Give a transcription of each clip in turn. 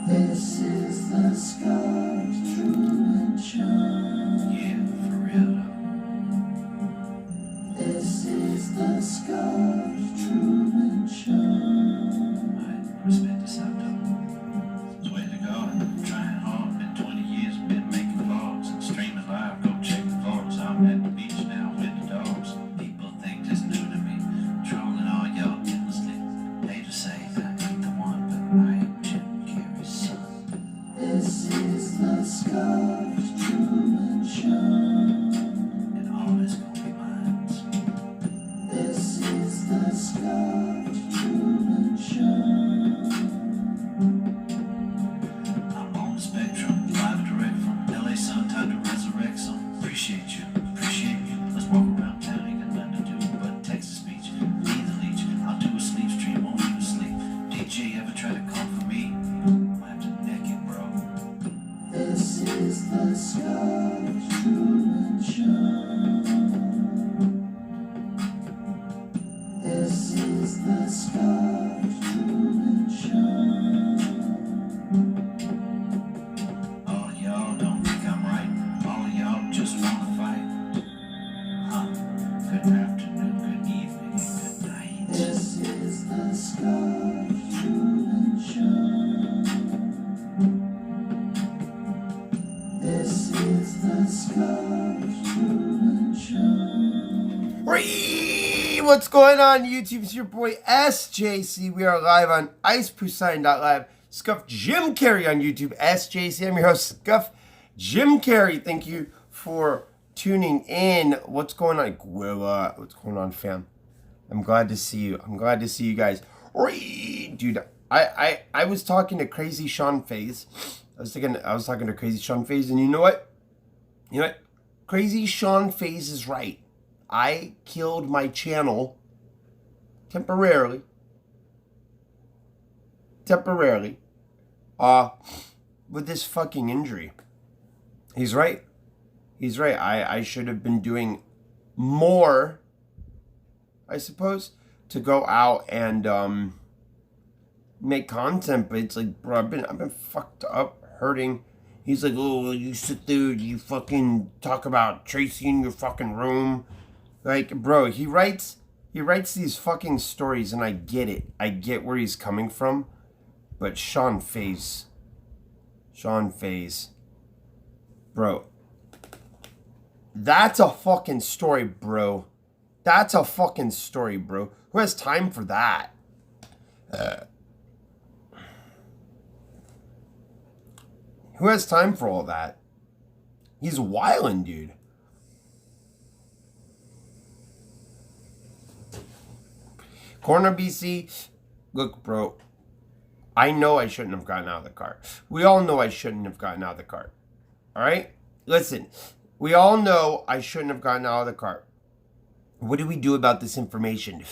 This is the Scuffed Truman Show. Yeah, for real though. This is the Scuffed Truman Show. Alright, respect this out though. It's way to go. I'm trying hard. Been 20 years, been making vlogs and streaming live. Go check the vlogs. I'm at the beach now with the dogs. People think this new to me. Trolling all y'all endlessly. They just say that I ain't the one, but I am Jim Carrey's son. This is the Scuffed Truman Show. And all is gonna be mine. This is the Scuffed Truman Show. I'm on the spectrum, live direct from LA Sun, time to resurrect some. Appreciate you, appreciate you. Let's walk around town, ain't got nothing to do but Texas beach. Be the leech, I'll do a sleep stream, won't you sleep. DJ ever try to come for me? I'll have to neck it, bro. This is the Scuffed Truman Show. This is the Scuffed Truman Show. All of y'all don't think I'm right. All of y'all just wanna fight. Huh. Good afternoon, good evening, and good night. This is the Scuffed Truman Show. This is the Scuffed Truman Show. Hey, what's going on, YouTube? It's your boy SJC. We are live on icepousine.live. Scuffed Jim Carrey on YouTube. SJC. I'm your host, Scuffed Jim Carrey. Thank you for tuning in. What's going on, Guilla? What's going on, fam? I'm glad to see you. I'm glad to see you guys. Dude, I was talking to Crazy Sean Faze. I was talking to Crazy Sean Faze, and you know what? You know what? Crazy Sean Faze is right. I killed my channel temporarily, with this fucking injury. He's right. He's right. I should have been doing more, I suppose, to go out and make content. But it's like, bro, I've been fucked up, hurting. He's like, oh, you sit there, you fucking talk about Tracy in your fucking room. Like, bro, he writes these fucking stories, and I get it. I get where he's coming from. But Sean Faze, bro, that's a fucking story, bro. That's a fucking story, bro. Who has time for that? Who has time for all that? He's wildin', dude. Corner BC, look, bro, I know I shouldn't have gotten out of the car. We all know I shouldn't have gotten out of the car. All right? Listen, we all know I shouldn't have gotten out of the car. What do we do about this information?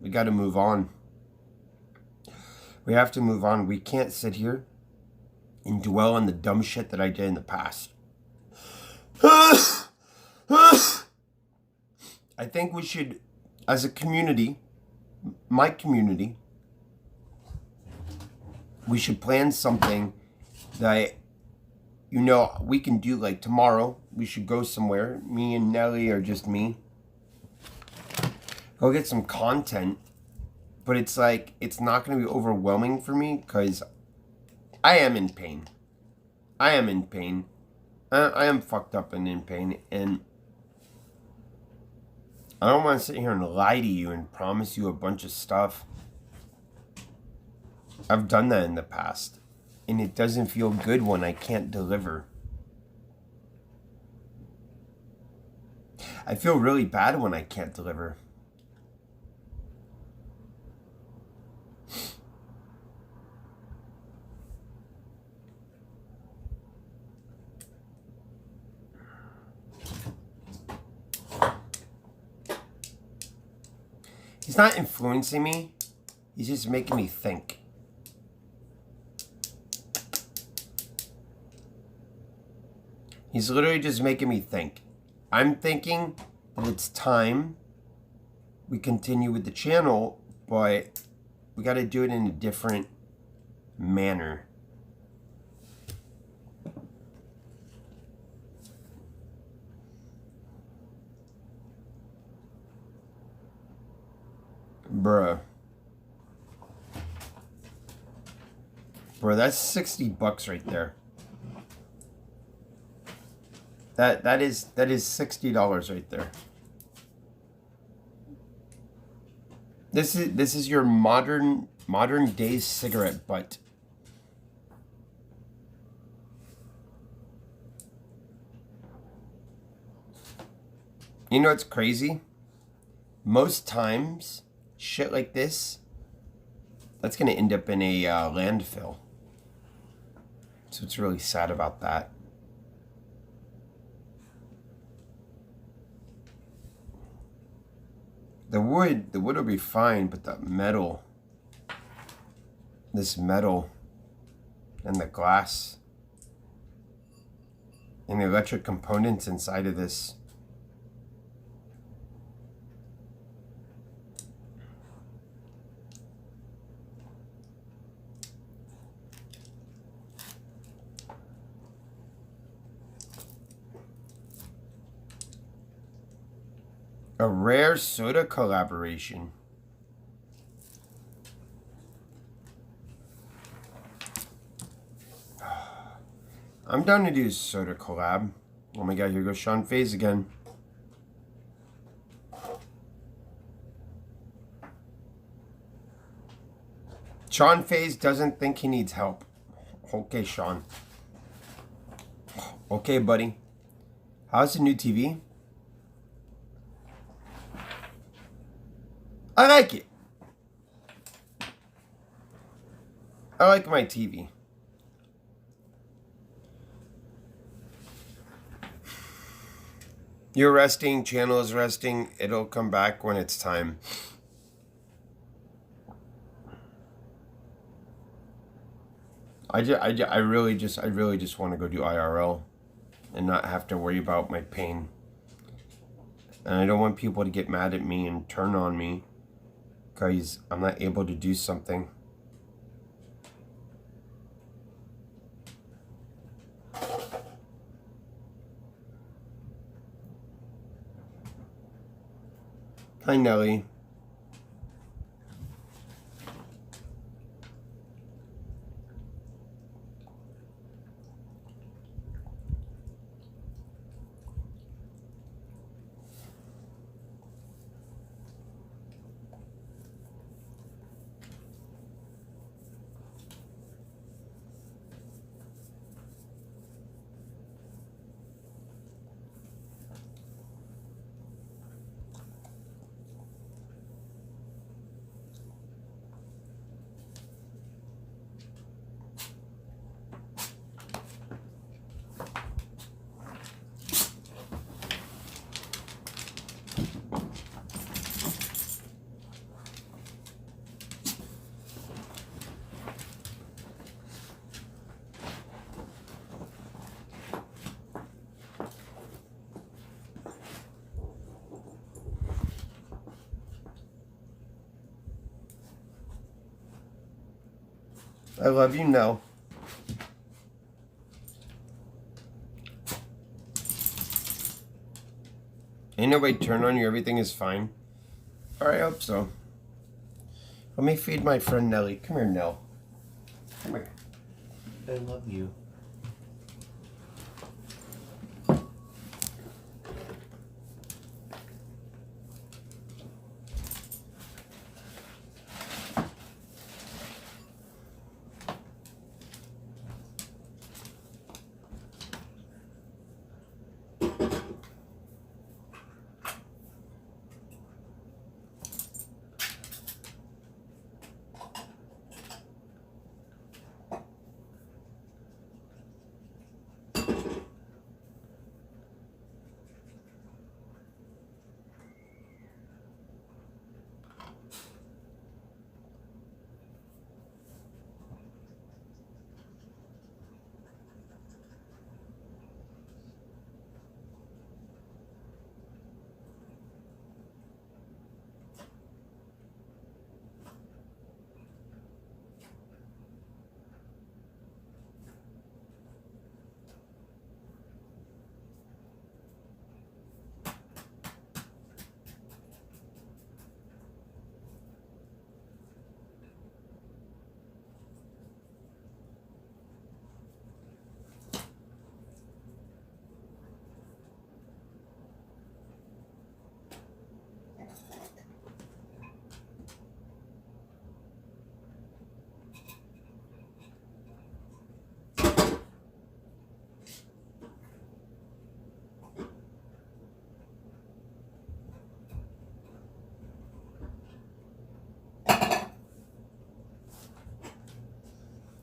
We got to move on. We have to move on. We can't sit here and dwell on the dumb shit that I did in the past. I think we should, as a community, my community, we should plan something that, you know, we can do. Like tomorrow, we should go somewhere. Me and Nelly, or just me. Go get some content. But it's like, it's not going to be overwhelming for me because I am in pain. I am in pain. I am fucked up and in pain. And I don't want to sit here and lie to you and promise you a bunch of stuff. I've done that in the past. And it doesn't feel good when I can't deliver. I feel really bad when I can't deliver. He's not influencing me. He's just making me think. He's literally just making me think. I'm thinking that it's time we continue with the channel, but we got to do it in a different manner. Bruh. Bro, that's $60 right there. That is $60 right there. This is your modern day cigarette butt. You know what's crazy? Most times, shit like this, that's gonna end up in a landfill. So it's really sad about that. The wood will be fine, but the metal, this metal, and the glass, and the electric components inside of this. A rare soda collaboration. I'm down to do a soda collab. Oh my god, here goes Sean Faze again. Sean Faze doesn't think he needs help. Okay, Sean. Okay, buddy. How's the new TV? I like it. I like my TV. You're resting, channel is resting. It'll come back when it's time. I really just want to go do IRL and not have to worry about my pain. And I don't want people to get mad at me and turn on me because I'm not able to do something. Hi, Nelly. I love you, no. Ain't nobody turn on you, everything is fine. Or I hope so. Let me feed my friend Nelly. Come here, Nell. Come here. I love you.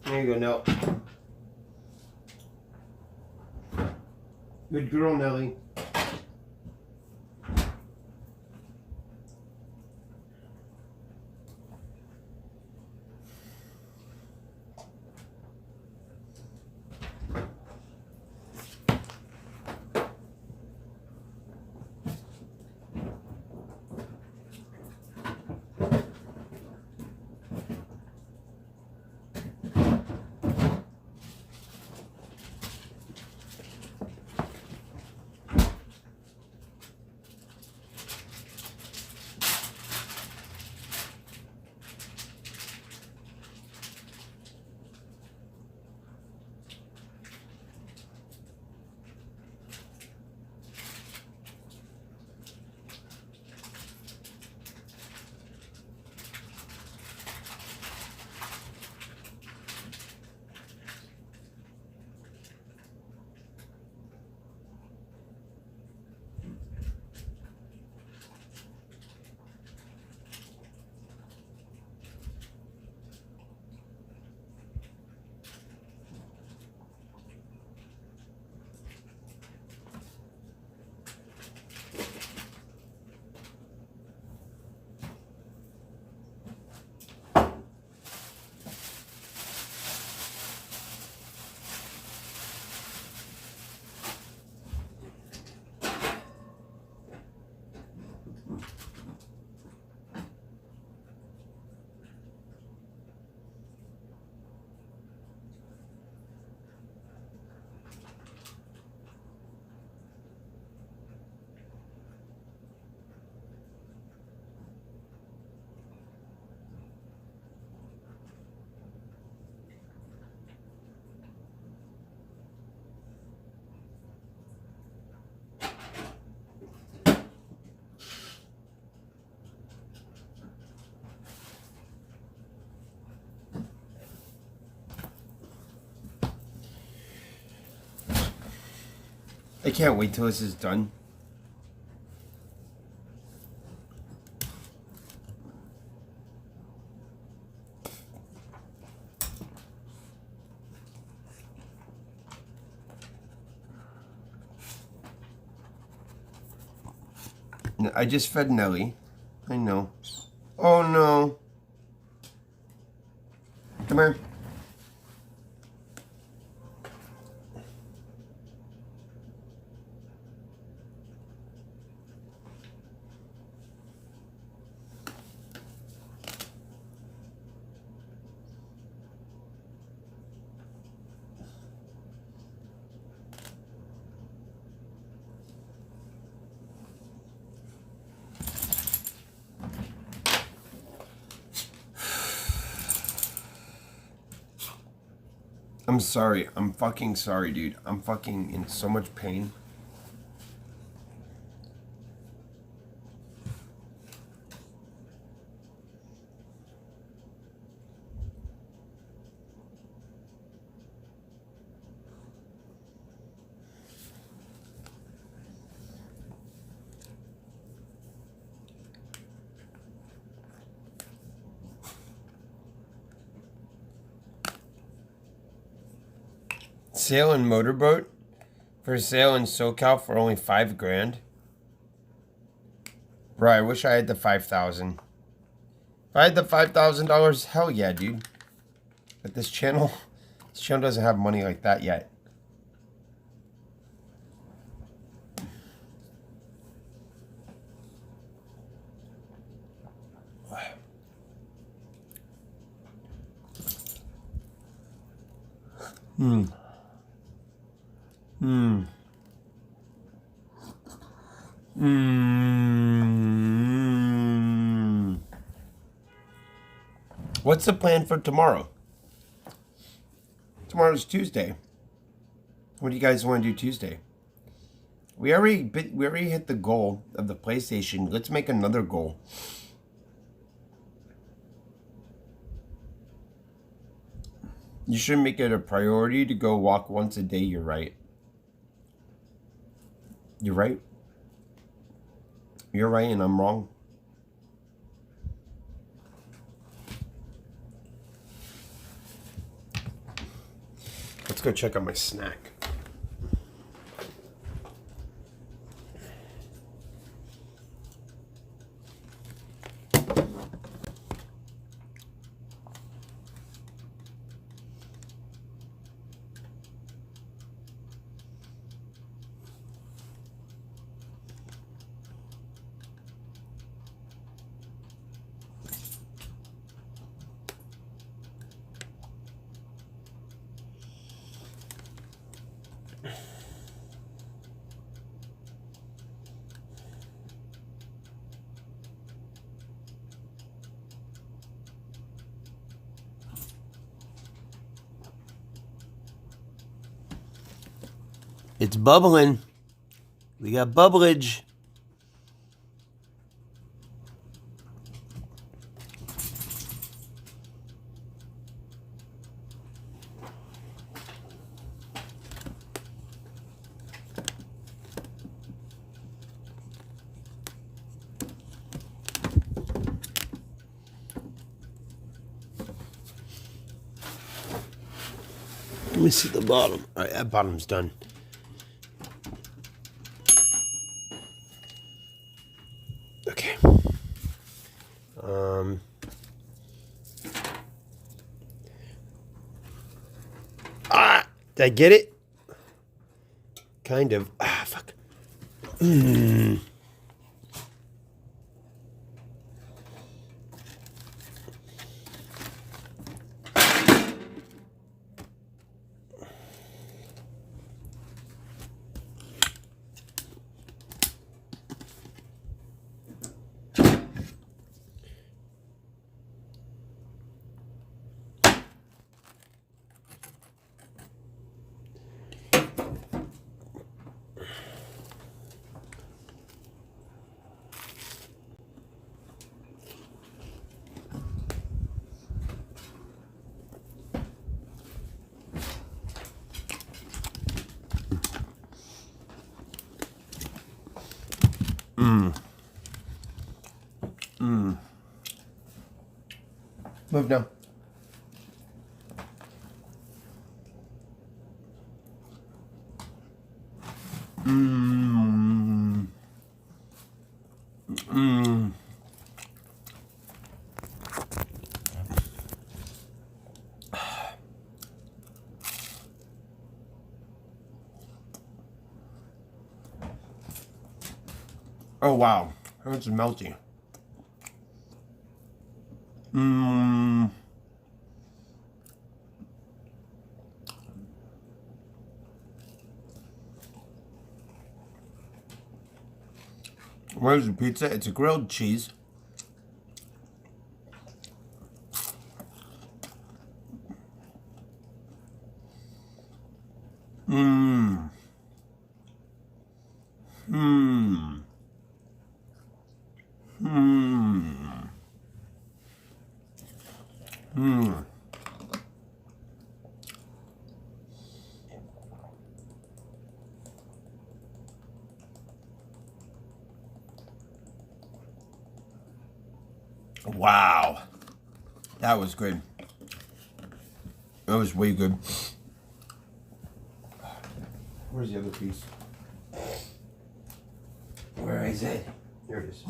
There you go, Nell. Good girl, Nelly. I can't wait till this is done. I just fed Nelly. I know. Oh no. Come here. I'm sorry. I'm fucking sorry, dude. I'm fucking in so much pain. Sail and motorboat for sale in SoCal for only $5,000. Bro, I wish I had the 5,000. If I had the $5,000, hell yeah, dude. But this channel doesn't have money like that yet. What's the plan for tomorrow? Tomorrow's Tuesday. What do you guys want to do Tuesday? We already hit the goal of the PlayStation. Let's make another goal. You should make it a priority to go walk once a day. You're right. You're right. You're right and I'm wrong. Let's go check on my snack. It's bubbling. We got bubblage. Let me see the bottom. All right, that bottom's done. Okay. Did I get it? Kind of. Fuck. Move now. Oh wow, that's melty. Where's the pizza? It's a grilled cheese. Wow. That was good. That was way good. Where's the other piece? Where is it? Here it is.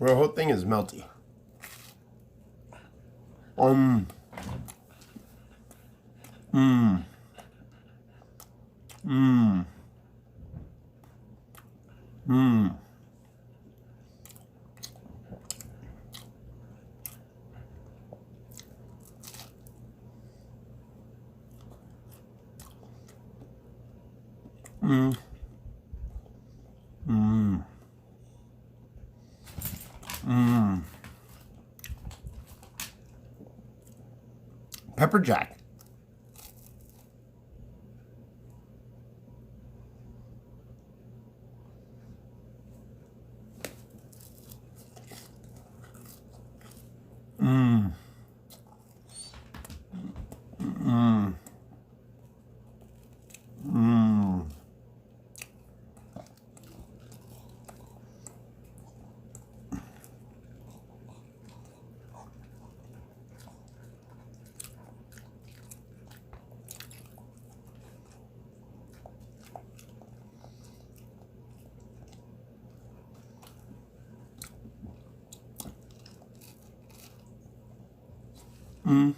Well, the whole thing is melty. Pepper jack. Uh,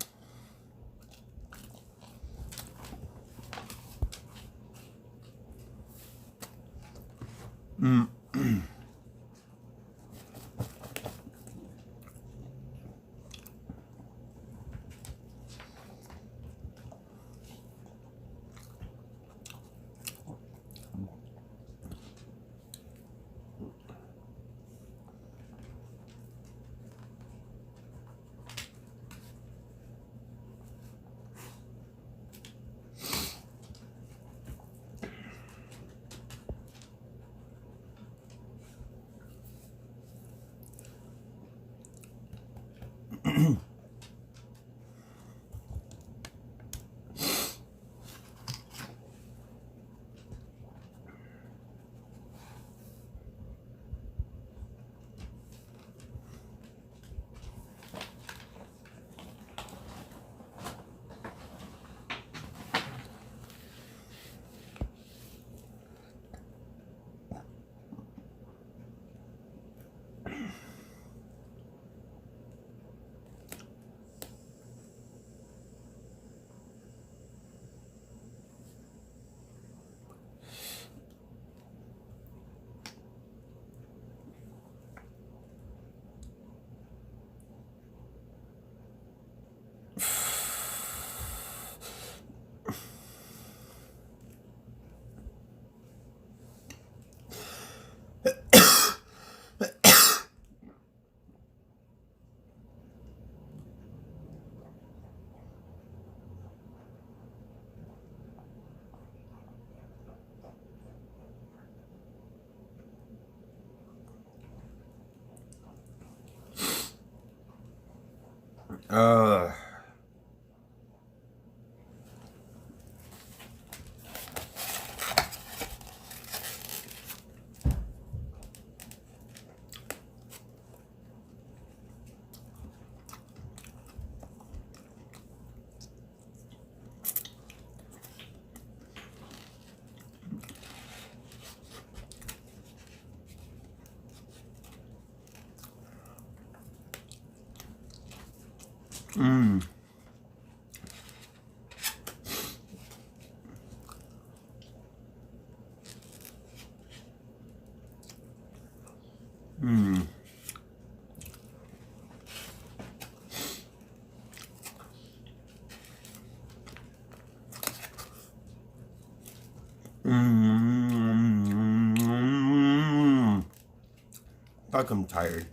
Fuck, I'm tired.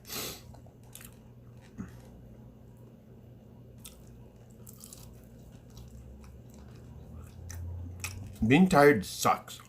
Being tired sucks.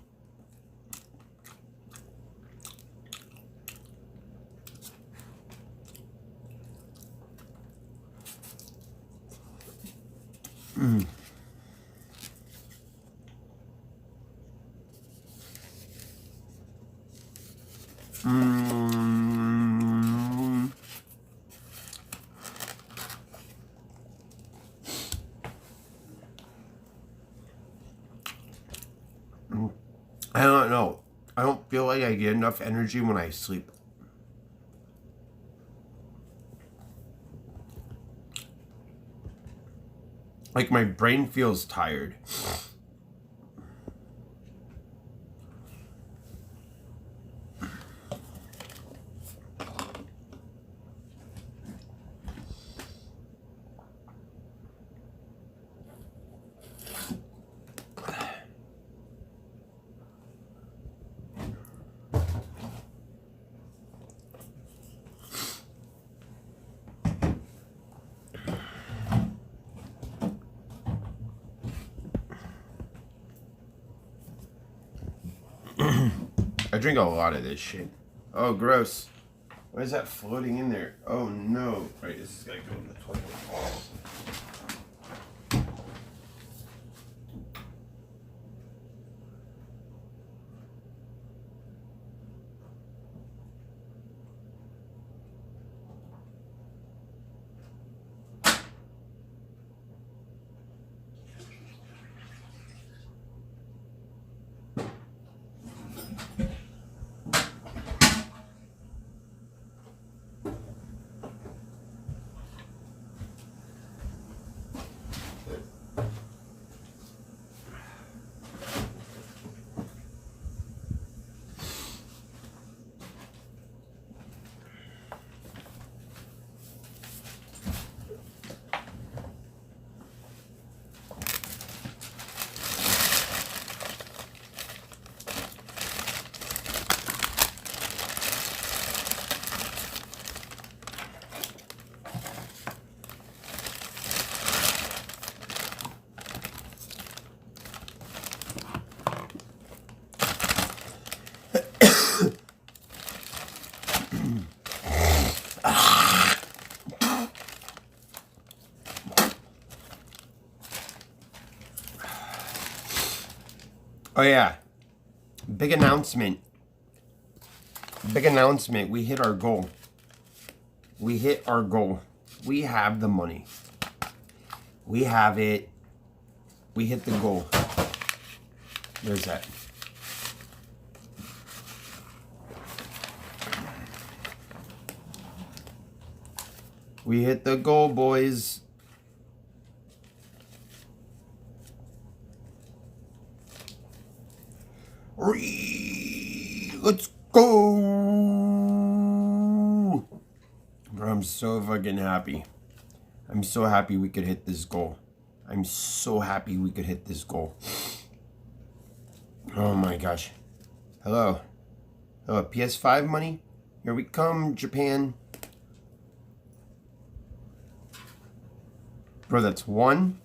I don't know. I don't feel like I get enough energy when I sleep. Like my brain feels tired. I drink a lot of this shit. Oh, gross. Why is that floating in there? Oh, no. Right, this is gotta go in the toilet. Oh yeah. Big announcement. Big announcement. We hit our goal. We hit our goal. We have the money. We have it. We hit the goal. Where's that? We hit the goal, boys. Let's go. Bro, I'm so fucking happy. I'm so happy we could hit this goal. I'm so happy we could hit this goal. Oh my gosh. Hello. Hello, PS5 money? Here we come, Japan. Bro, that's 1,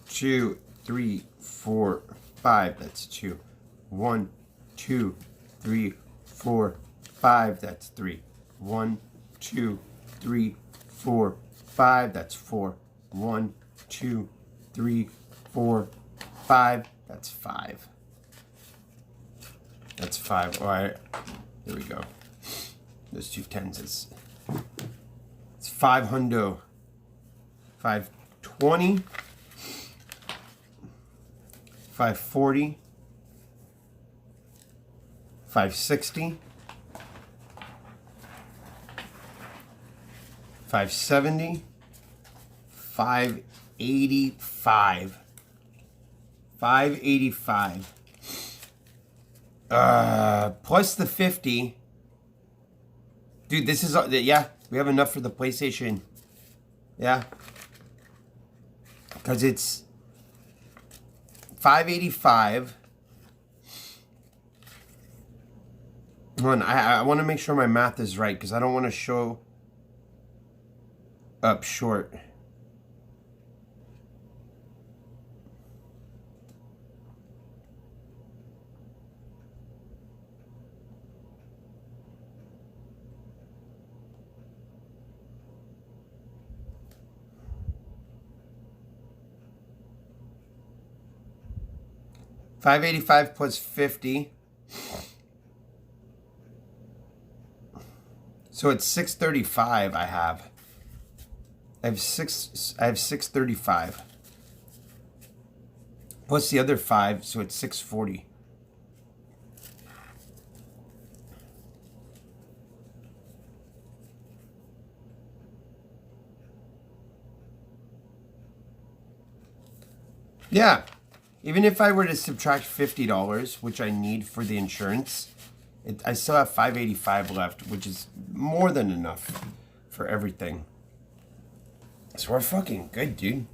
2, 3, 4, 5. That's 2. 1, 2, 3, 4, 5. That's 3. 1, 2, 3, 4, 5. That's 4. 1, 2, 3, 4, 5. That's 5. That's 5. All right. There we go. Those 2 tens is. It's 5 hundo. 520. 540. 560. 570. 585. 585. Plus the 50. Dude, this is, yeah, we have enough for the PlayStation. Yeah. Because it's 585. Hold on, I want to make sure my math is right because I don't want to show up short. $585 plus 50. So it's 635 I have. I have 635. Plus the other 5, so it's 640. Yeah. Even if I were to subtract $50, which I need for the insurance, I still have $585 left, which is more than enough for everything. So we're fucking good, dude.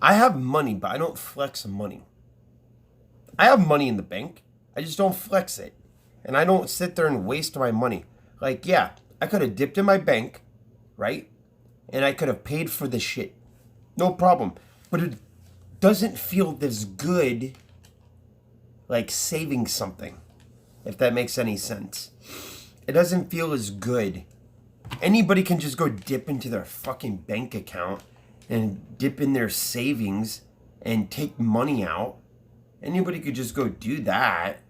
I have money, but I don't flex money. I have money in the bank. I just don't flex it. And I don't sit there and waste my money. Like, yeah, I could have dipped in my bank, right? And I could have paid for the shit. No problem. But it doesn't feel this good like saving something, if that makes any sense. It doesn't feel as good. Anybody can just go dip into their fucking bank account and dip in their savings and take money out. Anybody could just go do that.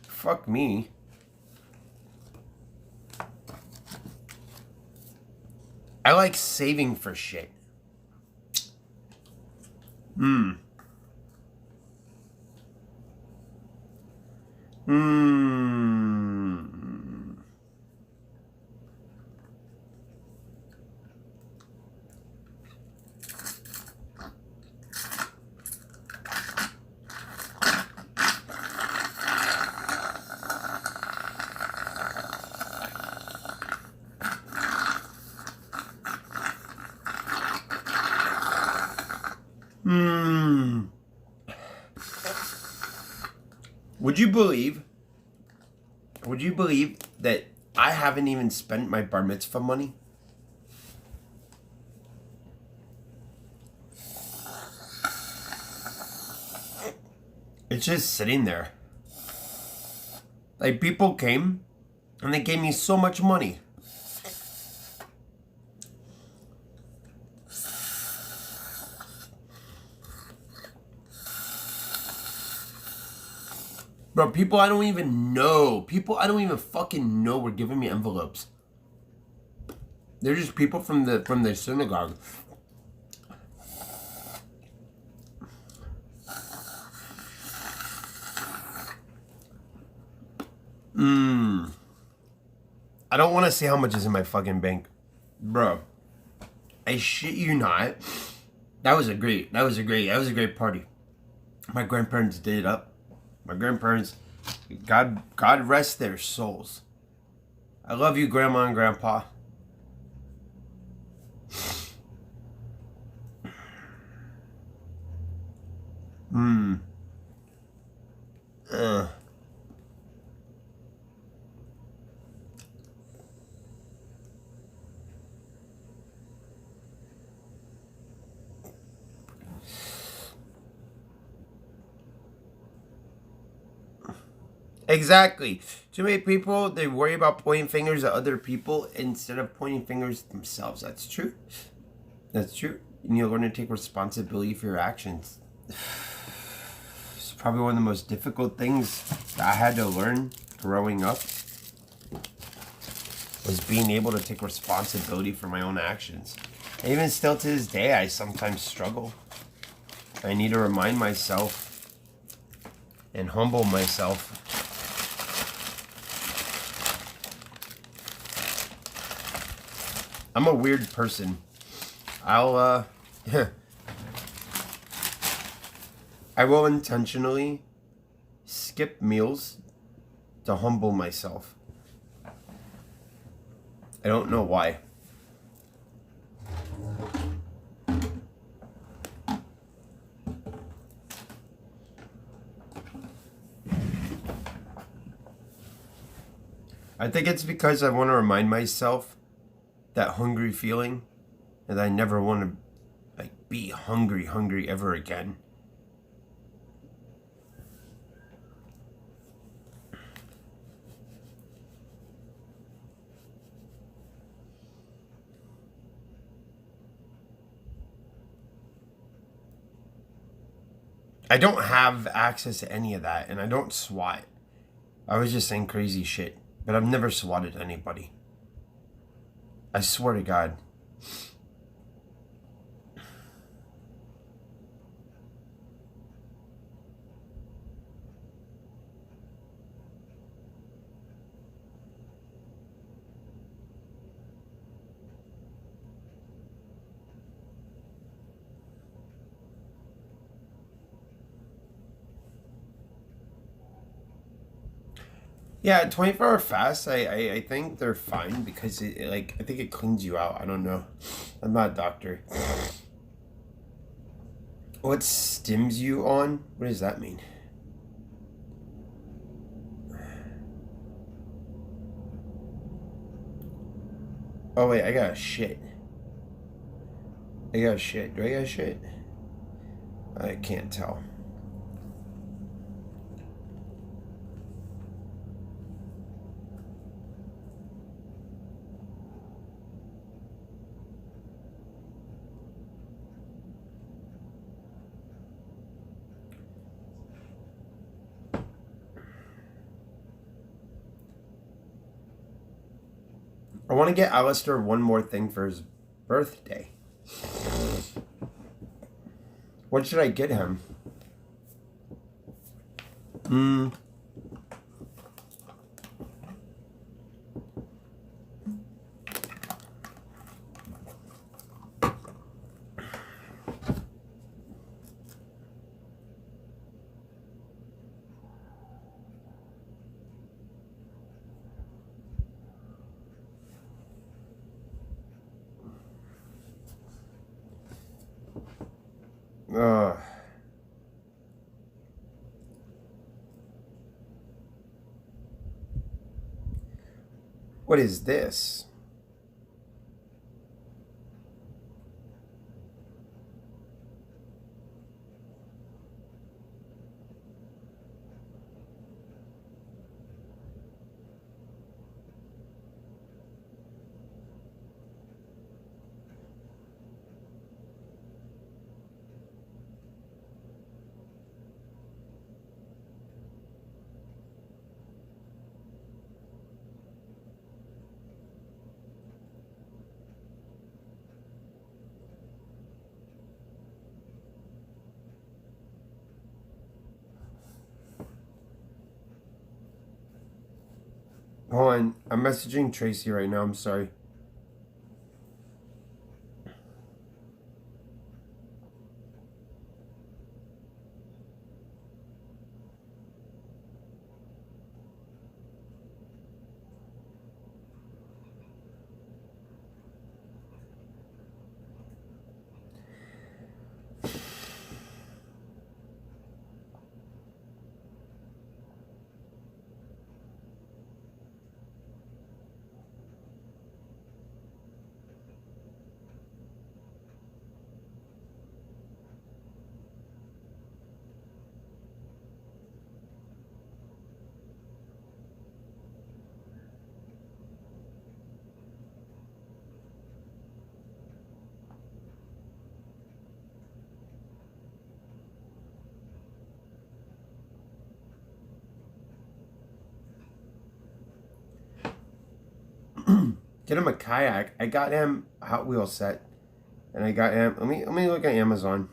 Fuck me. I like saving for shit. Would you believe that I haven't even spent my bar mitzvah money? It's just sitting there. Like, people came and they gave me so much money. Bro, people I don't even know. People I don't even fucking know were giving me envelopes. They're just people from the synagogue. I don't want to say how much is in my fucking bank. Bro, I shit you not. That was a great party. My grandparents did it up. My grandparents, God rest their souls. I love you, Grandma and Grandpa. Exactly. Too many people, they worry about pointing fingers at other people instead of pointing fingers at themselves. That's true. That's true. You need to learn to take responsibility for your actions. It's probably one of the most difficult things that I had to learn growing up was being able to take responsibility for my own actions. And even still to this day, I sometimes struggle. I need to remind myself and humble myself. I'm a weird person. I will intentionally skip meals to humble myself. I don't know why. I think it's because I want to remind myself that hungry feeling, and I never want to be hungry ever again. I don't have access to any of that, and I don't swat. I was just saying crazy shit, but I've never swatted anybody. I swear to God. Yeah, 24-hour fast, I think they're fine because I think it cleans you out. I don't know. I'm not a doctor. What stims you on? What does that mean? Oh wait, I got a shit. I got a shit. Do I got a shit? I can't tell. I want to get Alistair one more thing for his birthday. What should I get him? What is this? Hold on. I'm messaging Tracy right now. I'm sorry. Get him a kayak. I got him a Hot Wheels set. And I got him. Let me look at Amazon.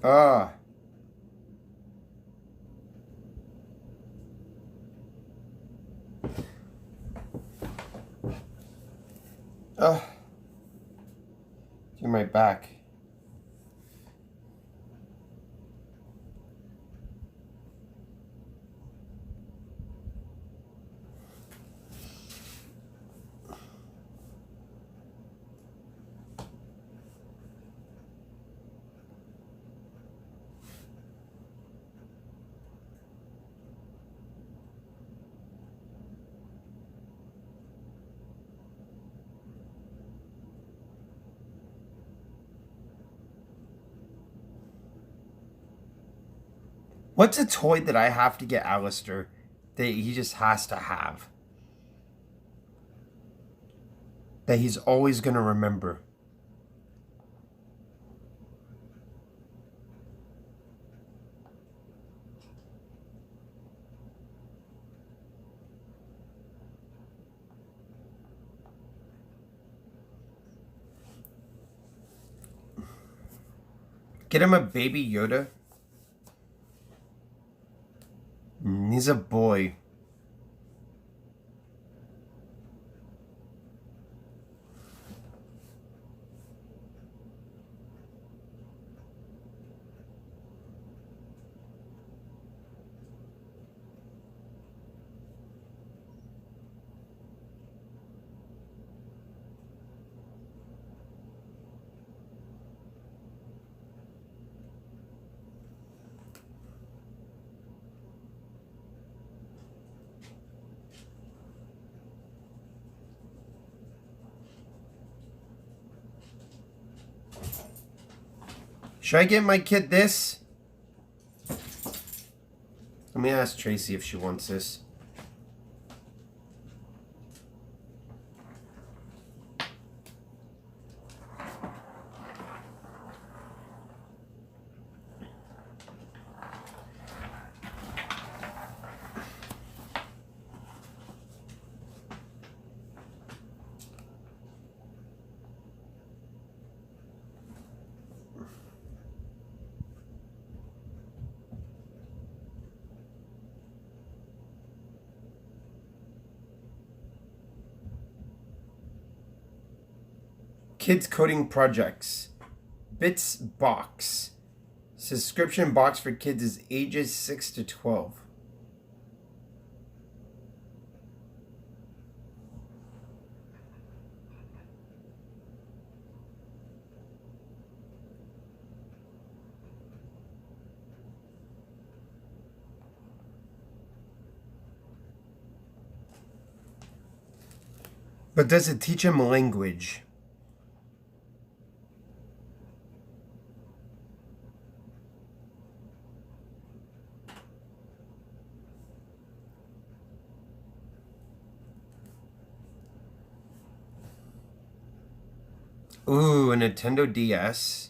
Ah. Oh. Do my back. What's a toy that I have to get Alistair that he just has to have? That he's always going to remember? Get him a baby Yoda. He's a boy. Should I get my kid this? Let me ask Tracy if she wants this. Kids coding projects. Bits box. Subscription box for kids is ages 6 to 12. But does it teach him language? Ooh, a Nintendo DS.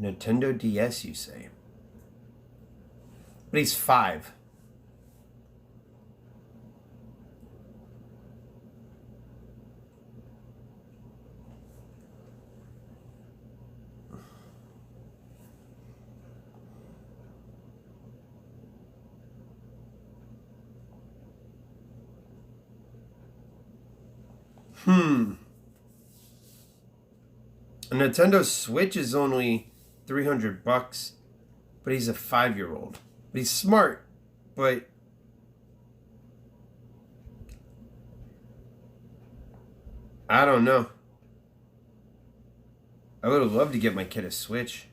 Nintendo DS, you say? But he's 5. A Nintendo Switch is only $300, but he's a 5-year-old. But he's smart, but I don't know. I would have loved to get my kid a Switch.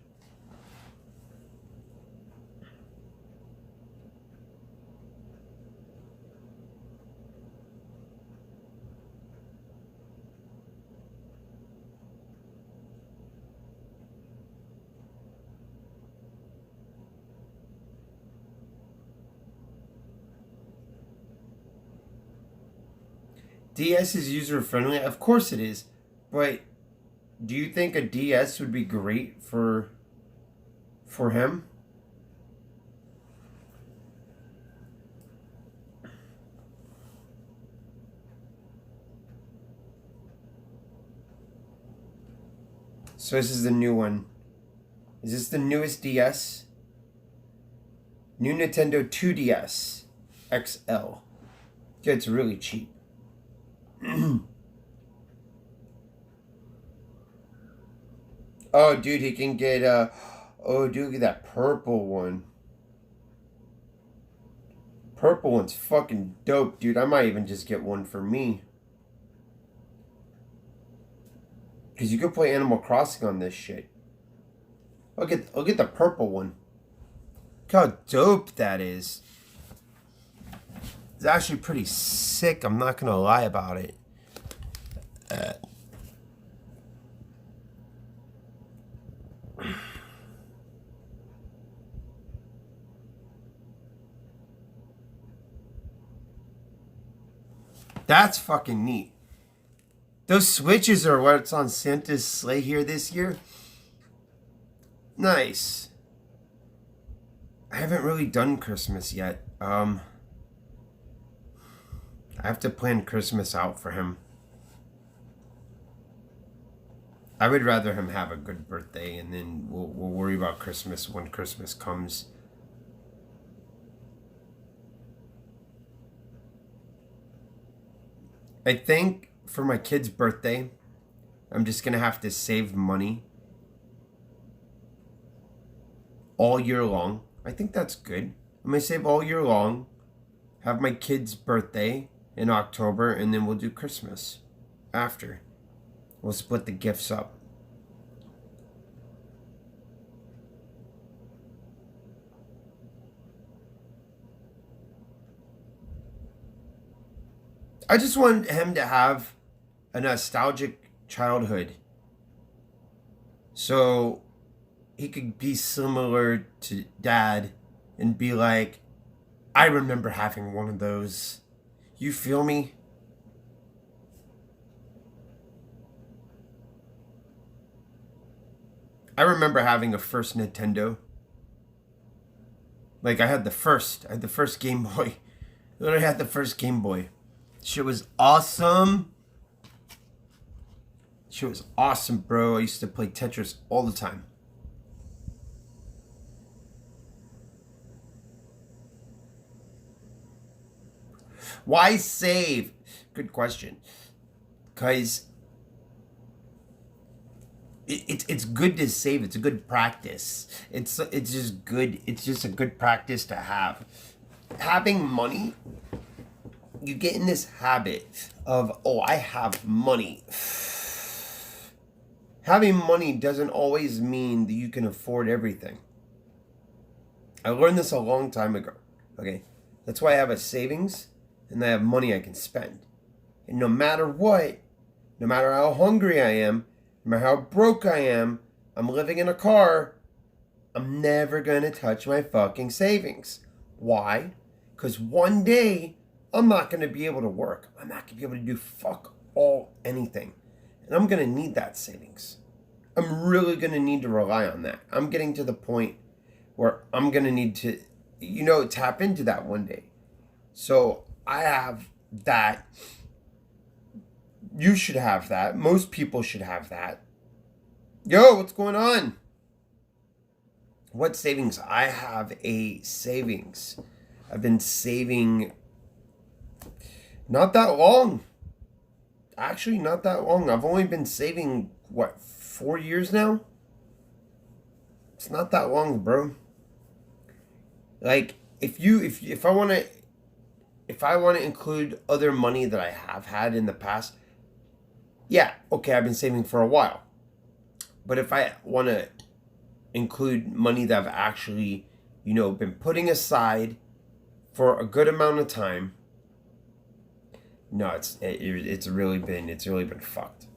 DS is user friendly, of course it is, but do you think a DS would be great for him? So this is the new one. Is this the newest DS? New Nintendo 2DS XL. Yeah, it's really cheap. Oh, dude, he can get oh, dude, get that purple one. Purple one's fucking dope, dude. I might even just get one for me. Cause you could play Animal Crossing on this shit. I'll get the purple one. Look how dope that is. It's actually pretty sick. I'm not gonna lie about it. That's fucking neat. Those switches are what's on Santa's sleigh here this year. Nice. I haven't really done Christmas yet. I have to plan Christmas out for him. I would rather him have a good birthday, and then we'll worry about Christmas when Christmas comes. I think for my kid's birthday, I'm just gonna have to save money all year long. I think that's good. I'm gonna save all year long, have my kid's birthday in October, and then we'll do Christmas after. We'll split the gifts up. I just want him to have a nostalgic childhood. So he could be similar to Dad and be like, I remember having one of those. You feel me? I remember having a first Nintendo. Like I had the first Game Boy. Literally had the first Game Boy. Shit was awesome. Shit was awesome, bro. I used to play Tetris all the time. Why save? Good question. Because it's good to save. It's a good practice. It's just good. It's just a good practice to have. Having money, you get in this habit of, oh, I have money. Having money doesn't always mean that you can afford everything. I learned this a long time ago. Okay, that's why I have a savings and I have money I can spend. And no matter what, no matter how hungry I am, no matter how broke I am, I'm living in a car, I'm never gonna touch my fucking savings. Why? Because one day, I'm not going to be able to work. I'm not going to be able to do fuck all anything. And I'm going to need that savings. I'm really going to need to rely on that. I'm getting to the point where I'm going to need to, tap into that one day. So I have that. You should have that. Most people should have that. Yo, what's going on? What savings? I have a savings. I've been saving not that long. Actually, not that long. I've only been saving, 4 years now? It's not that long, bro. Like, if I want to include other money that I have had in the past, yeah, okay, I've been saving for a while. But if I want to include money that I've actually, been putting aside for a good amount of time, no, it's really been fucked.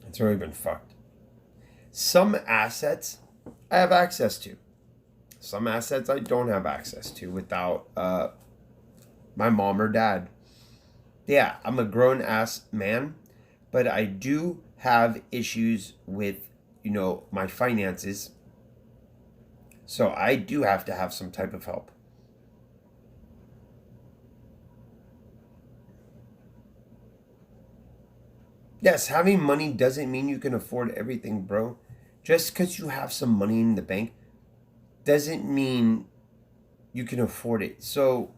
It's really been fucked. Some assets I have access to. Some assets I don't have access to without my mom or dad. Yeah, I'm a grown ass man, but I do have issues with, my finances. So I do have to have some type of help. Yes, having money doesn't mean you can afford everything, bro. Just because you have some money in the bank doesn't mean you can afford it. So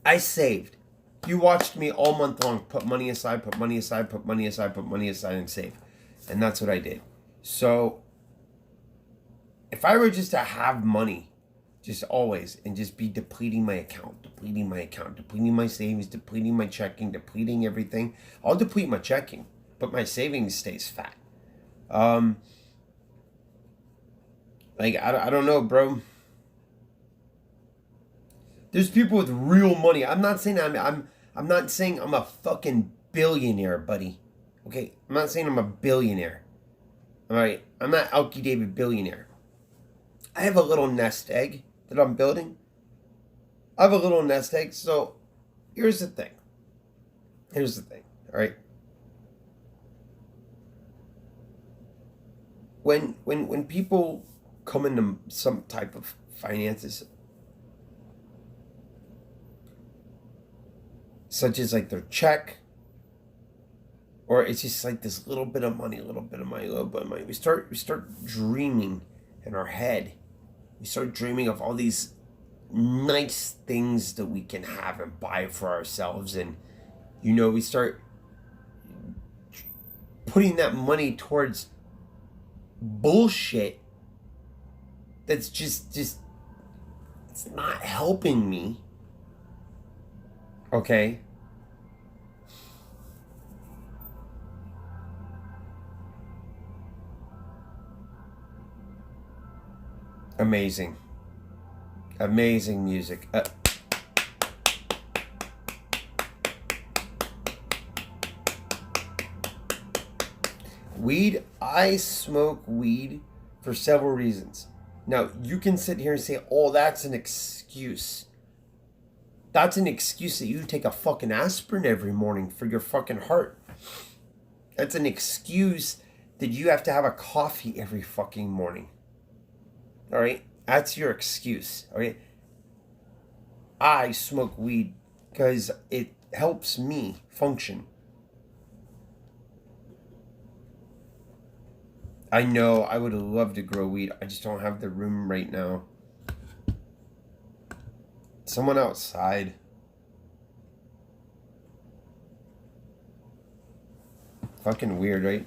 I saved. You watched me all month long put money aside, put money aside, put money aside, put money aside, and save. And that's what I did. So if I were just to have money, just always, and just be depleting my account, depleting my savings, depleting my checking, depleting everything, I'll deplete my checking, but my savings stays fat. Like, I don't know, bro. There's people with real money. I'm not saying I'm not saying I'm a fucking billionaire, buddy. Okay? I'm not saying I'm a billionaire. Alright? I'm not Alki David billionaire. I have a little nest egg that I'm building. I have a little nest egg. So here's the thing. Alright? When people come into some type of finances, such as like their check, or it's just like this little bit of money, we start dreaming in our head. We start dreaming of all these nice things that we can have and buy for ourselves, and we start putting that money towards bullshit that's just it's not helping me. Okay? Amazing. Amazing music. Weed, I smoke weed for several reasons. Now, you can sit here and say, oh, that's an excuse. That's an excuse that you take a fucking aspirin every morning for your fucking heart. That's an excuse that you have to have a coffee every fucking morning. All right? That's your excuse. All right? I smoke weed because it helps me function. I know I would love to grow weed. I just don't have the room right now. Someone outside. Fucking weird, right?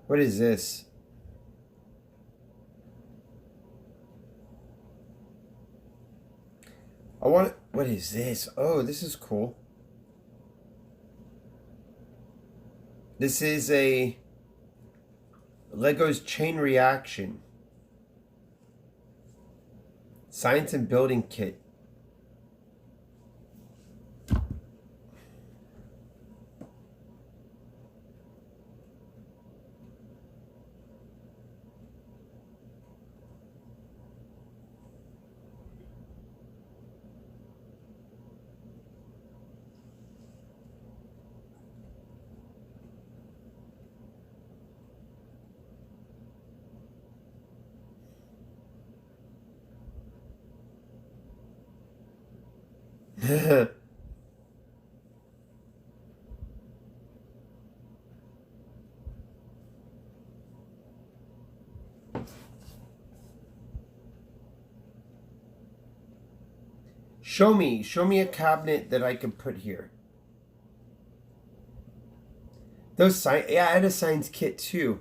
What is this? What is this? Oh, this is cool. This is a Lego's Chain Reaction Science and Building Kit. Show me a cabinet that I could put here. Those yeah, I had a science kit too.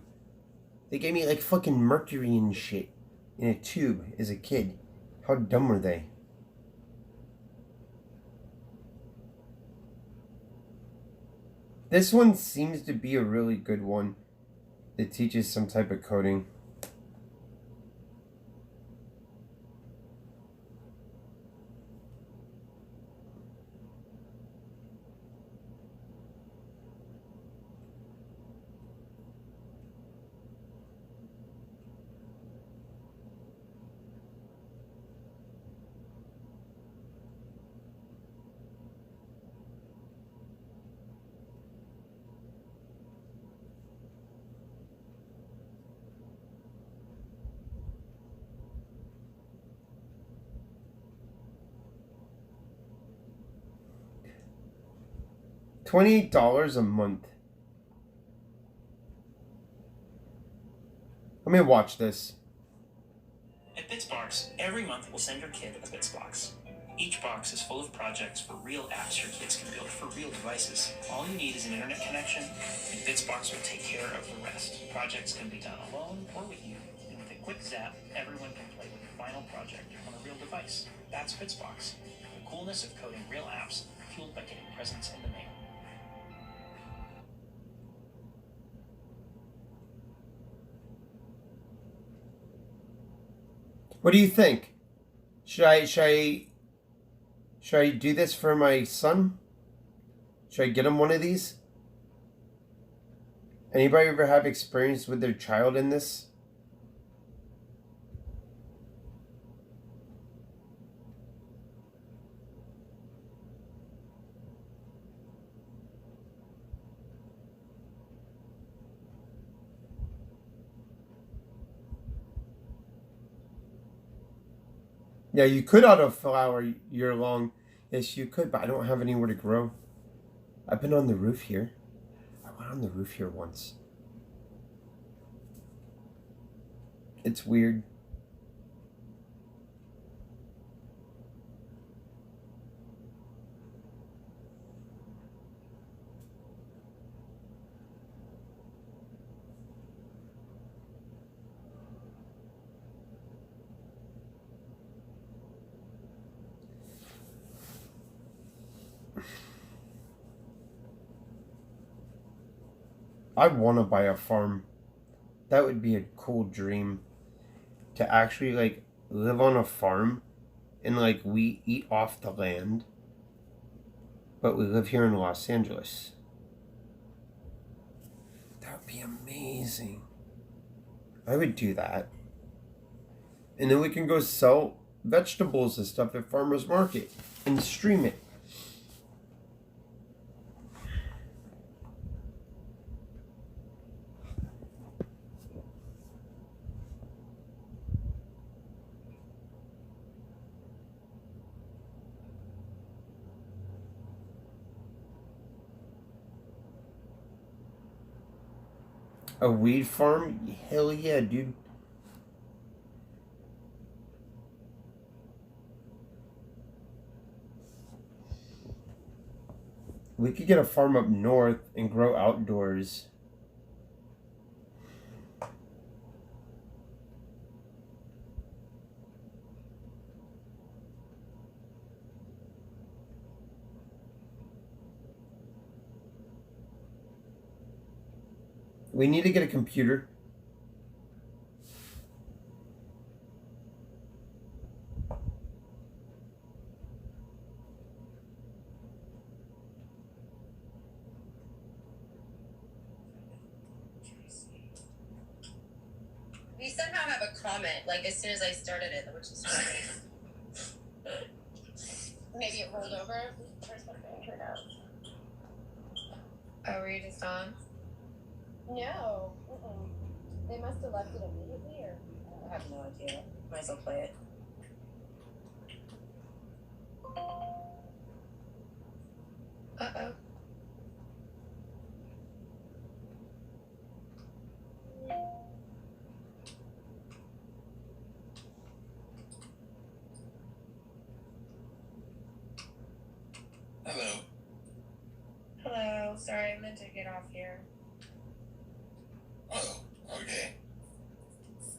They gave me like fucking mercury and shit in a tube as a kid. How dumb were they? This one seems to be a really good one that teaches some type of coding. $28 a month. Let me watch this. At Bitsbox, every month we'll send your kid a Bitsbox. Each box is full of projects for real apps your kids can build for real devices. All you need is an internet connection, and Bitsbox will take care of the rest. Projects can be done alone or with you, and with a quick zap, everyone can play with the final project on a real device. That's Bitsbox, the coolness of coding real apps, fueled by getting presents in the mail. What do you think? Should I do this for my son? Should I get him one of these? Anybody ever have experience with their child in this? Yeah, you could autoflower year long. Yes, you could, but I don't have anywhere to grow. I've been on the roof here. I went on the roof here once. It's weird. I want to buy a farm. That would be a cool dream. To actually like live on a farm and like we eat off the land. But we live here in Los Angeles. That would be amazing. I would do that. And then we can go sell vegetables and stuff at Farmer's Market and stream it. A weed farm? Hell yeah, dude. We could get a farm up north and grow outdoors. We need to get a computer. We somehow have a comment, like as soon as I started it, which is strange. Maybe it rolled over or something. Who knows? Oh, were you just on? No. They must have left it immediately, or I have no idea. Might as well play it. sorry, I meant to get off here. Oh, okay.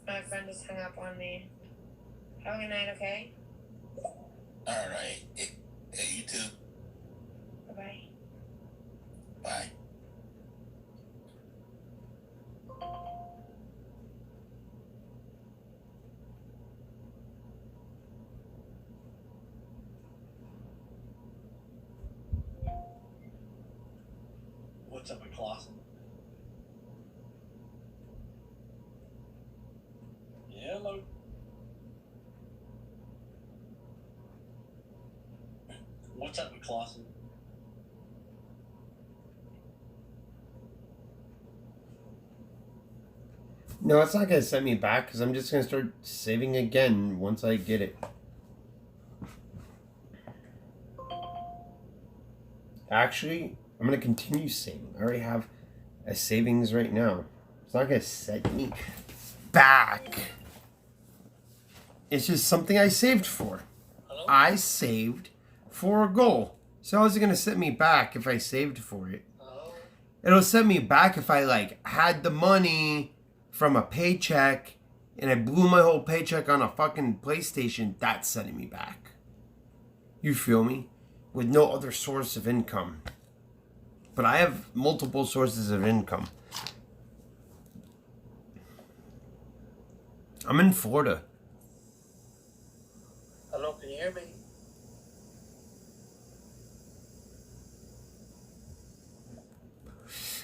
My friend just hung up on me. Have a good night, okay? All right. Hey, you too. Bye-bye. Bye. What's up, McCloskey? Yeah, hello. What's up, McCloskey? No, it's not going to send me back because I'm just going to start saving again once I get it. Actually, I'm going to continue saving. I already have a savings right now. It's not going to set me back. It's just something I saved for. Hello? I saved for a goal. So how is it going to set me back if I saved for it? Hello? It'll set me back if I like had the money from a paycheck and I blew my whole paycheck on a fucking PlayStation. That's setting me back. You feel me? With no other source of income. But I have multiple sources of income. I'm in Florida. Hello, can you hear me?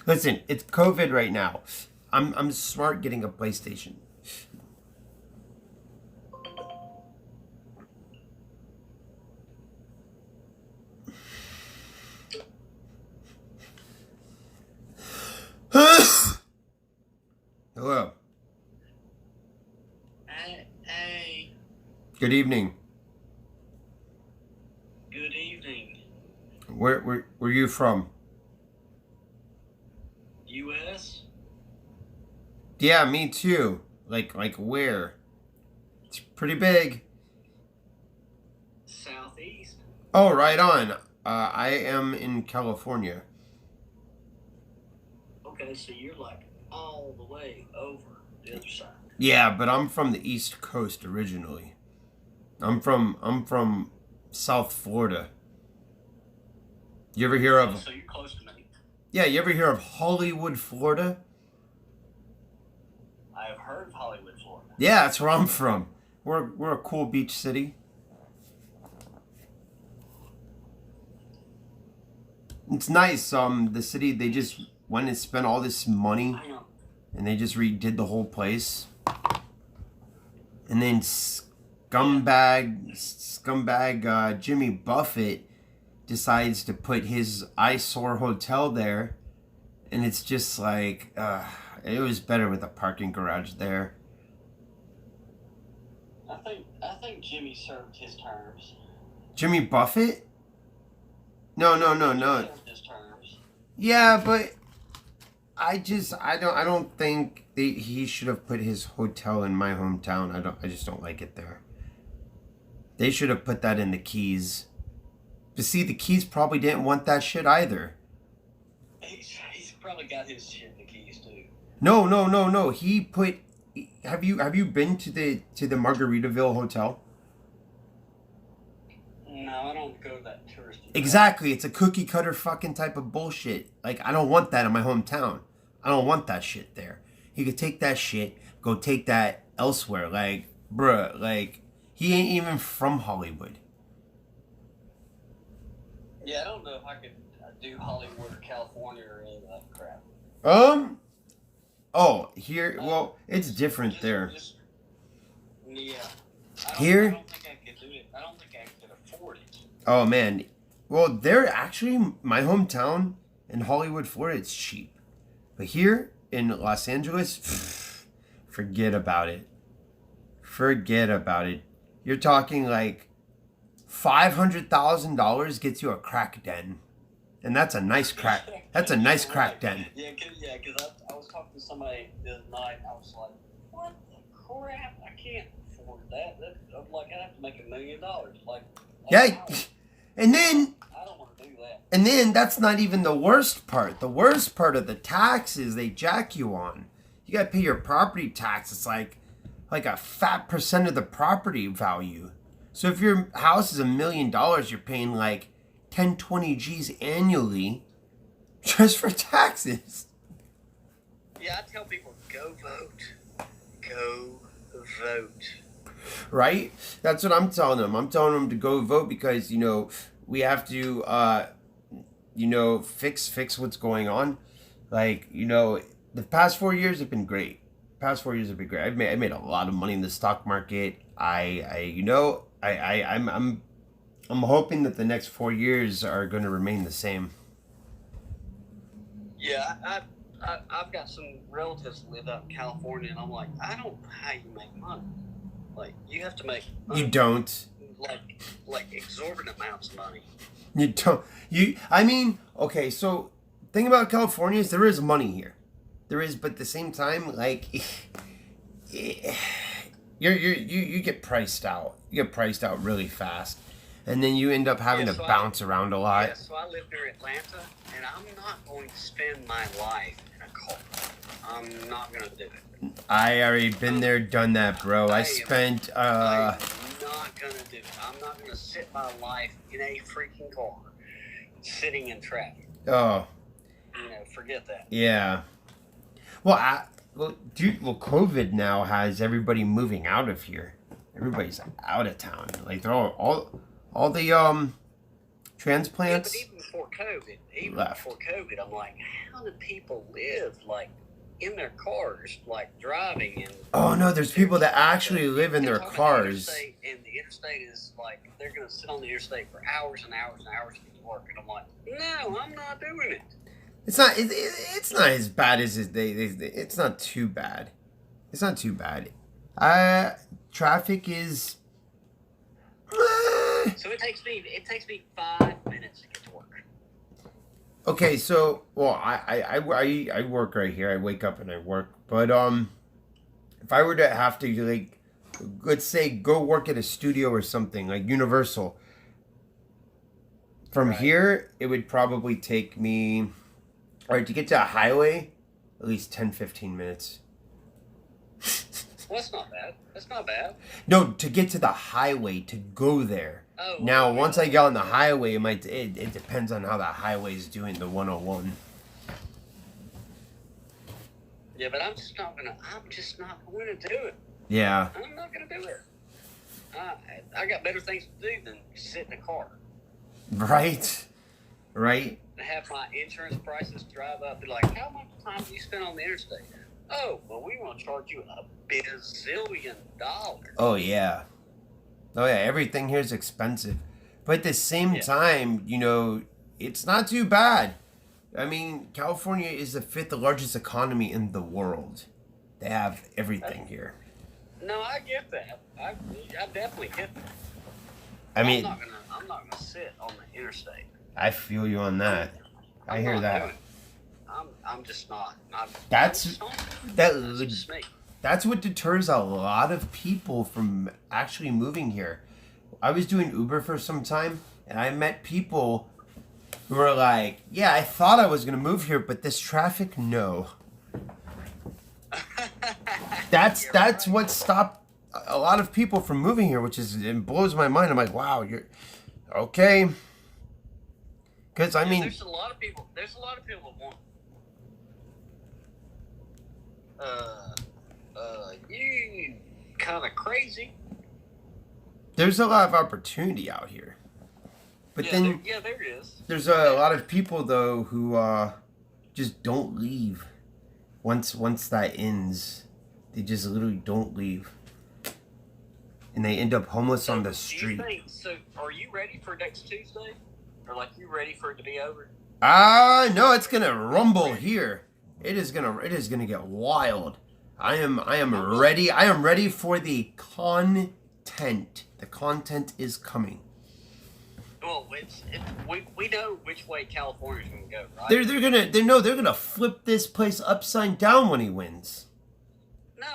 Listen, it's COVID right now. I'm smart getting a PlayStation. Hello. Hey. Good evening. Good evening. Where you from? U.S.? Yeah, me too. Like where? It's pretty big. Southeast? Oh, right on. I am in California. Okay, so you're like all the way over the other side. Yeah, but I'm from the East Coast originally. I'm from South Florida. You ever hear of? So you're close to me. Yeah, you ever hear of Hollywood, Florida? I have heard of Hollywood, Florida. Yeah, that's where I'm from. We're a cool beach city. It's nice. The city, they just went and spent all this money Hang on. and they just redid the whole place. And then scumbag Jimmy Buffett decides to put his eyesore hotel there, and it's just like it was better with a parking garage there. I think Jimmy served his terms. Jimmy Buffett? No. Served his terms. Yeah, but I don't think he should have put his hotel in my hometown. I just don't like it there. They should have put that in the Keys. But see, the Keys probably didn't want that shit either. He's probably got his shit in the Keys too. No. He put. Have you been to the Margaritaville hotel? No, I don't go to that touristy. Exactly. It's a cookie cutter fucking type of bullshit. Like, I don't want that in my hometown. I don't want that shit there. He could take that shit, go take that elsewhere. Like, bruh, like, he ain't even from Hollywood. Yeah, I don't know if I could do Hollywood or California or any of that crap. Oh, here, well, it's different there. Yeah. Here? I don't think I could do it. I don't think I could afford it. Oh, man. Well, they're actually, my hometown in Hollywood, Florida, it's cheap. But here in Los Angeles, forget about it. Forget about it. You're talking like $500,000 gets you a crack den. And that's a nice crack. That's a nice crack den. Yeah, because I was talking to somebody the other night, and I was like, what the crap? I can't afford that. I'm like, I have to make $1 million. Like Yeah. And then I don't want to do that. And then that's not even the worst part. The worst part of the taxes they jack you on. You gotta pay your property tax. It's like a fat percent of the property value. So if your house is $1 million, you're paying like 10, 20 G's annually just for taxes. Yeah, I tell people, go vote. Go vote. Right? That's what I'm telling them. I'm telling them to go vote because, we have to, fix what's going on. Like, the past 4 years have been great. I've made a lot of money in the stock market. I'm hoping that the next 4 years are going to remain the same. Yeah, I've got some relatives that live out in California, and I'm like, I don't know how you make money. Like, you have to make money. You don't. Like exorbitant amounts of money. You don't. Okay, so thing about California is there is money here. There is, but at the same time, like, you get priced out. You get priced out really fast. And then you end up having to bounce around a lot. Yeah, so I live near Atlanta, and I'm not going to spend my life in a car. I'm not going to do it. I already been there, done that, bro. I am not going to do it. I'm not going to sit my life in a freaking car, sitting in traffic. Oh. Forget that. Yeah. Well, COVID now has everybody moving out of here. Everybody's out of town. Like, they're all the transplants. Yeah, but even before COVID, I'm like, how do people live like in their cars, like driving? And oh no, there's people that actually live in their cars. And the interstate is like they're gonna sit on the interstate for hours and hours and hours to get to work, and I'm like, no, I'm not doing it. It's not. It's not as bad as it's not too bad. It's not too bad. Traffic is. So it takes me 5 minutes to get to work. Okay, so I work right here. I wake up and I work. But if I were to have to, like, let's say go work at a studio or something like Universal. From here, it would probably take me, to get to a highway, at least 10, 15 minutes. Well, that's not bad. No, to get to the highway, to go there. Oh, now, once I get on the highway, it depends on how the highway is doing, the 101. Yeah, but I'm just not going to do it. Yeah. I'm not going to do it. I got better things to do than sit in a car. Right. Have my insurance prices drive up. Be like, how much time do you spend on the interstate? Oh, well, we want to charge you $1 bazillion. Oh, yeah. Everything here is expensive. But at the same time, it's not too bad. I mean, California is the 5th largest economy in the world. They have everything here. No, I get that. I definitely get that. I'm not gonna sit on the interstate. I feel you on that. I hear that. I'm just not. That's just me. That's what deters a lot of people from actually moving here. I was doing Uber for some time, and I met people who were like, yeah, I thought I was going to move here, but this traffic, no. That's what stopped a lot of people from moving here, it blows my mind. I'm like, wow, you're okay. Because, I mean... There's a lot of people that want... you kind of crazy. There's a lot of opportunity out here. But then... there is. There's a lot of people, though, who just don't leave. Once that ends, they just literally don't leave. And they end up homeless on the street. So, are you ready for next Tuesday? Or, like, you ready for it to be over? No, it's gonna rumble here. It is gonna get wild. I am ready. I am ready for the content. The content is coming. Well, we know which way California's gonna go, right? They're gonna flip this place upside down when he wins. No.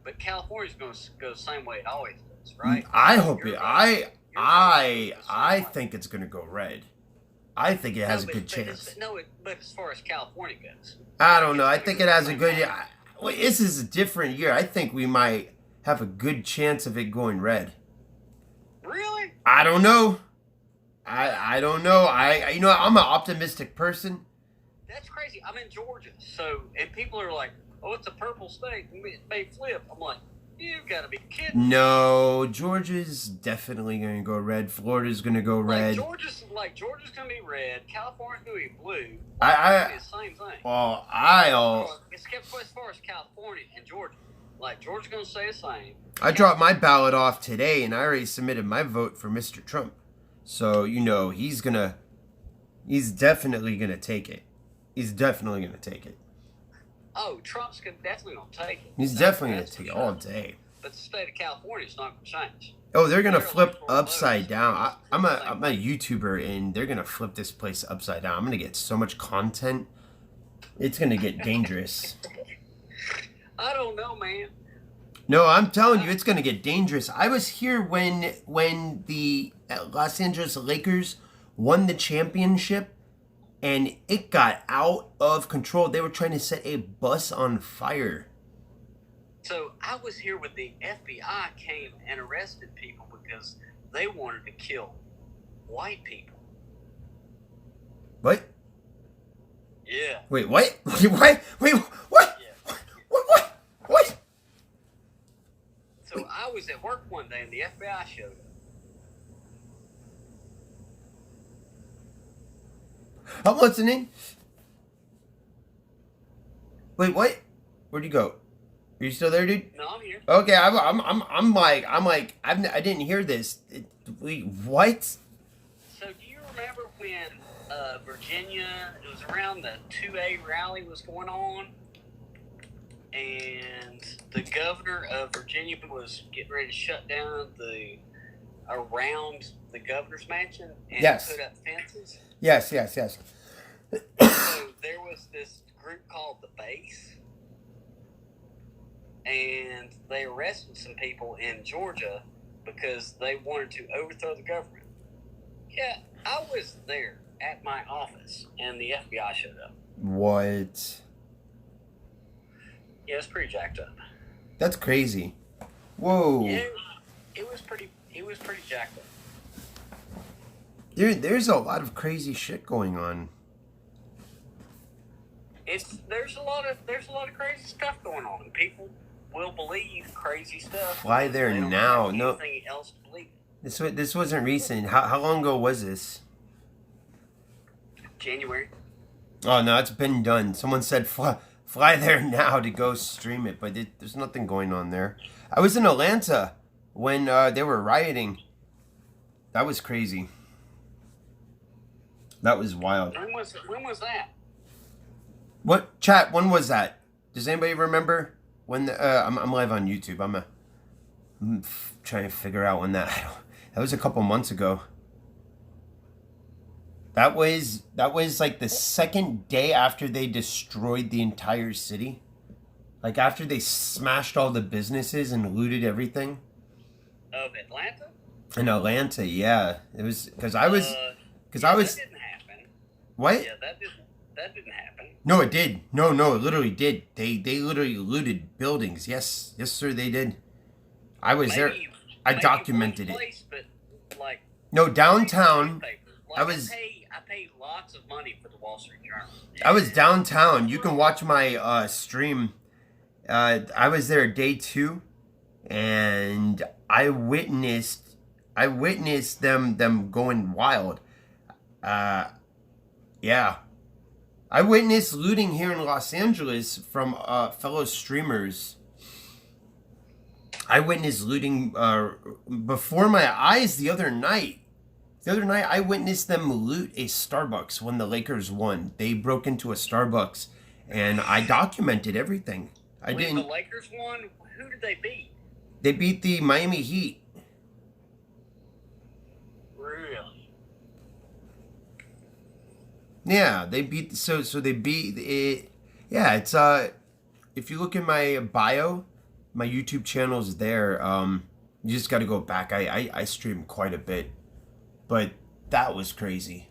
But California's gonna go the same way it always does, right? I hope it. I think it's gonna go red. I think it has a but- good but chance. but as far as California goes, I don't know. I think it has a good. Well, this is a different year. I think we might have a good chance of it going red. really? I don't know. I don't know. You know I'm an optimistic person. That's crazy. I'm in Georgia, and people are like, "Oh, it's a purple state. It may flip." I'm like, "You've got to be kidding!" No, Georgia's definitely going to go red. Florida's going to go red. Georgia's gonna be red. California's gonna be blue. I It's the same thing. well, Except for as far as California and Georgia, Georgia's gonna stay the same. I dropped my ballot off today, and I already submitted my vote for Mr. Trump. So you know he's definitely gonna take it. He's definitely gonna take it. Oh, Trump's definitely gonna take it. He's definitely gonna take it all day. But the state of California is not gonna change. Oh, they're gonna They're flip electoral upside voters. down. I'm a YouTuber, and they're gonna flip this place upside down. I'm gonna get so much content. It's gonna get dangerous. I don't know, man. No, I'm telling you, it's gonna get dangerous. I was here when the Los Angeles Lakers won the championship, and it got out of control. They were trying to set a bus on fire. So I was here when the FBI came and arrested people because they wanted to kill white people. What? Yeah. Wait, what? Wait, what? Yeah. What? So I was at work one day and the FBI showed up. I'm listening. Wait, what? Where'd you go? Are you still there, dude? No, I'm here. Okay, I didn't hear this. Wait, what? So do you remember when Virginia, it was around the 2A rally was going on, and the governor of Virginia was getting ready to shut down around the governor's mansion and Yes. put up fences? Yes. So there was this group called the Base, and they arrested some people in Georgia because they wanted to overthrow the government. Yeah, I was there at my office, and the FBI showed up. What? Yeah, it's pretty jacked up. That's crazy. Whoa. Yeah, it was pretty jacked up. There's a lot of crazy shit going on. There's a lot of crazy stuff going on, and people will believe crazy stuff. Fly there They don't now. have No, anything else to believe. this wasn't recent. How long ago was this? January. Oh no, it's been done. Someone said fly there now to go stream it, but there's nothing going on there. I was in Atlanta when they were rioting. That was crazy. That was wild. When was that? What chat? When was that? Does anybody remember when? I'm live on YouTube. I'm trying to figure out when that was a couple months ago. That was like the second day after they destroyed the entire city. Like after they smashed all the businesses and looted everything. Of Atlanta? In Atlanta, yeah. It was because I was. That didn't happen. What? Yeah, that didn't happen. No, it did. No, it literally did. They literally looted buildings. Yes, sir, they did. I was there. I documented it. But No, downtown. I paid lots of money for the Wall Street Journal. I was downtown. You can watch my stream. I was there day 2, and I witnessed them going wild. Yeah. I witnessed looting here in Los Angeles from fellow streamers. I witnessed looting before my eyes the other night. The other night, I witnessed them loot a Starbucks when the Lakers won. They broke into a Starbucks, and I documented everything. When the Lakers won, who did they beat? They beat the Miami Heat. Really? Yeah, they beat. So they beat it. Yeah, it's if you look in my bio, my YouTube channel is there. You just got to go back. I stream quite a bit, but that was crazy.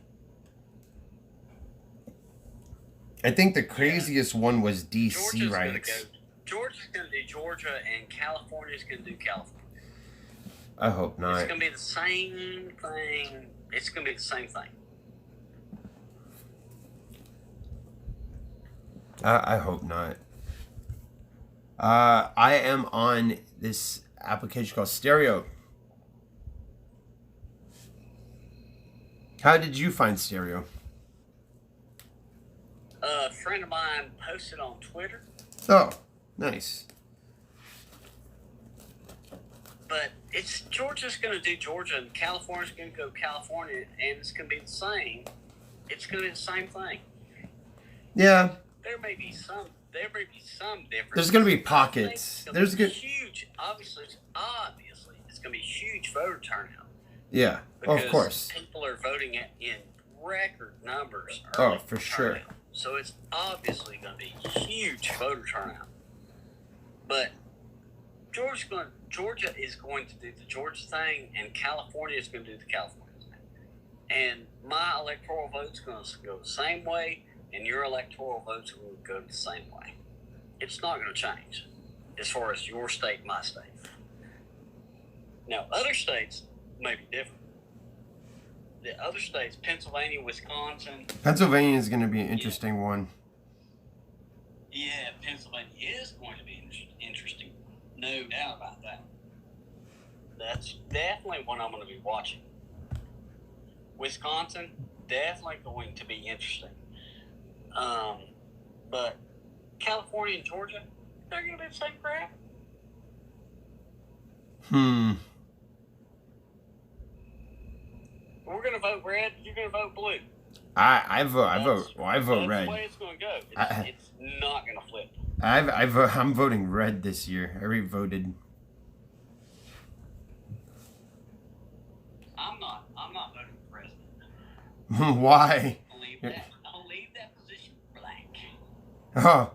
I think the craziest one was DC Georgia's riots. Georgia's going to do Georgia, and California's going to do California. I hope not. It's going to be the same thing. It's going to be the same thing. I hope not. I am on this application called Stereo. How did you find Stereo? A friend of mine posted on Twitter. Oh, nice. But it's Georgia's going to do Georgia, and California's going to go California, and it's going to be the same. It's going to be the same thing. Yeah. There may be some difference. There's going to be pockets. There's going to be huge. Obviously, it's going to be huge voter turnout. Yeah. Because of course. people are voting in record numbers. Oh, for sure. Turnout. So it's obviously going to be huge voter turnout. But Georgia is going to do the Georgia thing, and California is going to do the California thing. And my electoral vote's going to go the same way, and your electoral vote's going to go the same way. It's not going to change as far as your state, my state. Now, other states may be different. The other states, Pennsylvania, Wisconsin. Pennsylvania is going to be an interesting one. Yeah, Pennsylvania is going to be interesting. No doubt about that. That's definitely one I'm going to be watching. Wisconsin, definitely going to be interesting. But California and Georgia, they're going to be the same crap. We're going to vote red. You're going to vote blue. I vote red. That's the way it's going to go. It's not going to flip. I'm voting red this year. I already voted. I'm not voting for president. Why? I'll leave that position blank. Oh,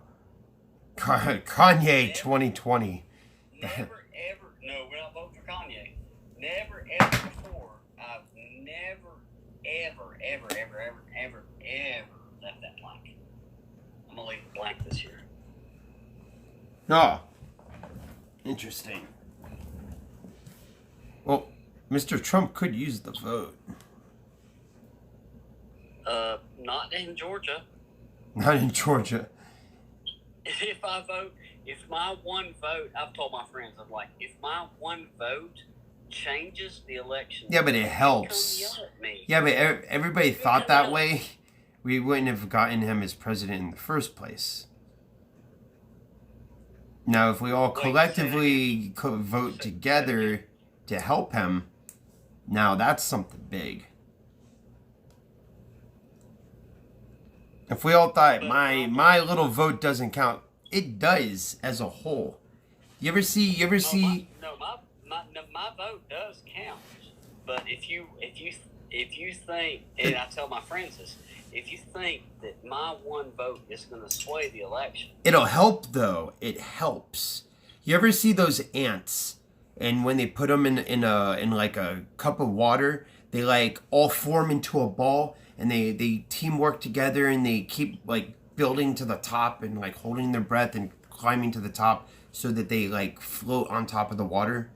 Kanye 2020. Never ever. No, we're not voting for Kanye. Never ever before. I've never ever left that blank. I'm gonna leave it blank this year. Oh, interesting. Well, Mr. Trump could use the vote. Not in Georgia. Not in Georgia. If my one vote, I've told my friends, I'm like, if my one vote changes the election. Yeah, but it helps. Come yell at me. Yeah, but everybody thought that way. We wouldn't have gotten him as president in the first place. Now, if we all collectively could vote together to help him, now that's something big. If we all thought my little vote doesn't count, it does as a whole. You ever see? My vote does count. But if you think, and I tell my friends this, if you think that my one vote is going to sway the election, it'll help though. It helps. You ever see those ants? And when they put them in like a cup of water, they like all form into a ball, and they teamwork together, and they keep like building to the top and like holding their breath and climbing to the top so that they like float on top of the water.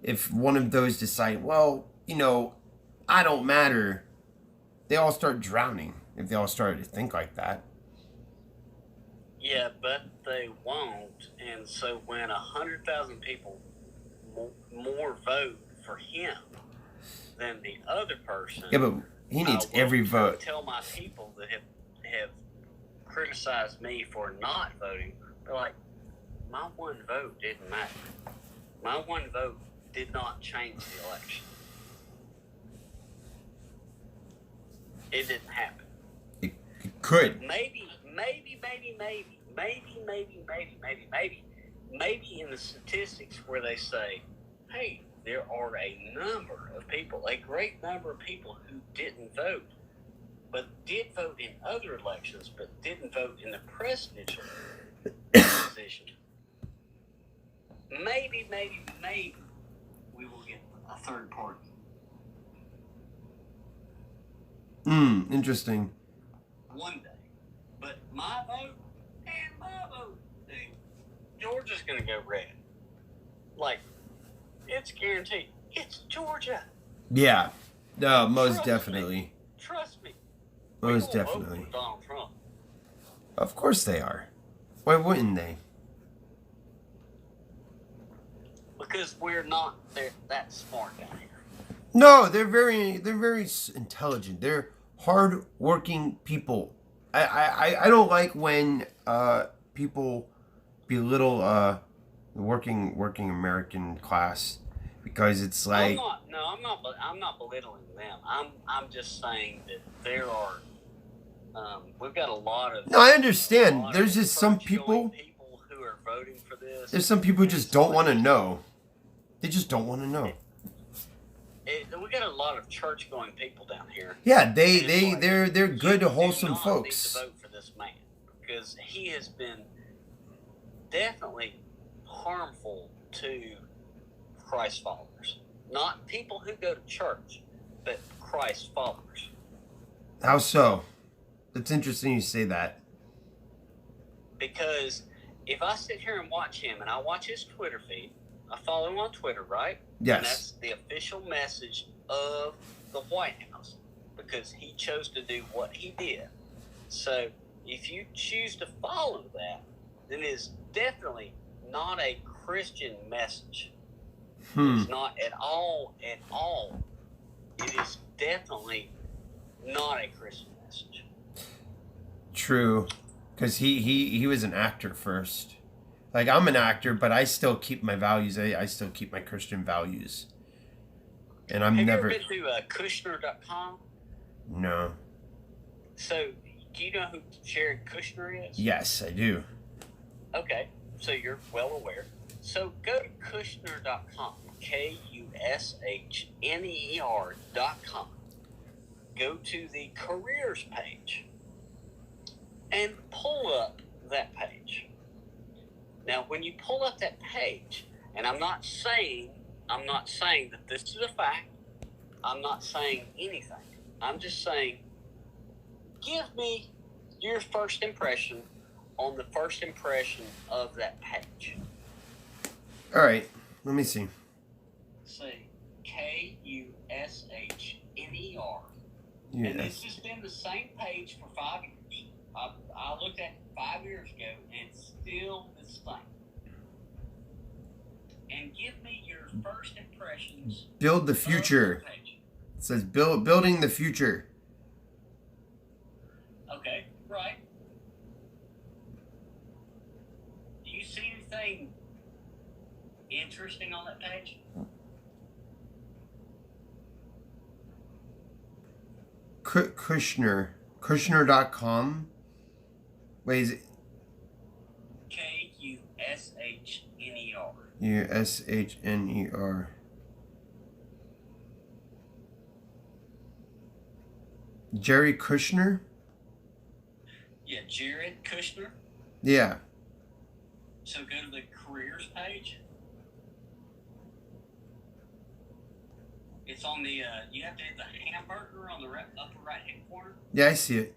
If one of those decide, well, I don't matter, they all start drowning if they all started to think like that. Yeah, but they won't. And so when 100,000 people more vote for him than the other person. Yeah, but he needs every vote. I tell my people that have criticized me for not voting, they're like, my one vote didn't matter. My one vote did not change the election. It didn't happen. It could. Maybe in the statistics where they say, hey, there are a great number of people who didn't vote, but did vote in other elections, but didn't vote in the presidential position. Maybe we will get a third party. Interesting. One day. my vote and my vote. Dude, Georgia's going to go red. Like, it's guaranteed. It's Georgia. Yeah. No, most Trust definitely. Me. Trust me. Most We gonna vote definitely. for Donald Trump. Of course they are. Why wouldn't they? Because we're not that smart down here. No, they're very intelligent. They're hard-working people. I don't like when people belittle the working American class, because it's like I'm not belittling them. I'm just saying that there are we've got a lot of. No, I understand. There's just some people who are voting for this. There's some people who just don't want to know. They just don't want to know. We got a lot of church-going people down here. Yeah, they're good, wholesome folks. Need to vote for this man because he has been definitely harmful to Christ followers. Not people who go to church, but Christ followers. How so? It's interesting you say that. Because if I sit here and watch him, and I watch his Twitter feed, I follow him on Twitter, right? Yes. And that's the official message of the White House, because he chose to do what he did. So if you choose to follow that, then it is definitely not a Christian message. It's not at all. It is definitely not a Christian message. True. Because he was an actor first. Like, I'm an actor, but I still keep my values. I still keep my Christian values. And I'm never... Have you ever been to Kushner.com? No. So, do you know who Jared Kushner is? Yes, I do. Okay, so you're well aware. So, go to Kushner.com. Kushner.com. Go to the careers page. And pull up that page. Now, when you pull up that page, and I'm not saying that this is a fact. I'm not saying anything. I'm just saying, give me your first impression on the first impression of that page. All right, let me see. Say Kushner. Yes. And this has been the same page for 5 years. I looked at it 5 years ago, and it's still the same. And give me your first impressions. Build the future. It says building the future. Okay, right. Do you see anything interesting on that page? Kushner.com. Wait, is it? Kushner. Jerry Kushner? Yeah, Jared Kushner. Yeah. So go to the careers page. It's on the, you have to hit the hamburger on the upper right hand corner. Yeah, I see it.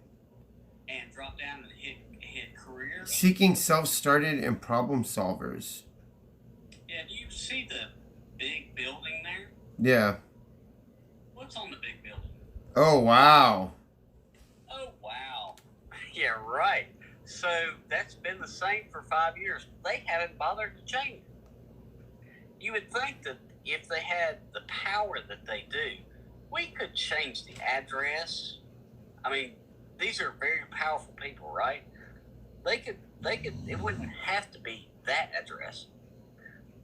And drop down and hit careers. Seeking self-started and problem solvers. Yeah, do you see the big building there? Yeah. What's on the big building? Oh, wow. Oh, wow. Yeah, right. So that's been the same for 5 years. They haven't bothered to change it. You would think that if they had the power that they do, we could change the address. I mean, these are very powerful people, right? They could, it wouldn't have to be that address.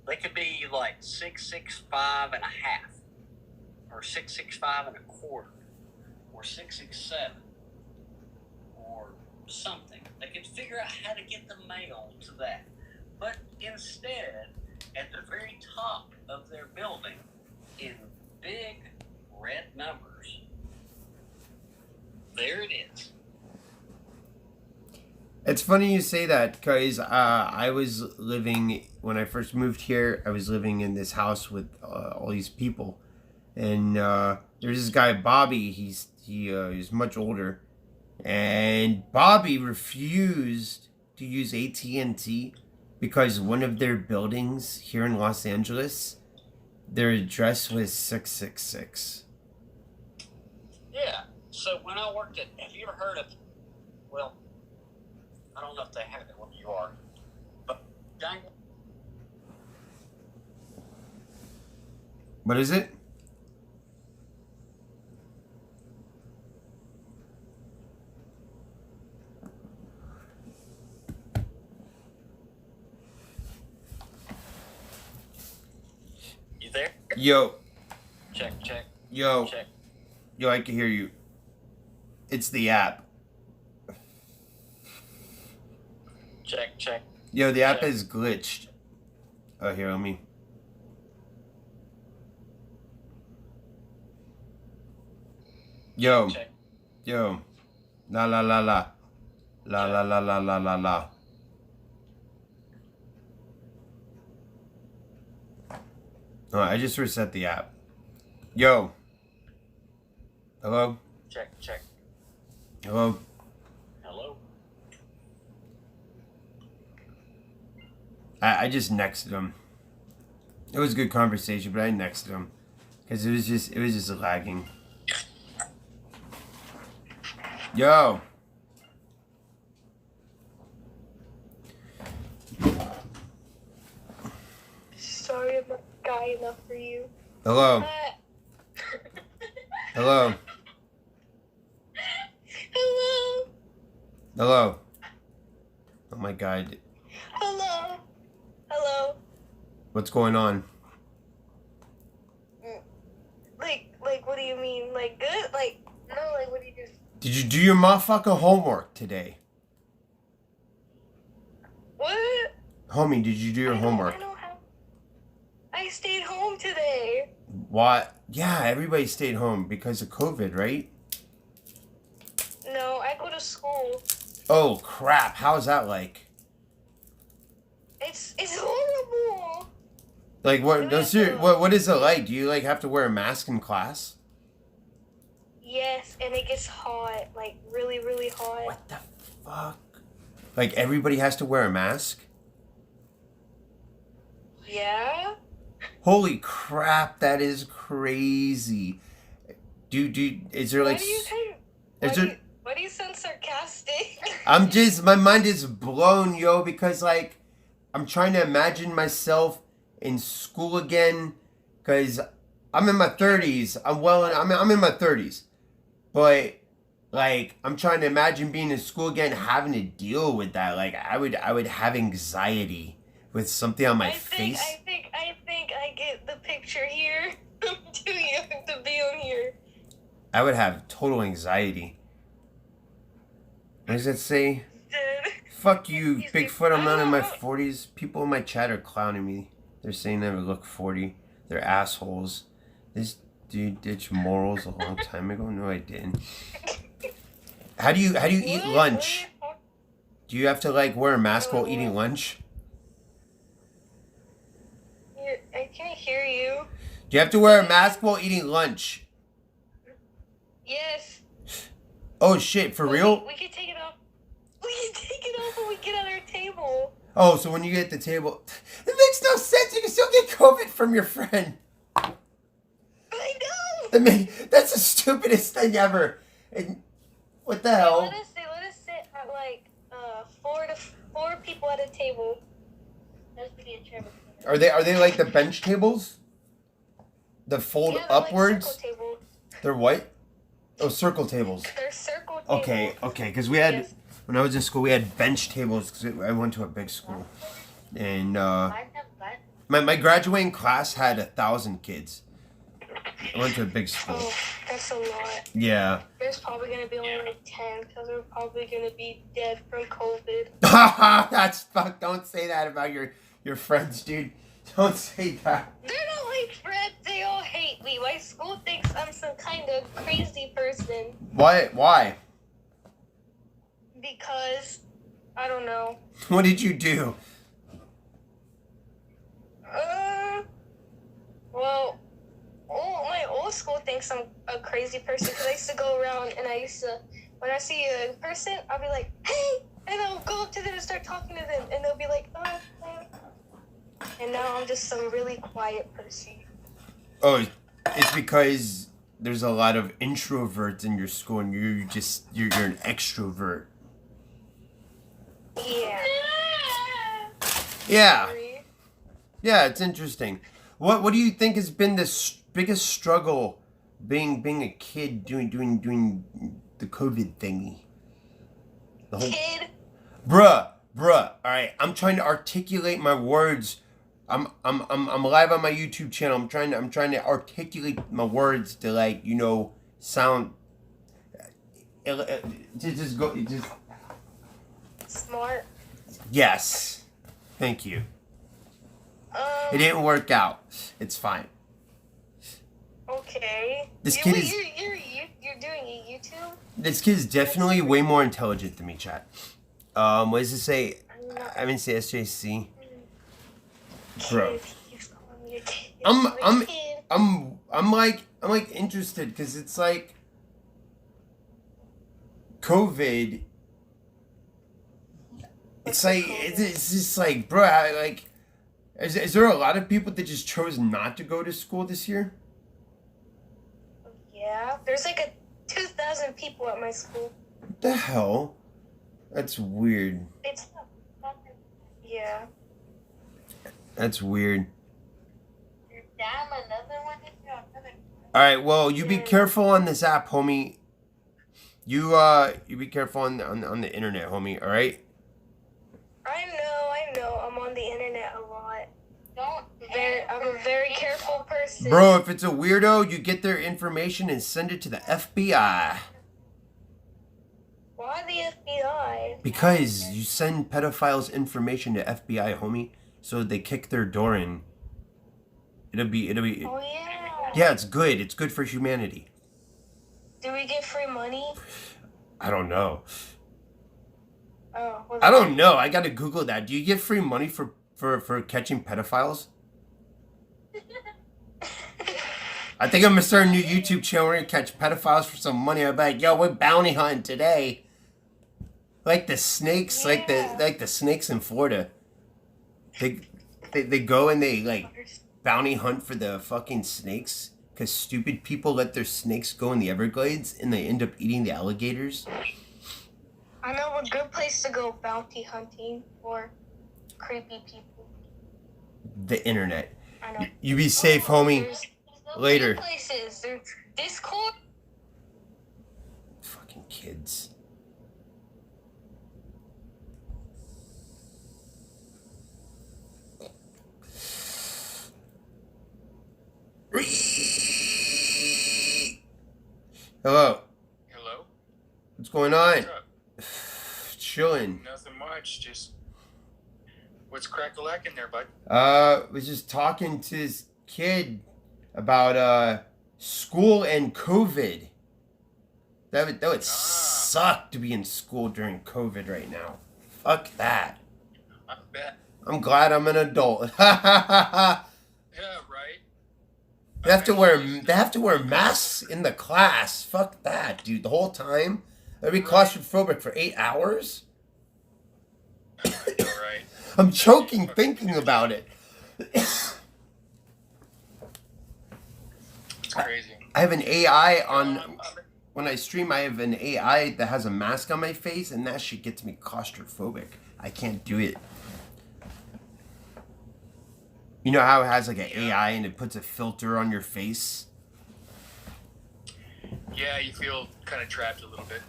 They could be like 665 and a half, or 665 and a quarter, or 667, or something. They could figure out how to get the mail to that. But instead, at the very top of their building, in big red numbers, there it is. It's funny you say that, because I was living, when I first moved here, I was living in this house with all these people. And there's this guy, Bobby, he's much older. And Bobby refused to use AT&T because one of their buildings here in Los Angeles, their address was 666. Yeah. So when I worked at, have you ever heard of, well, I don't know if they have it where you are, but What is it? You there? Yo, Check. yo, Check. yo, I can hear you. It's the app. Check. Yo, the app Check. is glitched. Oh, here, let me. Yo, Check. yo. La la la la. La la la la la la la. Oh, I just reset the app. Yo. Hello? Check. Hello? Hello? I just nexted him. It was a good conversation, but I nexted him. Because it was just lagging. Yo. Sorry, I'm not guy enough for you. Hello. Hello. Hello. Hello. Oh my god. Hello. Hello. What's going on? Like, what do you mean? Like, good? Like, no, like, what do you do? Did you do your motherfucking homework today? What? Homie, did you do your homework? I don't have. I stayed home today. What? Yeah, everybody stayed home because of COVID, right? No, I go to school. Oh crap! How's that like? It's horrible. Like what? It No, is, what is it like? Do you like have to wear a mask in class? Yes, and it gets hot, like really, really hot. What the fuck? Like everybody has to wear a mask? Yeah. Holy crap! That is crazy. Is there like? Why do you sound sarcastic? I'm just, my mind is blown, yo, because like, I'm trying to imagine myself in school again, because I'm in my 30s. I'm in my 30s, but like, I'm trying to imagine being in school again, having to deal with that. Like, I would have anxiety with something on my face. I think I get the picture here. I'm too young to be on here. I would have total anxiety. What does that say? Fuck you, Bigfoot. I'm not in my 40s. People in my chat are clowning me. They're saying I would look 40. They're assholes. This dude ditched morals a long time ago. No, I didn't. How do you eat lunch? Do you have to like wear a mask while eating lunch? I can't hear you. Do you have to wear a mask while eating lunch? Yes. Oh shit, for real? We can take it off. We can take it off when we get on our table. Oh, so when you get at the table, it makes no sense. You can still get COVID from your friend. I know. That's the stupidest thing ever. And what the hell? Let us sit at like four people at a table. Are they like the bench tables? The fold they're upwards? Like circle tables. They're what? Oh, circle tables. They're circle tables. Okay, because we had, when I was in school, we had bench tables, because I went to a big school. And my graduating class had 1,000 kids. I went to a big school. Oh, that's a lot. Yeah. There's probably going to be only like 10, because they're probably going to be dead from COVID. That's fuck. Don't say that about your friends, dude. Don't say that. They're not like friends. They all hate me. My school thinks I'm some kind of crazy person. Why? Because, I don't know. What did you do? Well, my old school thinks I'm a crazy person because I used to go around and I used to when I see a person, I'll be like, hey, and I'll go up to them and start talking to them, and they'll be like, oh, hey. And now I'm just some really quiet person. Oh, it's because there's a lot of introverts in your school, and you're an extrovert. Yeah. Yeah. Sorry. Yeah, it's interesting. What do you think has been the biggest struggle being a kid doing the COVID thingy? The whole Kid. bruh. All right, I'm trying to articulate my words. I'm live on my YouTube channel. I'm trying to articulate my words to, like, you know, sound. Just go. Just Smart. yes. Thank you. It didn't work out. It's fine. Okay. This kid is. You're doing a YouTube? This kid is definitely way more intelligent than me, chat. What does it say? I didn't say SJC. Bro. I'm like interested because it's like COVID. It's like it's just like, bro, like is there a lot of people that just chose not to go to school this year? Yeah. There's like 2,000 people at my school. What the hell? That's weird. It's yeah. That's weird. Damn, another one. All right, well, you be careful on this app, homie. You be careful on the internet, homie. All right. I know. I'm on the internet a lot. I'm a very careful person. Bro, if it's a weirdo, you get their information and send it to the FBI. Why the FBI? Because you send pedophiles information to FBI, homie, so they kick their door in. It'll be. Oh yeah. Yeah, it's good. It's good for humanity. Do we get free money? I don't know. Oh. Well, I don't know. I gotta Google that. Do you get free money for catching pedophiles? I think I'm gonna start a new YouTube channel. We're gonna catch pedophiles for some money. I'm like, yo, we're bounty hunting today. Like the snakes, Yeah. like the snakes in Florida. They go and they like bounty hunt for the fucking snakes because stupid people let their snakes go in the Everglades and they end up eating the alligators. I know a good place to go bounty hunting for creepy people. The internet. I know. You be safe, homie. There's Later. good places. There's Discord. Fucking kids. Hello. Hello? What's going on? What's up? Chilling. Nothing much, just what's crack-a-lacking there, bud? Was just talking to this kid about school and COVID. That would suck to be in school during COVID right now. Fuck that. I bet. I'm glad I'm an adult. Yeah, right? They have to wear masks in the class. Fuck that, dude. The whole time. I'd be claustrophobic for 8 hours. Right. I'm choking thinking about it. It's crazy. I have an AI on when I stream. I have an AI that has a mask on my face, and that shit gets me claustrophobic. I can't do it. You know how it has like an AI and it puts a filter on your face? Yeah, you feel kind of trapped a little bit.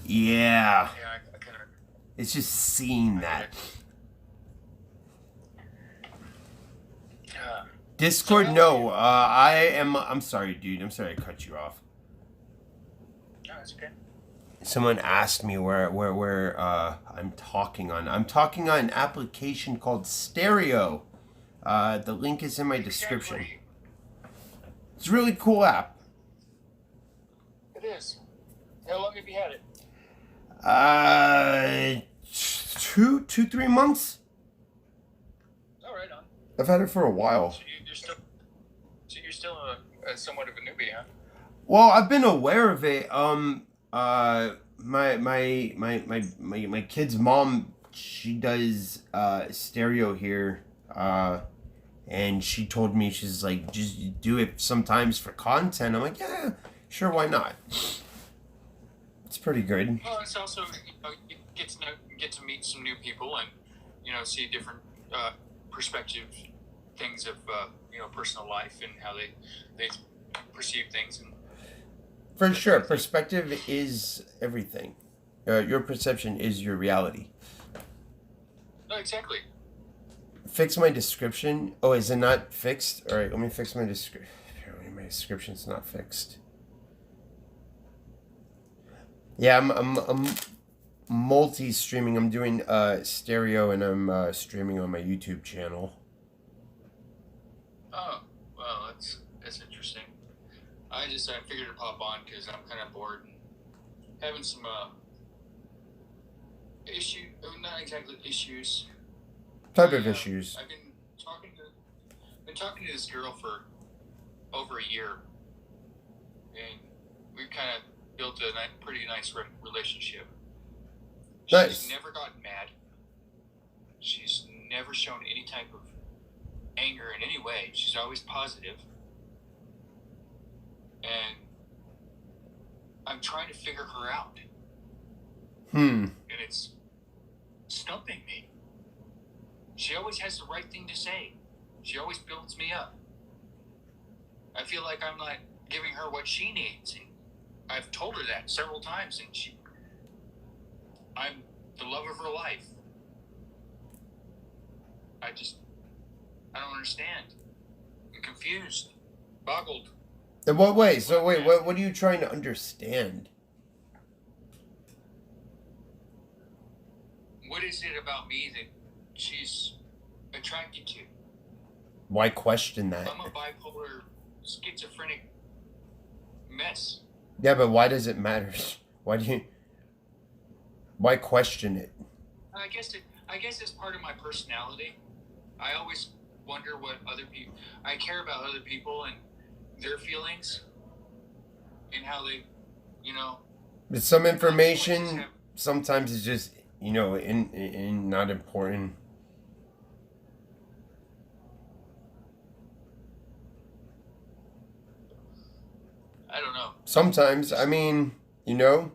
Yeah. Yeah, I kind of... It's just seeing that. Discord, no. I'm sorry, dude. I'm sorry I cut you off. No, it's okay. Someone asked me where I'm talking on. I'm talking on an application called Stereo. The link is in my description. It's a really cool app. It is. How long have you had it? 3 months. Oh, right on. I've had it for a while. So you're still a somewhat of a newbie, huh? Well, I've been aware of it. my kid's mom, she does stereo here, and she told me, she's like, just do it sometimes for content. I'm like, yeah, sure, why not? It's pretty good. Well, it's also, you get to meet some new people and see different perspective things of personal life and how they perceive things. And For sure, perspective is everything. Your perception is your reality. no, exactly. Fix my description. Oh, is it not fixed? All right, let me fix my description. Apparently, my description's not fixed. Yeah, I'm multi-streaming. I'm doing stereo, and I'm streaming on my YouTube channel. Oh, well, that's interesting. I figured to pop on because I'm kind of bored and having some not exactly issues. Type of issues. I've been talking to this girl for over a year, and we've kind of built a pretty nice relationship. Nice. She's never gotten mad. She's never shown any type of anger in any way. She's always positive. And I'm trying to figure her out. And it's stumping me. She always has the right thing to say. She always builds me up. I feel like I'm not giving her what she needs. And I've told her that several times, and I'm the love of her life. I don't understand. I'm confused, boggled. In what way? So wait, what are you trying to understand? What is it about me that she's attracted to? Why question that? I'm a bipolar, schizophrenic mess. Yeah, but why does it matter? Why question it? I guess it's part of my personality. I always wonder what other people. I care about other people and their feelings and how they, But some information sometimes is just in not important. I don't know. Sometimes, I mean, I mean,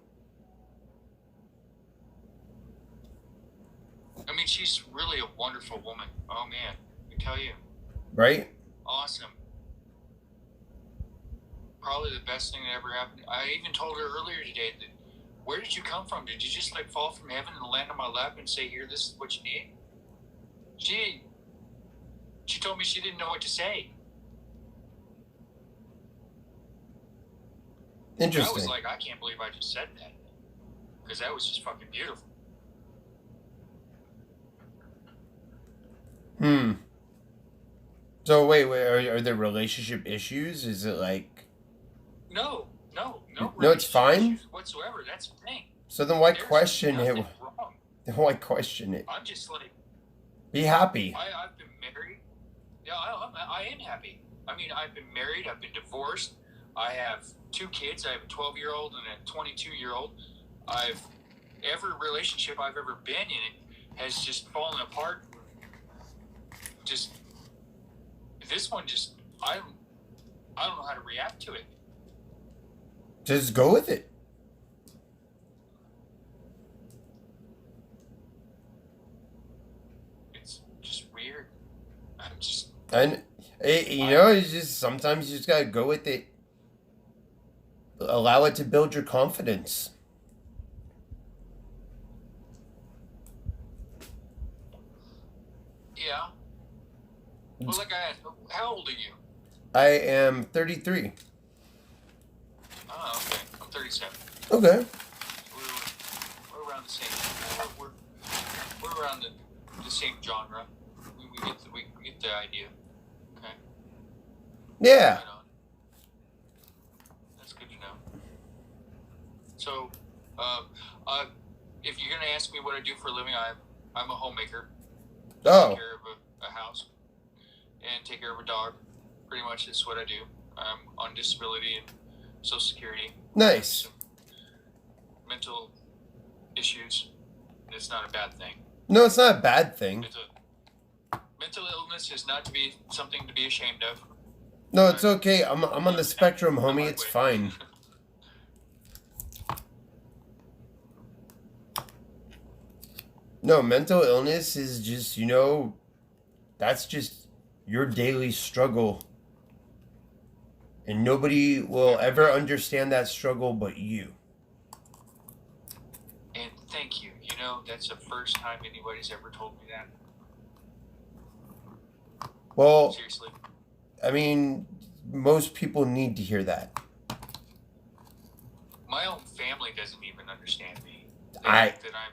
she's really a wonderful woman. Oh man, I tell you. Right? Awesome. Probably the best thing that ever happened. I even told her earlier today that, where did you come from? Did you just fall from heaven and land on my lap and say, here, this is what you need? She told me she didn't know what to say. Interesting. I was like, I can't believe I just said that. Because that was just fucking beautiful. So wait, are there relationship issues? Is it like... No. No, it's fine? Whatsoever. That's the thing. So then why There's question it? nothing wrong. Then why question it? I'm just like... Be happy. I've been married. Yeah, I am happy. I mean, I've been married. I've been divorced. I have 2 kids. I have a 12-year-old and a 22-year-old. Every relationship I've ever been in has just fallen apart. Just this one, I don't know how to react to it. Just go with it. It's just weird. And it's just sometimes you just gotta go with it. Allow it to build your confidence. Yeah. Well, like I asked, how old are you? I am 33. Oh, okay. I'm 37. Okay. We're around the same. We're around the same genre. We get the idea. Okay. Yeah. Right on. That's good to know. So, if you're gonna ask me what I do for a living, I'm a homemaker. Oh. Take care of a house and take care of a dog. Pretty much that's what I do. I'm on disability and Social Security. Nice. Mental issues. It's not a bad thing. No, it's not a bad thing. Mental illness is not to be something to be ashamed of. No, it's okay. I'm on the spectrum, homie. It's fine. No, mental illness is just, that's just your daily struggle. And nobody will ever understand that struggle but you. And thank you. That's the first time anybody's ever told me that. Well, Seriously. I mean, most people need to hear that. My own family doesn't even understand me. They I think that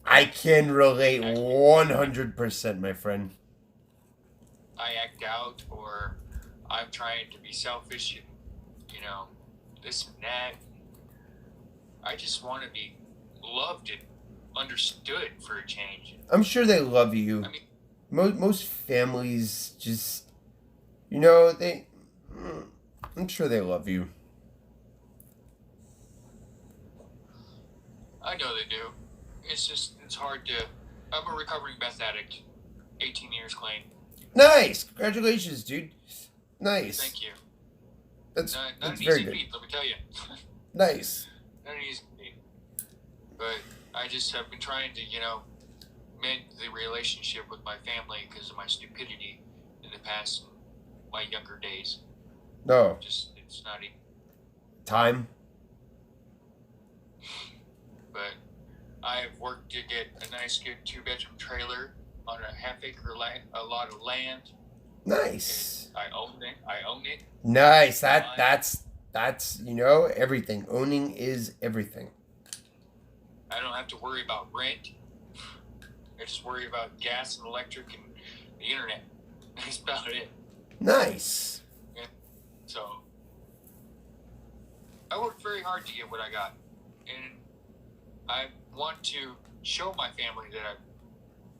I can relate 100%, my friend. I act out, or I'm trying to be selfish, and this and that. I just want to be loved and understood for a change. I'm sure they love you. I mean, Most families just, I'm sure they love you. I know they do. It's hard to. I'm a recovering meth addict. 18 years clean. Nice. Congratulations, dude. Nice. Thank you. That's Not that's an very easy good. feat, let me tell you. Nice. Not an easy feat. But I just have been trying to, mend the relationship with my family because of my stupidity in the past, my younger days. No. It's not even. Time. But I've worked to get a nice, good 2-bedroom trailer on a half-acre a lot of land. Nice. I own it. Nice. That's everything. Owning is everything. I don't have to worry about rent. I just worry about gas and electric and the internet. That's about it. Nice. Yeah. So I worked very hard to get what I got, and I want to show my family that I've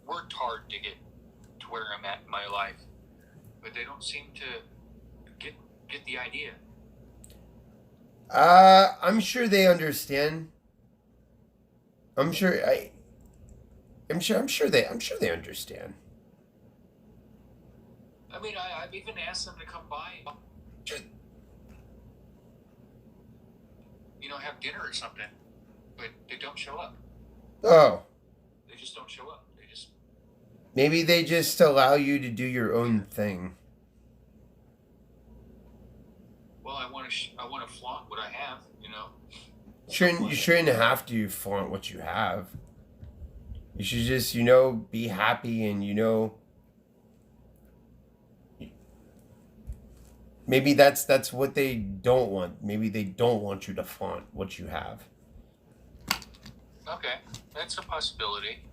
worked hard to get to where I'm at in my life, but they don't seem to get the idea. I'm sure they understand. I'm sure they understand. I mean, I've even asked them to come by, have dinner or something, but they don't show up. Oh. They just don't show up. Maybe they just allow you to do your own thing. Well, I want to flaunt what I have, You shouldn't have to flaunt what you have. You should just, be happy and, maybe that's what they don't want. Maybe they don't want you to flaunt what you have. Okay, that's a possibility.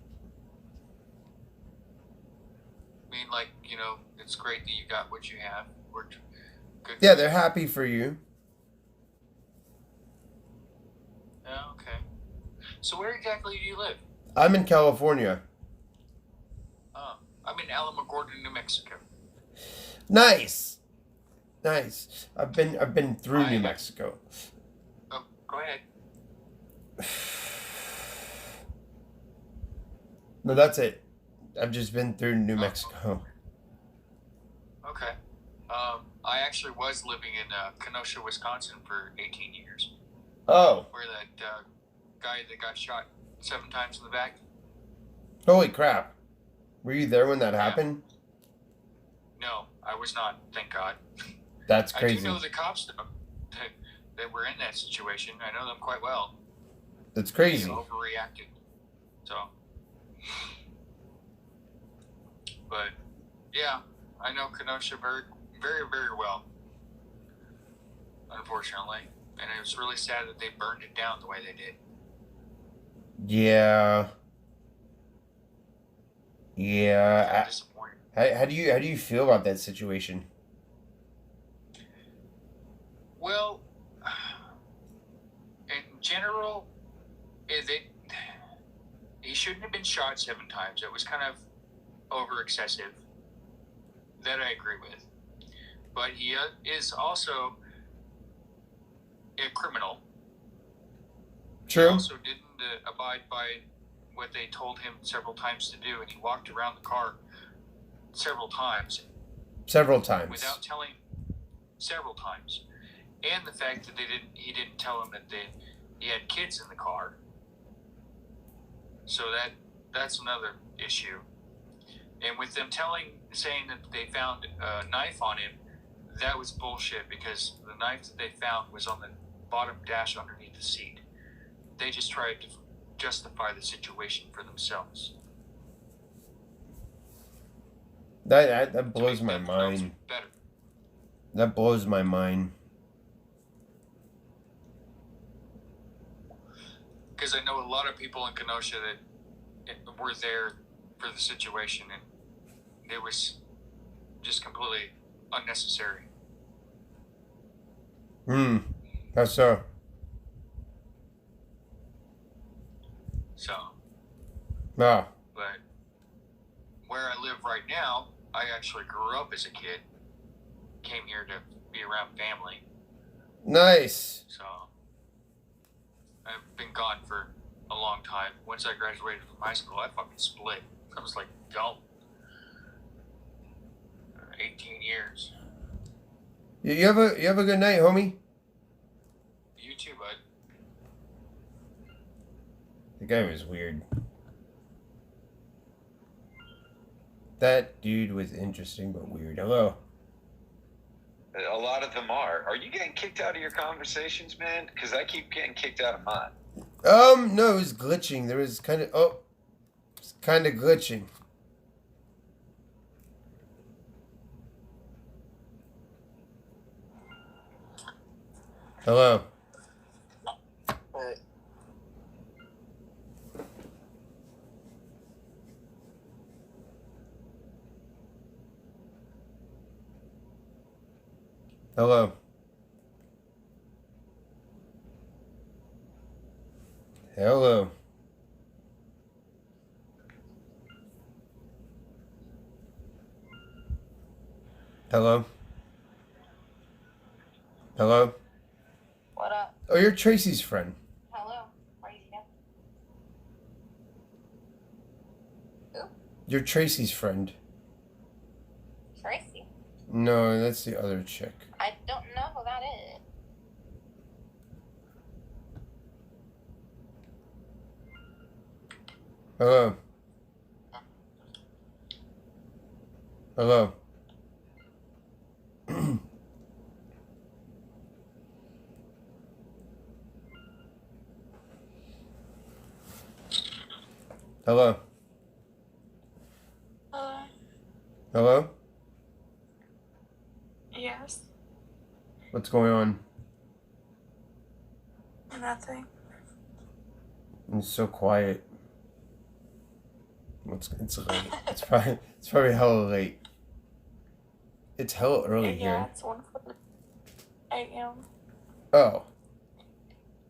I mean, it's great that you got what you have. Worked good. Yeah, they're happy for you. Yeah, okay. So where exactly do you live? I'm in California. I'm in Alamogordo, New Mexico. Nice. Nice. I've been through New Mexico. Oh, go ahead. No, that's it. I've just been through New Mexico. Okay. I actually was living in Kenosha, Wisconsin for 18 years. Oh. Where that guy that got shot 7 times in the back. Holy crap. Were you there when that happened? No, I was not, thank God. That's I crazy. do know the cops that were in that situation. I know them quite well. That's crazy. They overreacted. So. But, yeah, I know Kenosha very, very, very well. Unfortunately. And it was really sad that they burned it down the way they did. Yeah. Yeah. I'm disappointed. How do you feel about that situation? Well, in general, he shouldn't have been shot 7 times. It was kind of over excessive. That I agree with. But he is also a criminal. True. He also didn't to abide by what they told him several times to do, and he walked around the car several times without telling several times, and the fact that he didn't tell him that he had kids in the car. So that's another issue. And with them saying that they found a knife on him, that was bullshit, because the knife that they found was on the bottom dash underneath the seat. They just tried to justify the situation for themselves. That blows my mind. Better. That blows my mind. Because I know a lot of people in Kenosha that were there for the situation, and it was just completely unnecessary. How so? So. Ah. But where I live right now, I actually grew up as a kid. Came here to be around family. Nice. So I've been gone for a long time. Once I graduated from high school, I fucking split. I was like, gone. 18 years. You have a good night, homie. You too, bud. The guy was weird. That dude was interesting but weird. Hello. A lot of them are. Are you getting kicked out of your conversations, man? Because I keep getting kicked out of mine. No, it was glitching. There was kind of it's kind of glitching. Hello. Hello. Hello. Hello. Hello. What up? Oh, you're Tracy's friend. Hello. Where are you going? Who? You're Tracy's friend. Tracy. No, that's the other chick. I don't know who that is. Hello. Hello. Hello. Hello? Yes. What's going on? Nothing. It's so quiet. It's late. It's probably hella late. It's hella early Yeah, here. it's 1:40 a.m. Oh.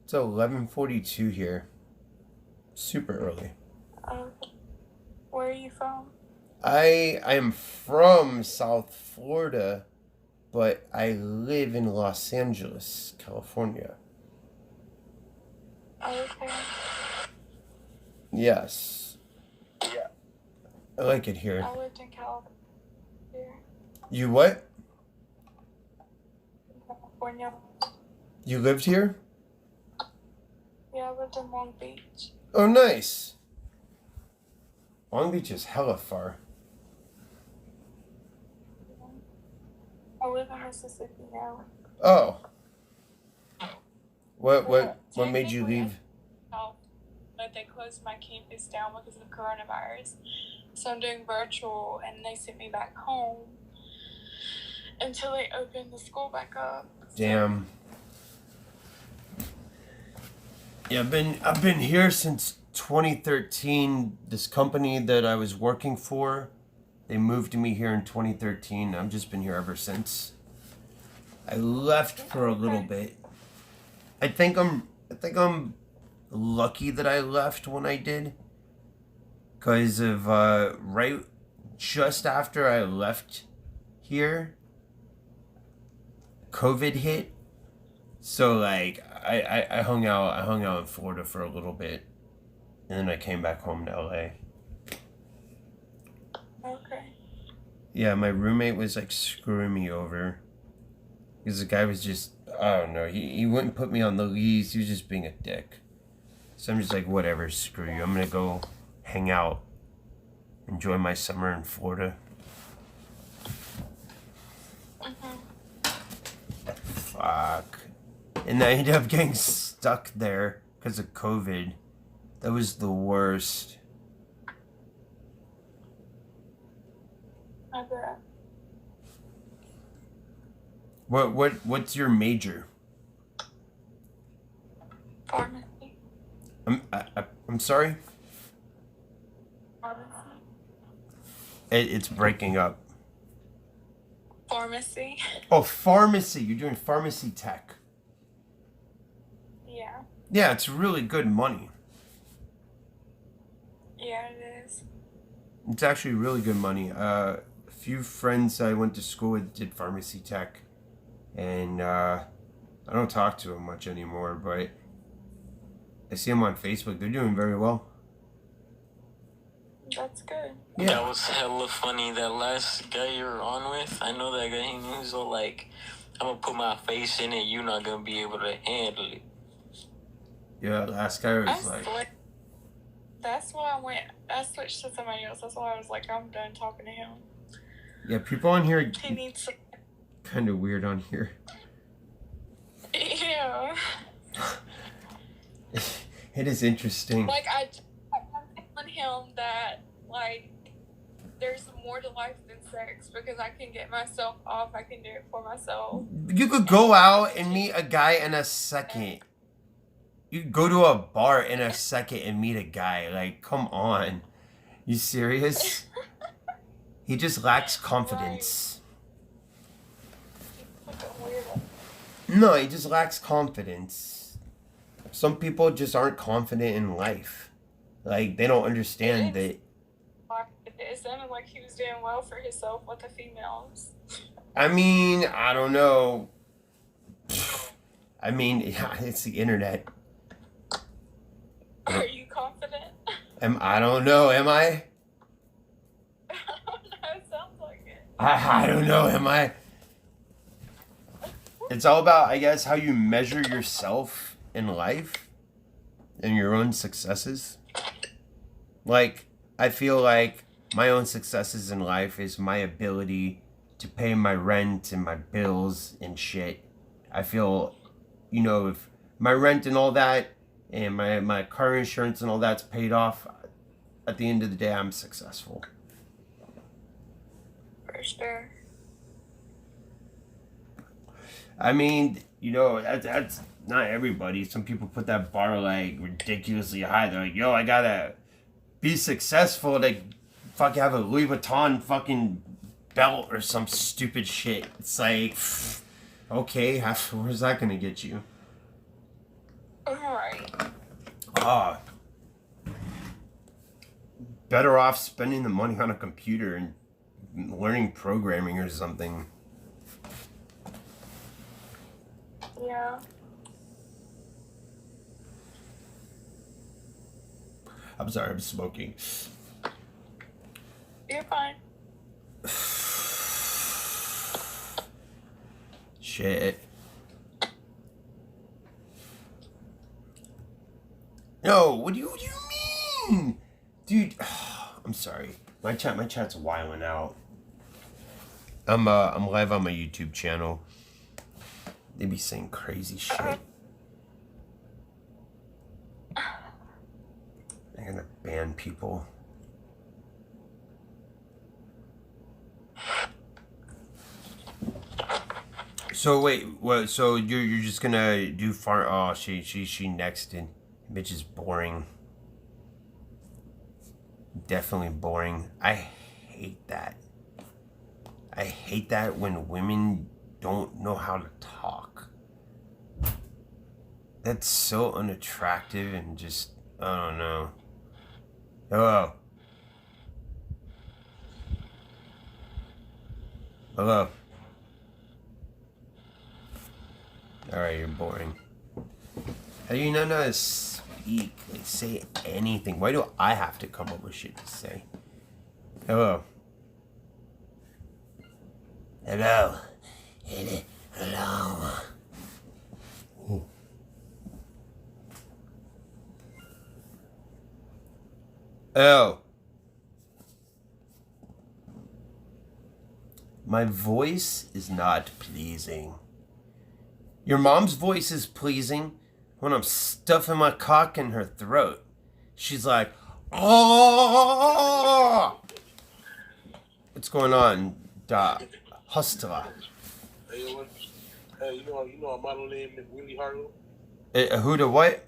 It's 11:42 here. Super early. Where are you from? I am from South Florida, but I live in Los Angeles, California. Okay. Yes. Yeah. I like it here. I lived in California. You what? California. You lived here? Yeah, I lived in Long Beach. Oh, nice. Long Beach is hella far. I live in Mississippi now. Oh. What made you Technically, leave? But they closed my campus down because of coronavirus. So I'm doing virtual, and they sent me back home until they opened the school back up. Damn. Yeah, I've been here since 2013. This company that I was working for, they moved me here in 2013. I've just been here ever since. I left for a little bit. I think I'm lucky that I left when I did, because of right just after I left here, COVID hit. So like I hung out in Florida for a little bit, and then I came back home to LA. Okay. Yeah, my roommate was like screwing me over. Because the guy was just, I don't know, he wouldn't put me on the lease. He was just being a dick. So I'm just like, whatever, screw you. I'm gonna go hang out, enjoy my summer in Florida. Fuck. And I ended up getting stuck there because of COVID. That was the worst. I bet. What's your major? Pharmacy. I'm sorry? Pharmacy. It's breaking up. Pharmacy. Oh, pharmacy. You're doing pharmacy tech. Yeah. Yeah, it's really good money. Yeah, it is. It's actually really good money. A few friends I went to school with did pharmacy tech. And I don't talk to them much anymore, but I see them on Facebook. They're doing very well. That's good. Yeah. That was hella funny. That last guy you were on with, I know that guy. He was all like, I'm gonna put my face in it. You're not gonna be able to handle it. Yeah, last guy was That's why I switched to somebody else. That's why I was like, I'm done talking to him. Yeah, people on here He needs some. kind of weird on here. Yeah. It is interesting. Like, I'm telling him that, like, there's more to life than sex because I can get myself off. I can do it for myself. You could go out and meet a guy in a second. You could go to a bar in a second and meet a guy. Like, come on. You serious? He just lacks confidence. No, he just lacks confidence. Some people just aren't confident in life. Like, they don't understand that. It sounded like he was doing well for himself with the females. I mean, I don't know. I mean, yeah, it's the internet. Are you confident? I don't know, am I? I don't know, it sounds like it. I don't know, am I? It's all about, I guess, how you measure yourself in life and your own successes. Like, I feel like my own successes in life is my ability to pay my rent and my bills and shit. I feel, you know, if my rent and all that and my car insurance and all that's paid off, at the end of the day, I'm successful. For sure. I mean, you know, that's not everybody. Some people put that bar, like, ridiculously high. They're like, yo, I gotta be successful to fucking have a Louis Vuitton fucking belt or some stupid shit. It's like, okay, where's that gonna get you? Alright. Better off spending the money on a computer and learning programming or something. Yeah. I'm sorry, I'm smoking. You're fine. Shit. No, what do you mean? Dude, I'm sorry. My chat's wilding out. I'm live on my YouTube channel. They be saying crazy shit. They're gonna ban people. So wait, what? So you're just gonna do far? Oh, she nexted. Bitch is boring. Definitely boring. I hate that. I hate that when women don't know how to talk. That's so unattractive and just, I don't know. Hello. Hello. Alright, you're boring. How do you not know how to speak speak. Like, say anything. Why do I have to come up with shit to say? Hello. Hello. Hello. Ooh. Oh. My voice is not pleasing. Your mom's voice is pleasing when I'm stuffing my cock in her throat. She's like, oh! What's going on, da hustler? Hey, you know a model named Willie Harlow? Who to what?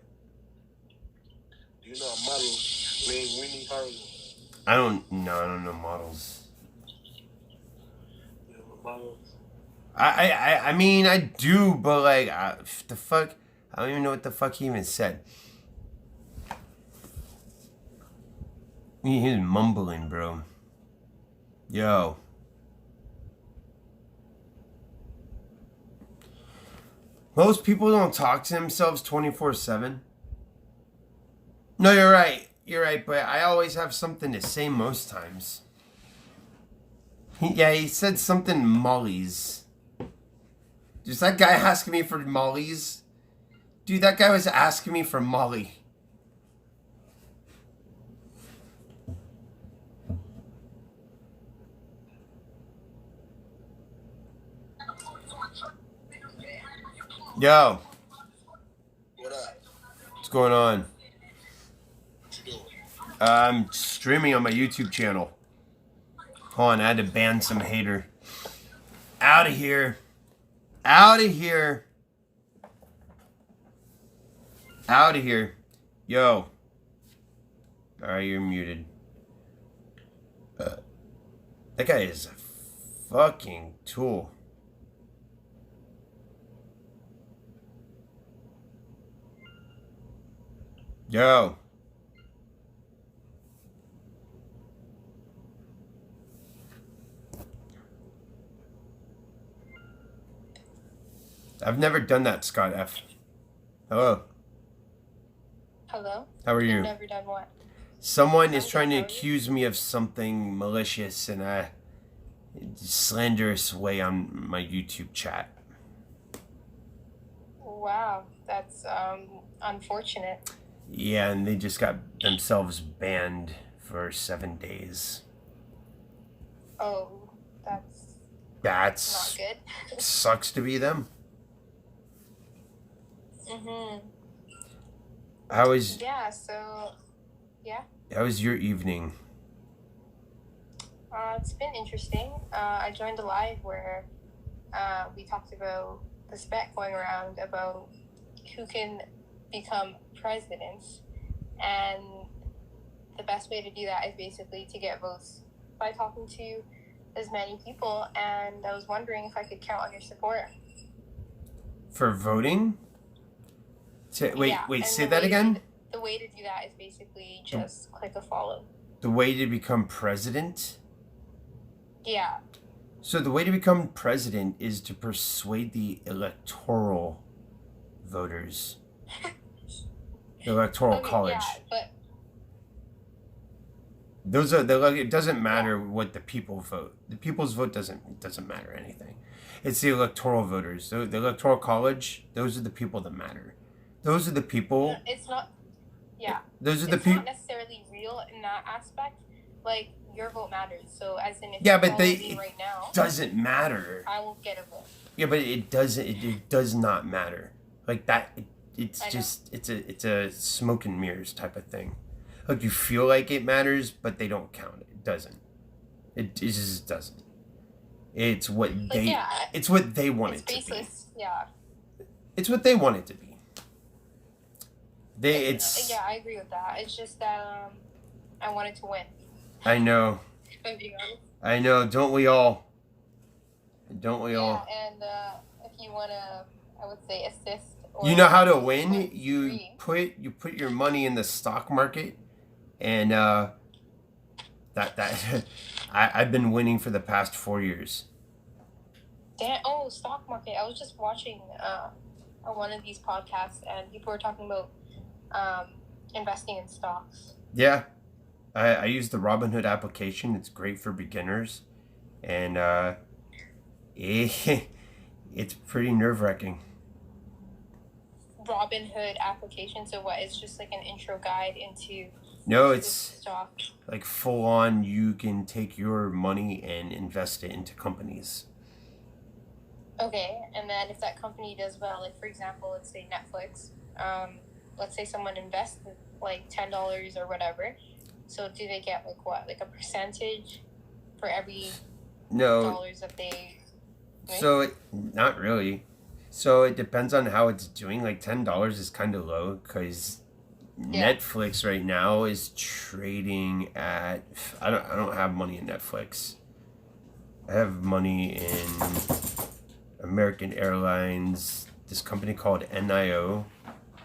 Do you know a model named Winnie Harlow? I don't know models. You know models? I mean, I do, but like, the fuck? I don't even know what the fuck he even said. He's mumbling, bro. Yo. Most people don't talk to themselves 24/7. No, you're right. You're right, but I always have something to say most times. He said something mollies. Is that guy asking me for mollies? Dude, that guy was asking me for Molly. Yo. What up? What's going on? What you doing? I'm streaming on my YouTube channel. Hold on, I had to ban some hater. Out of here. Out of here. Out of here. Yo. Alright, you're muted. That guy is a fucking tool. Yo. I've never done that, Scott F. Hello. Hello? How are you? You've never done what? Someone is trying to accuse me of something malicious in a slanderous way on my YouTube chat. Wow, that's unfortunate. Yeah, and they just got themselves banned for 7 days. Oh, That's not good. sucks to be them. Mhm. How was Yeah. So, yeah. how was your evening? It's been interesting. I joined a live where we talked about the spec going around about who can become president, and the best way to do that is basically to get votes by talking to as many people. And I was wondering if I could count on your support. For voting? Wait, Yeah, and say that again? The way to do that is basically just click a follow. The way to become president? Yeah. So the way to become president is to persuade the electoral voters. The electoral college. Yeah, but Those are it doesn't matter what the people vote. The people's vote doesn't matter anything. It's the electoral voters. So the electoral college, those are the people that matter. Those are the people. it's not. Yeah. Those are the It's people. not necessarily real in that aspect. Like, your vote matters. So as in, if Yeah, you but follow they me it right now, doesn't matter. I will get a vote. Yeah, but it doesn't. It does not matter. Like that. It's just it's a smoke and mirrors type of thing. Like, you feel like it matters, but they don't count it. It doesn't. It just doesn't. It's what they. It's what they want it to be. Baseless. Yeah. It's what they want it to be. Yeah, I agree with that. It's just that I wanted to win. I know. If I'm being honest. I know. Don't we all? Don't we all? Yeah, and if you wanna, I would say assist. You know how to win? You put your money in the stock market, and I've been winning for the past 4 years. Stock market. I was just watching one of these podcasts, and people were talking about investing in stocks. Yeah, I use the Robinhood application. It's great for beginners, and it's pretty nerve-wracking. Robinhood application. So what? It's just like an intro guide into No, this it's stock. like full on. You can take your money and invest it into companies. Okay, and then if that company does well, like for example, let's say Netflix, let's say someone invests like $10 or whatever. So do they get like what, like a percentage for every No, dollars that they make? so not really. So it depends on how it's doing. Like $10 is kind of low because Yeah. Netflix right now is trading at. I don't have money in Netflix. I have money in American Airlines. This company called NIO.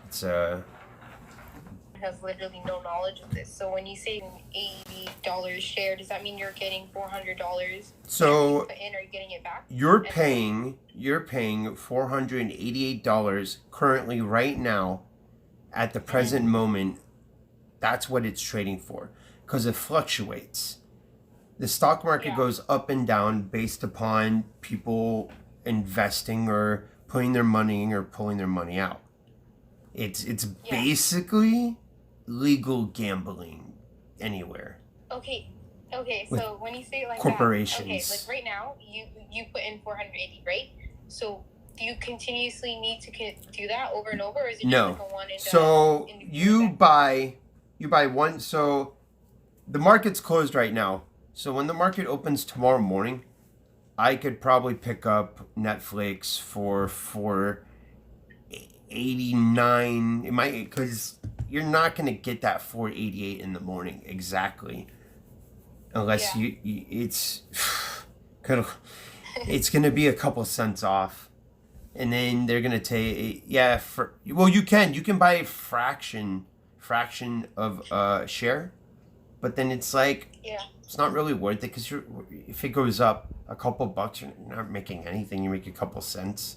It's Has literally no knowledge of this. So when you say an $80 share, does that mean you're getting $400? So Put in, are you getting it back? you're paying $488 currently right now at the present moment. That's what it's trading for because it fluctuates. The stock market goes up and down based upon people investing or putting their money in or pulling their money out. It's basically legal gambling anywhere. Okay, With so when you say it like corporations. that, okay, like right now, you put in 480, right? So do you continuously need to do that over and over, or is it No. just like a one and So you buy one. So the market's closed right now. So when the market opens tomorrow morning, I could probably pick up Netflix for $489. It might, because you're not gonna get that $488 in the morning exactly, unless it's it's gonna be a couple cents off. And then they're gonna take you can buy a fraction of a share, but then it's like it's not really worth it because if it goes up a couple bucks, you're not making anything. You make a couple cents.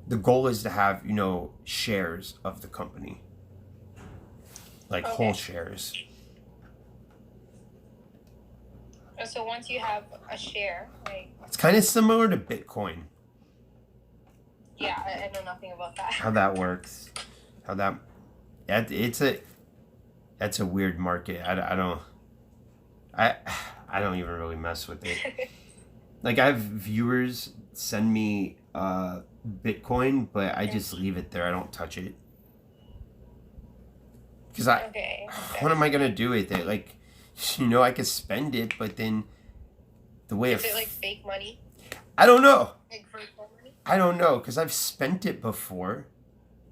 The goal is to have shares of the company, like whole shares. So once you have a share, like It's kind of similar to Bitcoin. yeah, I know nothing about that. How that works, that's a weird market. I don't even really mess with it. Like I have viewers send me Bitcoin, but I just leave it there. I don't touch it because what am I gonna do with it? Like, I could spend it, but then the way is it like fake money? I don't know. Like virtual money? I don't know because I've spent it before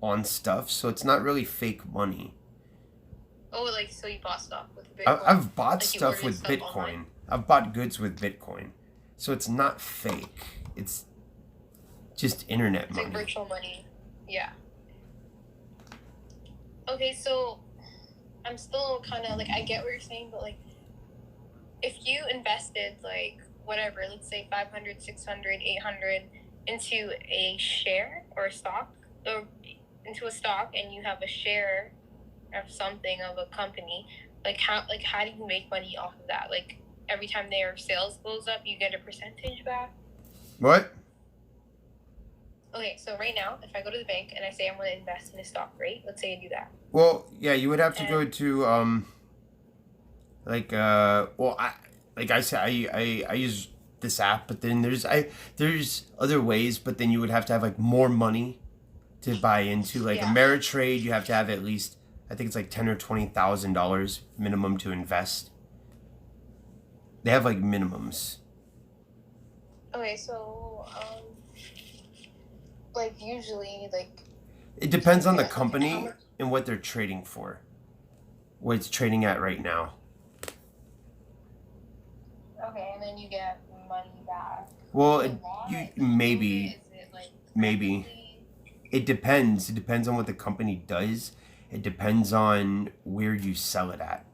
on stuff, so it's not really fake money. Oh, like so you bought stuff with Bitcoin? I've bought like stuff with Bitcoin. Online? I've bought goods with Bitcoin, so it's not fake. It's just internet money. Like virtual money. Yeah. Okay, so I'm still kind of like, I get what you're saying, but like if you invested like whatever, let's say 500, 600, 800 into a share or a stock, or into a stock, and you have a share of something, of a company, like how do you make money off of that? Like every time their sales goes up, you get a percentage back? What? Okay, so right now, if I go to the bank and I say I'm going to invest in a stock, right? Let's say I do that. Well, yeah, you would have to go to I use this app, but then there's other ways, but then you would have to have like more money to buy into like Ameritrade. You have to have at least, I think it's like $10,000 or $20,000 minimum to invest. They have like minimums. Okay, so like usually like it depends on the company and what they're trading for, what it's trading at right now. Okay, and then you get money back. Well, maybe. It depends. It depends on what the company does. It depends on where you sell it at.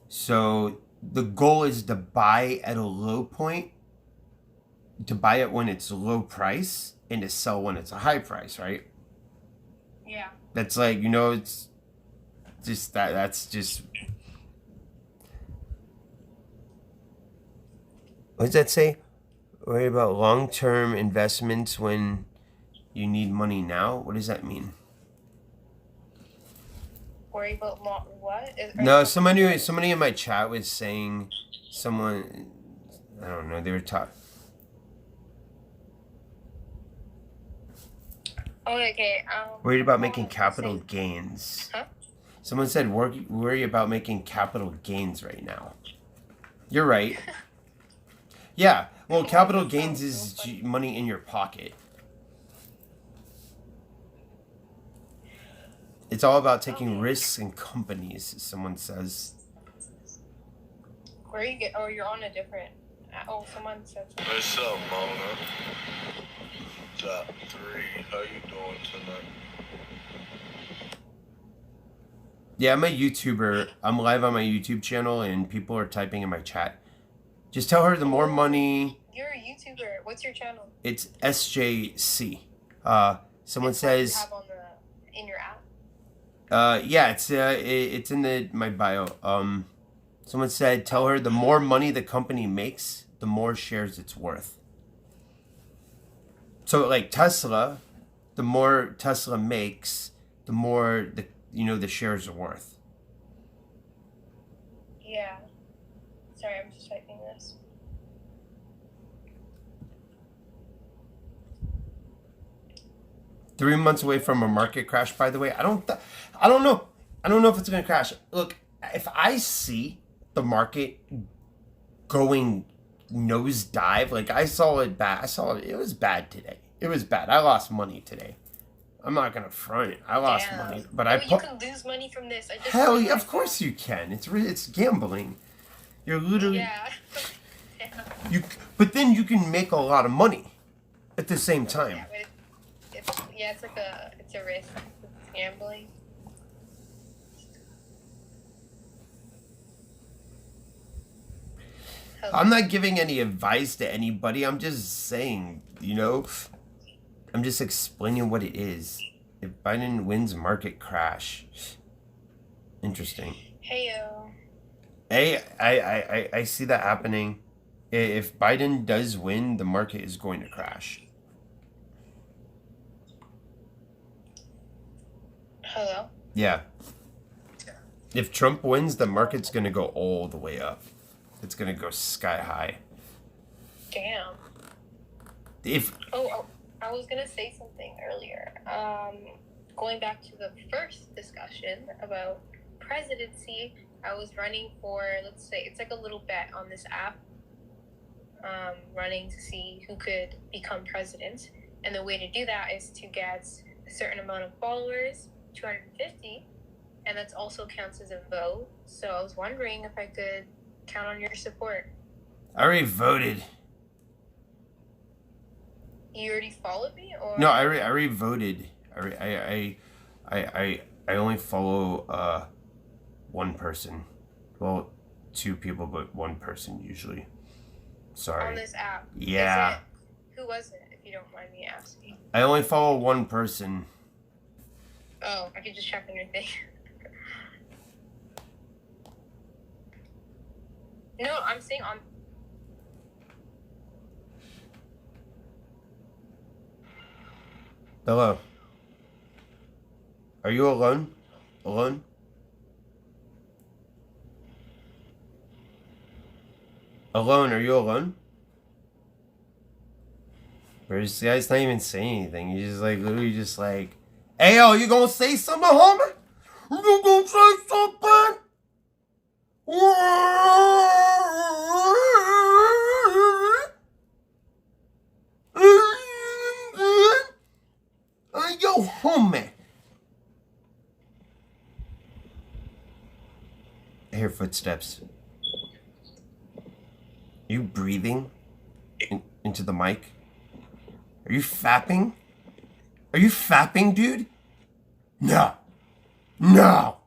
So the goal is to buy at a low point, to buy it when it's low price, and to sell when it's a high price, right? Yeah. That's like, it's just that's just. What does that say? Worry about long-term investments when you need money now? What does that mean? Worry about what? No, somebody in my chat was saying, someone, I don't know, they were talking. Oh, okay. Worried about making capital gains. Huh? Someone said worry about making capital gains right now. You're right. Yeah. Well, capital gains is money in your pocket. It's all about taking risks in companies, someone says. Where you get? Oh, you're on a different. Oh, someone said something. What's up, Mona? Top 3. How you doing tonight? Yeah, I'm a YouTuber. I'm live on my YouTube channel, and people are typing in my chat. Just tell her the more money. You're a YouTuber. What's your channel? It's SJC. Someone says. You have on in your app. Yeah, it's in my bio. Someone said, tell her the more money the company makes, the more shares it's worth. So like Tesla, the more Tesla makes, the more the shares are worth. Yeah. Sorry, I'm just typing this. Three months away from a market crash, by the way. I don't know. I don't know if it's gonna crash. Look, if I see the market going nosedive, like I saw it bad. It was bad today. It was bad. I lost money today. I'm not gonna front it. I lost money, but you can lose money from this. Hell yeah, of course you can. It's gambling. You're literally. Yeah. But then you can make a lot of money at the same time. Yeah, it's like it's a risk. It's gambling. I'm not giving any advice to anybody. I'm just saying, I'm just explaining what it is. If Biden wins, market crash. Interesting. Heyo. Hey, I see that happening. If Biden does win, the market is going to crash. Hello? Yeah. If Trump wins, the market's going to go all the way up. It's going to go sky high. Damn. I was going to say something earlier. Going back to the first discussion about presidency, I was running for, let's say, it's like a little bet on this app, running to see who could become president. And the way to do that is to get a certain amount of followers, 250, and that also counts as a vote. So I was wondering if I could count on your support. I already voted. You already followed me, or no? I already voted. I only follow one person. Well, two people, but one person usually. Sorry. On this app. Yeah. Who was it, if you don't mind me asking? I only follow one person. Oh, I could just check on your thing. No, I'm saying on. Hello. Are you alone? Alone? Alone? Are you alone? Bro, this guy's not even saying anything. He's just like, literally just like, hey, yo, you gonna say something, homie? You gonna say something? Yo, homie. I hear footsteps. Are you breathing into the mic? Are you fapping? Are you fapping, dude? No. No.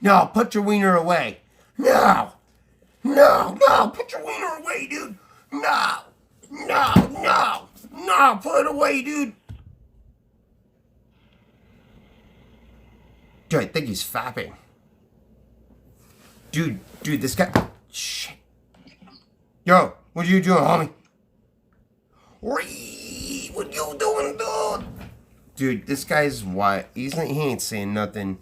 No, put your wiener away. No. No, no, put your wiener away, dude. No. No, no. No, put it away, dude. Dude, I think he's fapping. Dude, this guy. Shit. Yo, what are you doing, homie? What you doing, dude? Dude, this guy's what? He ain't saying nothing.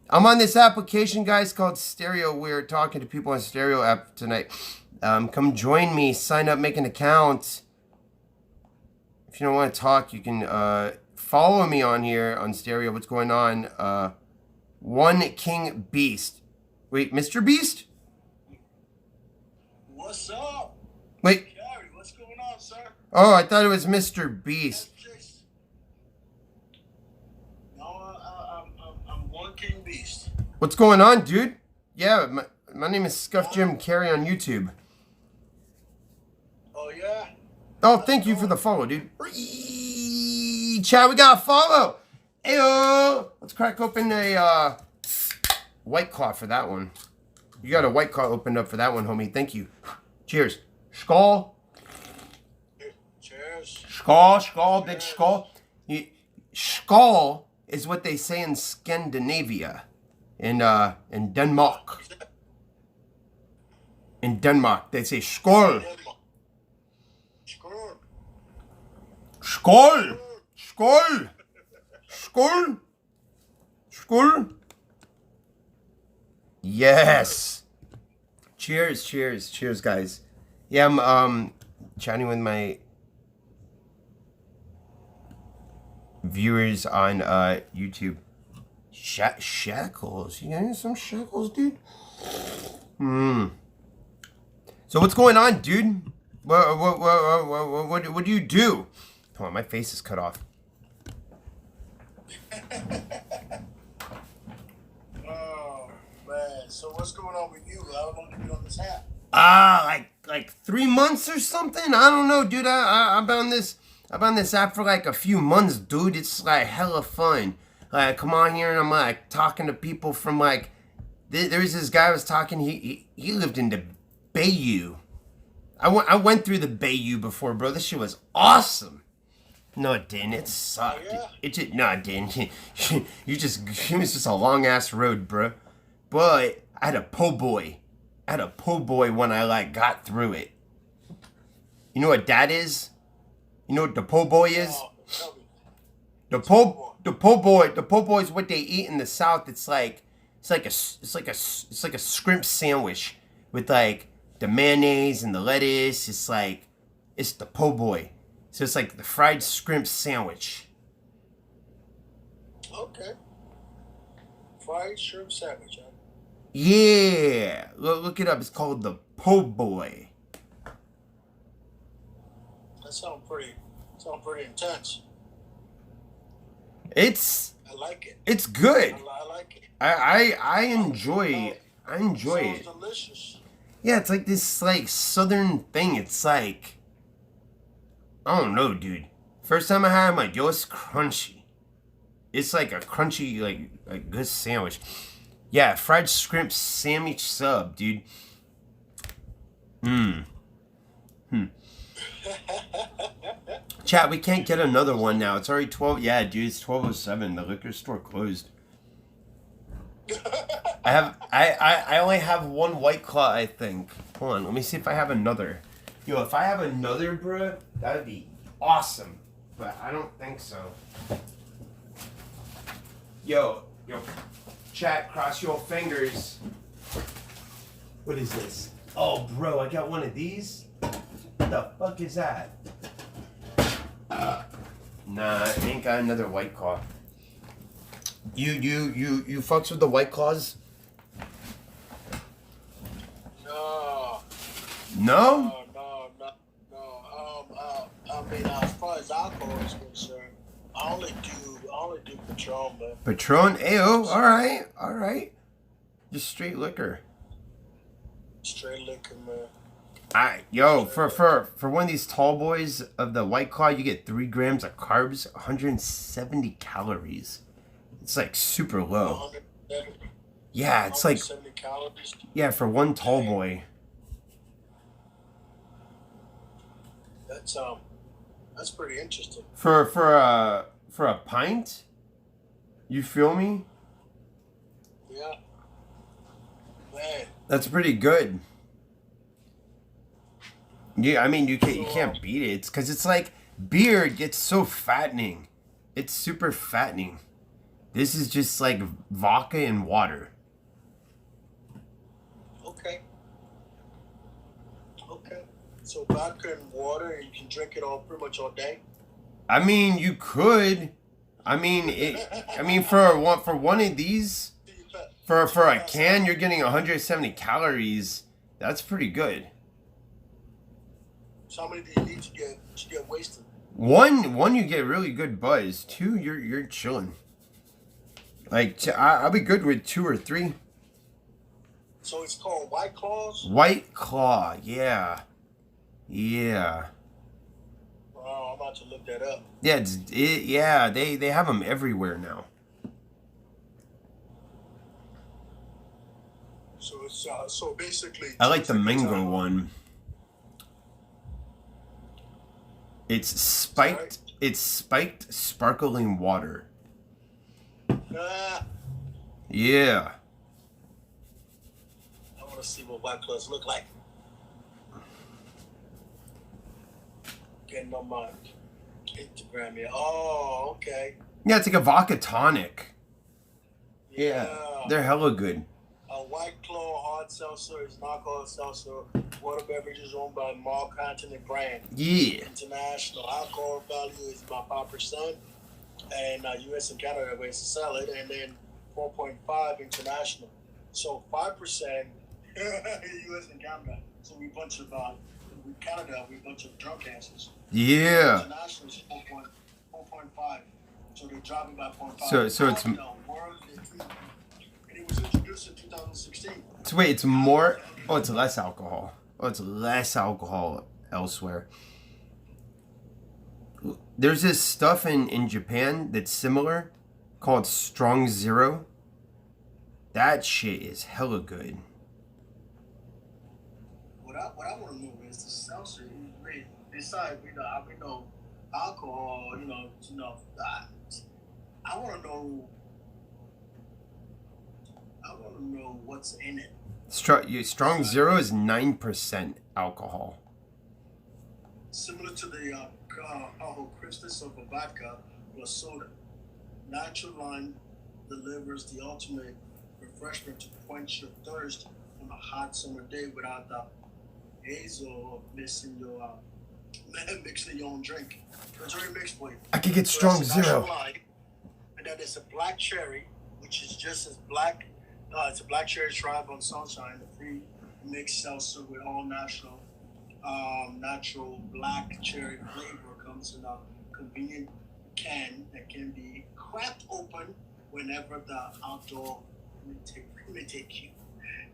I'm on this application, guys, called Stereo. We're talking to people on Stereo app tonight. Come join me. Sign up, make an account. If you don't want to talk, you can follow me on here on Stereo. What's going on? One King Beast. Wait, Mr. Beast? What's up? Wait. Carrey, what's going on, sir? Oh, I thought it was Mr. Beast. No, I'm One King Beast. What's going on, dude? Yeah, my name is Scuffed Carrey on YouTube. Oh, yeah? Oh, thank you for the follow, dude. Chat, we got a follow. Ayo. Let's crack open a White Claw for that one. You got a White Claw opened up for that one, homie. Thank you. Cheers. Skull. Cheers. Skull, big skull. Skull is what they say in Scandinavia. In Denmark. In Denmark, they say skål. Skål. Skål. Skål. Skål. Yes. Cheers, guys. Yeah, I'm chatting with my viewers on YouTube. Shackles. You got some shackles, dude? So what's going on, dude? What do you do? Come on, my face is cut off. Oh, man. So what's going on with you? How long have you been on this app? Like 3 months or something? I don't know, dude. I'm on this app for like a few months, dude. It's like hella fun. Like, come on here and I'm like talking to people from like, there's this guy I was talking, he lived in the Bayou. I went through the Bayou before, bro. This shit was awesome. No, it didn't. It sucked. Oh, yeah? It didn't. It was just a long ass road, bro. But I had a po' boy. When I like got through it. You know what that is? You know what the po' boy is? The po' boy is what they eat in the South. It's like a shrimp sandwich with like the mayonnaise and the lettuce. It's the po' boy. So it's like the fried shrimp sandwich. Okay. Fried shrimp sandwich, huh? Yeah. Look it up. It's called the po' boy. That sounds pretty intense. I like it. It's good. I like it. I enjoy it. Sounds delicious. Yeah, it's like this like southern thing. It's like, I don't know, dude. First time I had it, I'm like, yo, it's crunchy. It's like a crunchy, like good sandwich. Yeah, fried shrimp sandwich sub, dude. Chat, we can't get another one now. It's already 12. Yeah, dude, it's 12:07. The liquor store closed. I only have one White Claw, I think. Hold on, let me see if I have another. Yo, if I have another, bruh, that'd be awesome. But I don't think so. Yo, chat, cross your fingers. What is this? Oh, bro, I got one of these. What the fuck is that? Nah, I ain't got another White Claw. You fucks with the White Claws? No. No? No. I mean, as far as alcohol is concerned, I only do Patron, man. Patron? Ayo, alright. Just straight liquor. Straight liquor, man. For one of these tall boys of the White Claw, you get 3 grams of carbs, 170 calories. It's like super low. 170. Yeah, it's like, 170 calories. yeah, for one tall boy. That's pretty interesting. For a pint? You feel me? Yeah. Man. That's pretty good. Yeah, I mean you can't beat it. It's because it's like beer gets so fattening. It's super fattening. This is just like vodka and water. Okay. Okay. So vodka and water, and you can drink it all pretty much all day. I mean, you could. I mean, for one of these, for a can, you're getting 170 calories. That's pretty good. So how many do you need to get wasted? One, you get really good buzz. Two, you're chilling. Like I'll be good with 2 or 3. So it's called White Claws? White Claw, yeah. Yeah. Oh, I'm about to look that up. Yeah, they have them everywhere now. So it's so basically. I like the mango one. It's spiked. It's spiked sparkling water. Yeah. I want to see what White Claws look like. Getting on my Instagram here. Oh, okay. Yeah, it's like a vodka tonic. Yeah, they're hella good. A White Claw hard seltzer is an alcohol seltzer. Water beverages owned by Mark Continent brand. Yeah. International alcohol value is about 5%, and U.S. and Canada ways to sell it, and then 4.5 international. So 5% U.S. and Canada. So we bunch of Canada, we bunch of drunk asses. Yeah. International is 4.5. So they're dropping by 0.5. So it's. And it was introduced in 2016. So wait, it's more. Oh, it's less alcohol. Oh, it's less alcohol elsewhere. There's this stuff in Japan that's similar, called Strong Zero. That shit is hella good. What I want to know is the seltzer. Besides, we know alcohol. I want to know. I want to know what's in it. Strong Zero is 9% alcohol. Similar to the Christus of a vodka or soda. Natural lime delivers the ultimate refreshment to quench your thirst on a hot summer day without the hazel of mixing your own drink. It's already mixed for you. I could get Strong Zero. And then there's a black cherry, which is just as black. It's a black cherry tribe on sunshine, a free mixed seltzer with all natural black cherry flavor. Comes in a convenient can that can be cracked open whenever the outdoor may take you.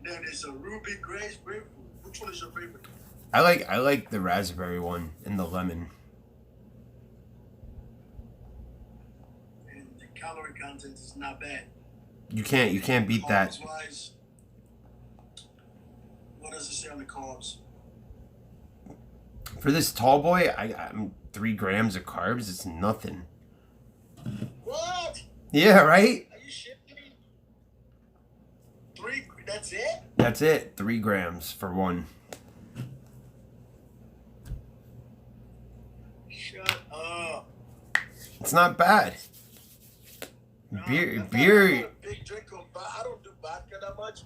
Then there's a ruby grace grapefruit. Which one is your favorite? I like the raspberry one and the lemon. And the calorie content is not bad. You can't beat that. Carbs-wise, what does it say on the carbs? For this tall boy, I'm 3 grams of carbs. It's nothing. What? Yeah, right? Are you shitting me? 3? That's it? That's it. 3 grams for one. Shut up. It's not bad. Beer. I'm not a big drinker. I don't do vodka that much.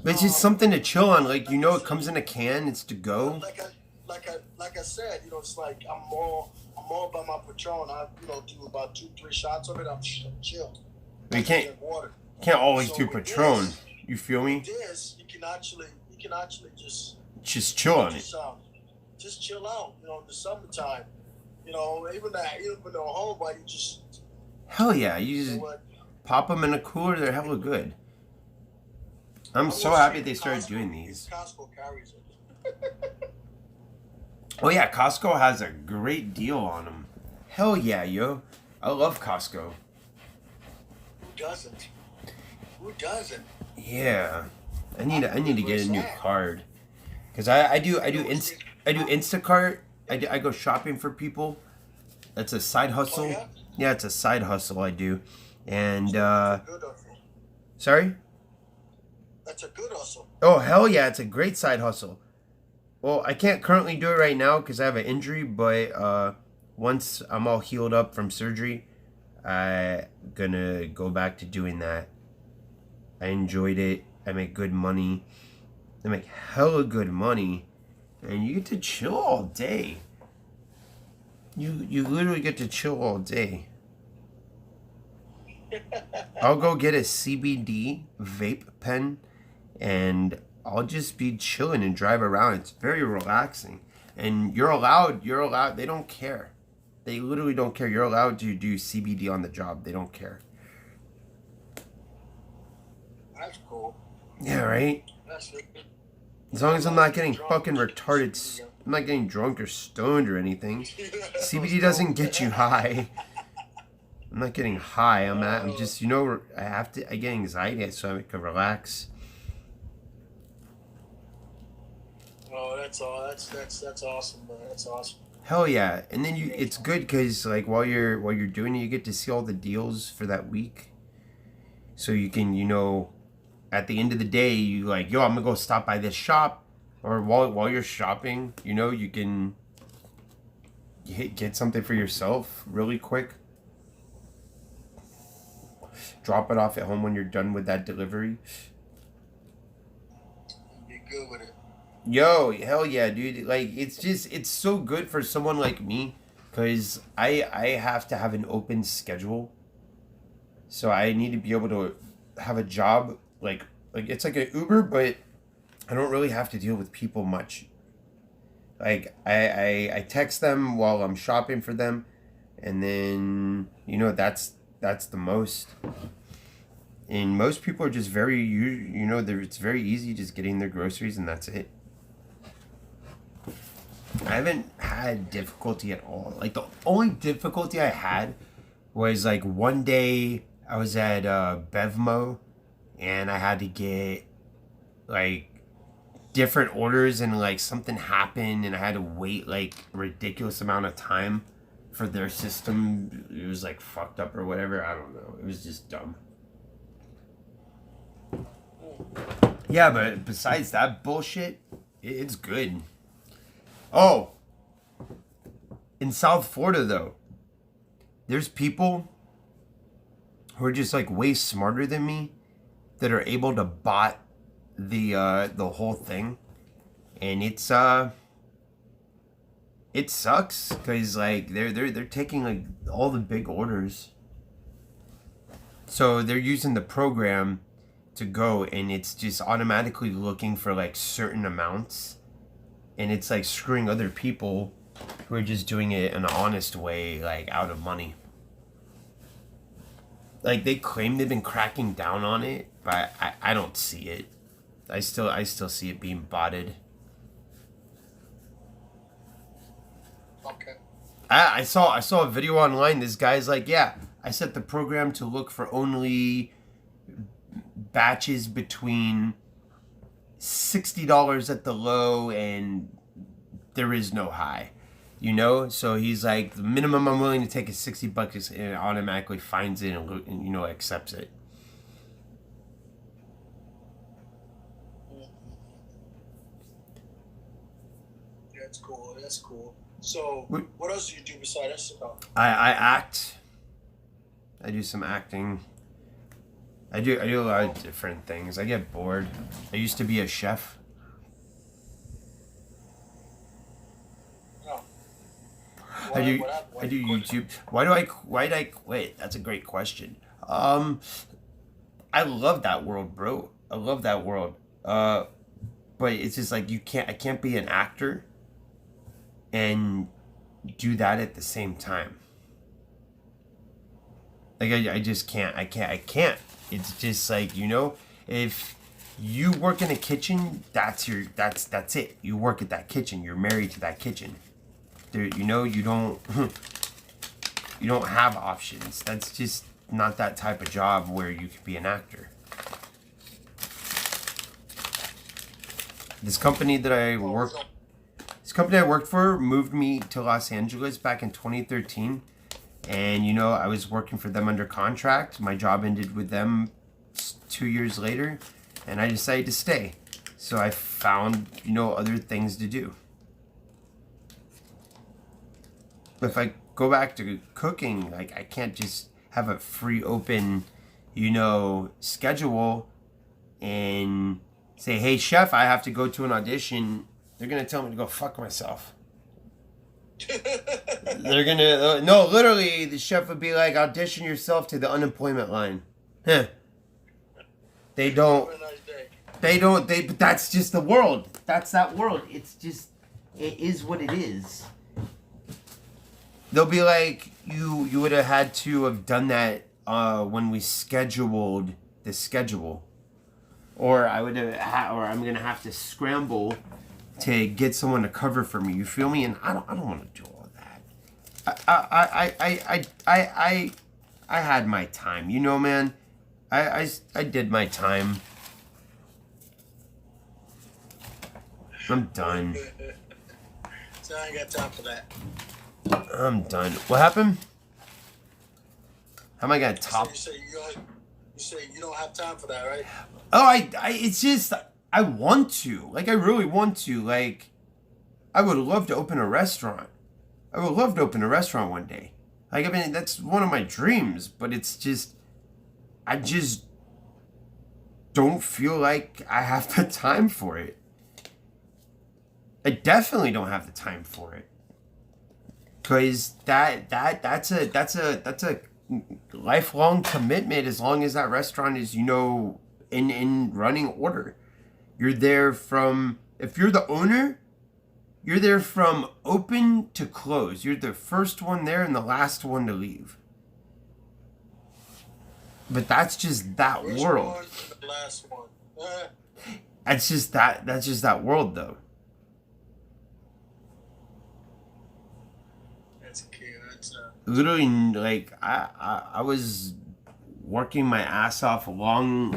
But it's just something to chill on. Like, it comes in a can. It's to go. Like I said, it's like I'm more about my Patron. I do about 2-3 shots of it. I'm chill. But you can't always do Patron. You feel me? This you can actually just chill on it. Just chill out. In the summertime. Even though home, why you just. Hell yeah! You just pop them in a cooler. They're hella good. I'm so happy they started doing these. Costco carries it. Oh yeah, Costco has a great deal on them. Hell yeah, yo! I love Costco. Who doesn't? Who doesn't? Yeah, I need to get a new card, cause I do Instacart. I go shopping for people. That's a side hustle. Oh, yeah, it's a side hustle I do, and sorry. That's That's a good hustle. Oh, hell yeah, it's a great side hustle. Well, I can't currently do it right now because I have an injury, but once I'm all healed up from surgery, I'm gonna go back to doing that. I enjoyed it. I make good money. I make hella good money. And you get to chill all day. You literally get to chill all day. I'll go get a CBD vape pen and I'll just be chilling and drive around. It's very relaxing. And you're allowed, they don't care. They literally don't care. You're allowed to do CBD on the job. They don't care. That's cool. Yeah, right? That's really As long as I'm not getting fucking retarded, I'm not getting drunk or stoned or anything. CBD doesn't get you high. I'm not getting high. I'm just, you know, I get anxiety so I can relax. Oh, that's awesome, man. That's awesome. Hell yeah. And then it's good because like while you're doing it, you get to see all the deals for that week. So you can, you know, at the end of the day, you like, yo, I'm gonna go stop by this shop, or while you're shopping, you know, you can get something for yourself really quick. Drop it off at home when you're done with that delivery. Be good with it. Yo, hell yeah, dude. Like, it's so good for someone like me, because I have to have an open schedule. So I need to be able to have a job, like it's like an Uber, but I don't really have to deal with people much. Like, I text them while I'm shopping for them, and then, you know, that's the most. And most people are just very, you know, it's very easy just getting their groceries, and that's it. I haven't had difficulty at all. Like, the only difficulty I had was, like, one day I was at Bevmo, and I had to get, like, different orders, and, like, something happened, and I had to wait, like, a ridiculous amount of time for their system. It was, like, fucked up or whatever. I don't know. It was just dumb. Yeah, but besides that bullshit, it's good. Oh, in South Florida, though, there's people who are just, like, way smarter than me that are able to bot the whole thing. And it sucks because, like, they're taking, like, all the big orders. So they're using the program to go, and it's just automatically looking for, like, certain amounts. And it's, like, screwing other people who are just doing it in an honest way, like, out of money. Like, they claim they've been cracking down on it, but I don't see it. I still see it being botted. Okay. I saw a video online. This guy's like, yeah, I set the program to look for only batches between $60 at the low and there is no high, you know. So he's like, the minimum I'm willing to take is $60, and it automatically finds it and you know, accepts it. That's cool. That's cool. So what else do you do besides that? I act. I do some acting. I do a lot of different things. I get bored. I used to be a chef. Oh. I do YouTube. Why did I quit? That's a great question. I love that world, bro. I love that world. But it's just like I can't be an actor and do that at the same time. Like, I just can't. I can't. It's just like, you know, if you work in a kitchen, that's it. You work at that kitchen. You're married to that kitchen. There, you know, you don't have options. That's just not that type of job where you could be an actor. This company I worked for moved me to Los Angeles back in 2013. And, you know, I was working for them under contract. My job ended with them 2 years later. and I decided to stay. So I found, you know, other things to do. If I go back to cooking, like, I can't just have a free open, you know, schedule and say, hey, chef, I have to go to an audition. They're going to tell me to go fuck myself. They're going to, no, literally, the chef would be like, audition yourself to the unemployment line. Huh. They don't, but that's just the world. That's that world. It's just, it is what it is. They'll be like, you would have had to have done that when we scheduled the schedule. Or I would have, or I'm gonna have to scramble to get someone to cover for me. You feel me? And I don't want to do all that. I had my time. You know, man. I did my time. I'm done. So I ain't got time for that. I'm done. What happened? How am I gonna top? You say you don't have time for that, right? Oh, it's just, I want to. Like, I really want to. Like, I would love to open a restaurant. I would love to open a restaurant one day. Like, I mean, that's one of my dreams, but it's just, I just don't feel like I have the time for it. I definitely don't have the time for it. Cause that's a lifelong commitment as long as that restaurant is, you know, in running order. You're there from, if you're the owner, you're there from open to close. You're the first one there and the last one to leave. But that's just that First world. one, the last one. That's just that world though. That's cute. Literally, like, I was working my ass off long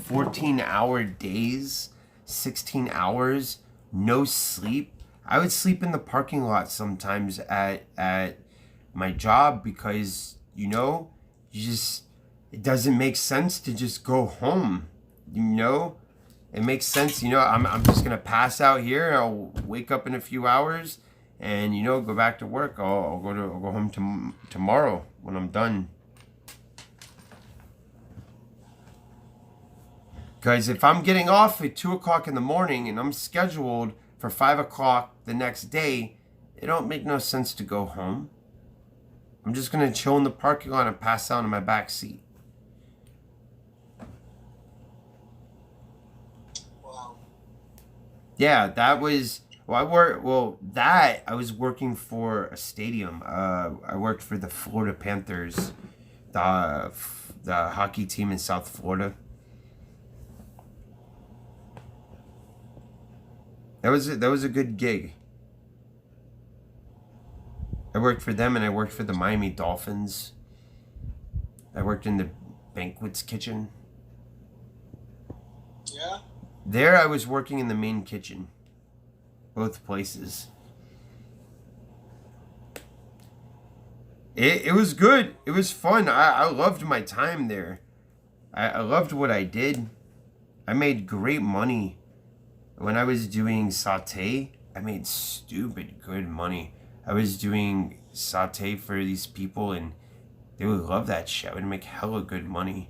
14-hour days, 16 hours, no sleep. I would sleep in the parking lot sometimes at my job because, you know, it doesn't make sense to just go home, you know? It makes sense, you know, I'm just going to pass out here, I'll wake up in a few hours, and, you know, go back to work. I'll go home tomorrow when I'm done. Because if I'm getting off at 2 o'clock in the morning and I'm scheduled for 5 o'clock the next day, it don't make no sense to go home. I'm just going to chill in the parking lot and pass out in my back seat. Wow. Yeah, that was... I was working for a stadium. I worked for the Florida Panthers, the hockey team in South Florida. That was a good gig. I worked for them and I worked for the Miami Dolphins. I worked in the banquets kitchen. Yeah? There I was working in the main kitchen. Both places. It was good. It was fun. I loved my time there. I loved what I did. I made great money. When I was doing saute, I made stupid good money. I was doing saute for these people and they would love that shit. I would make hella good money.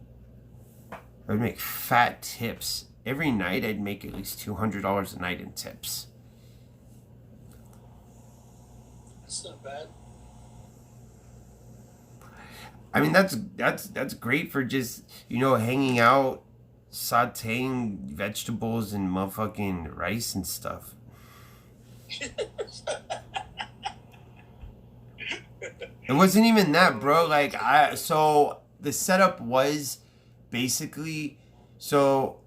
I would make fat tips. Every night I'd make at least $200 a night in tips. That's not bad. I mean, that's great for just, you know, hanging out, sauteing vegetables and motherfucking rice and stuff. It wasn't even that, bro. Like, so the setup was basically, so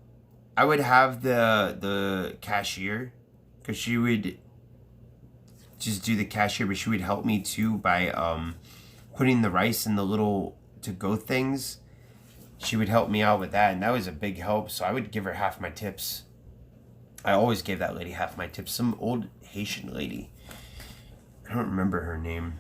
I would have the cashier, because she would just do the cashier, but she would help me too by putting the rice in the little to-go things. She would help me out with that, and that was a big help, so I would give her half my tips. I always gave that lady half my tips. Some old Haitian lady. I don't remember her name.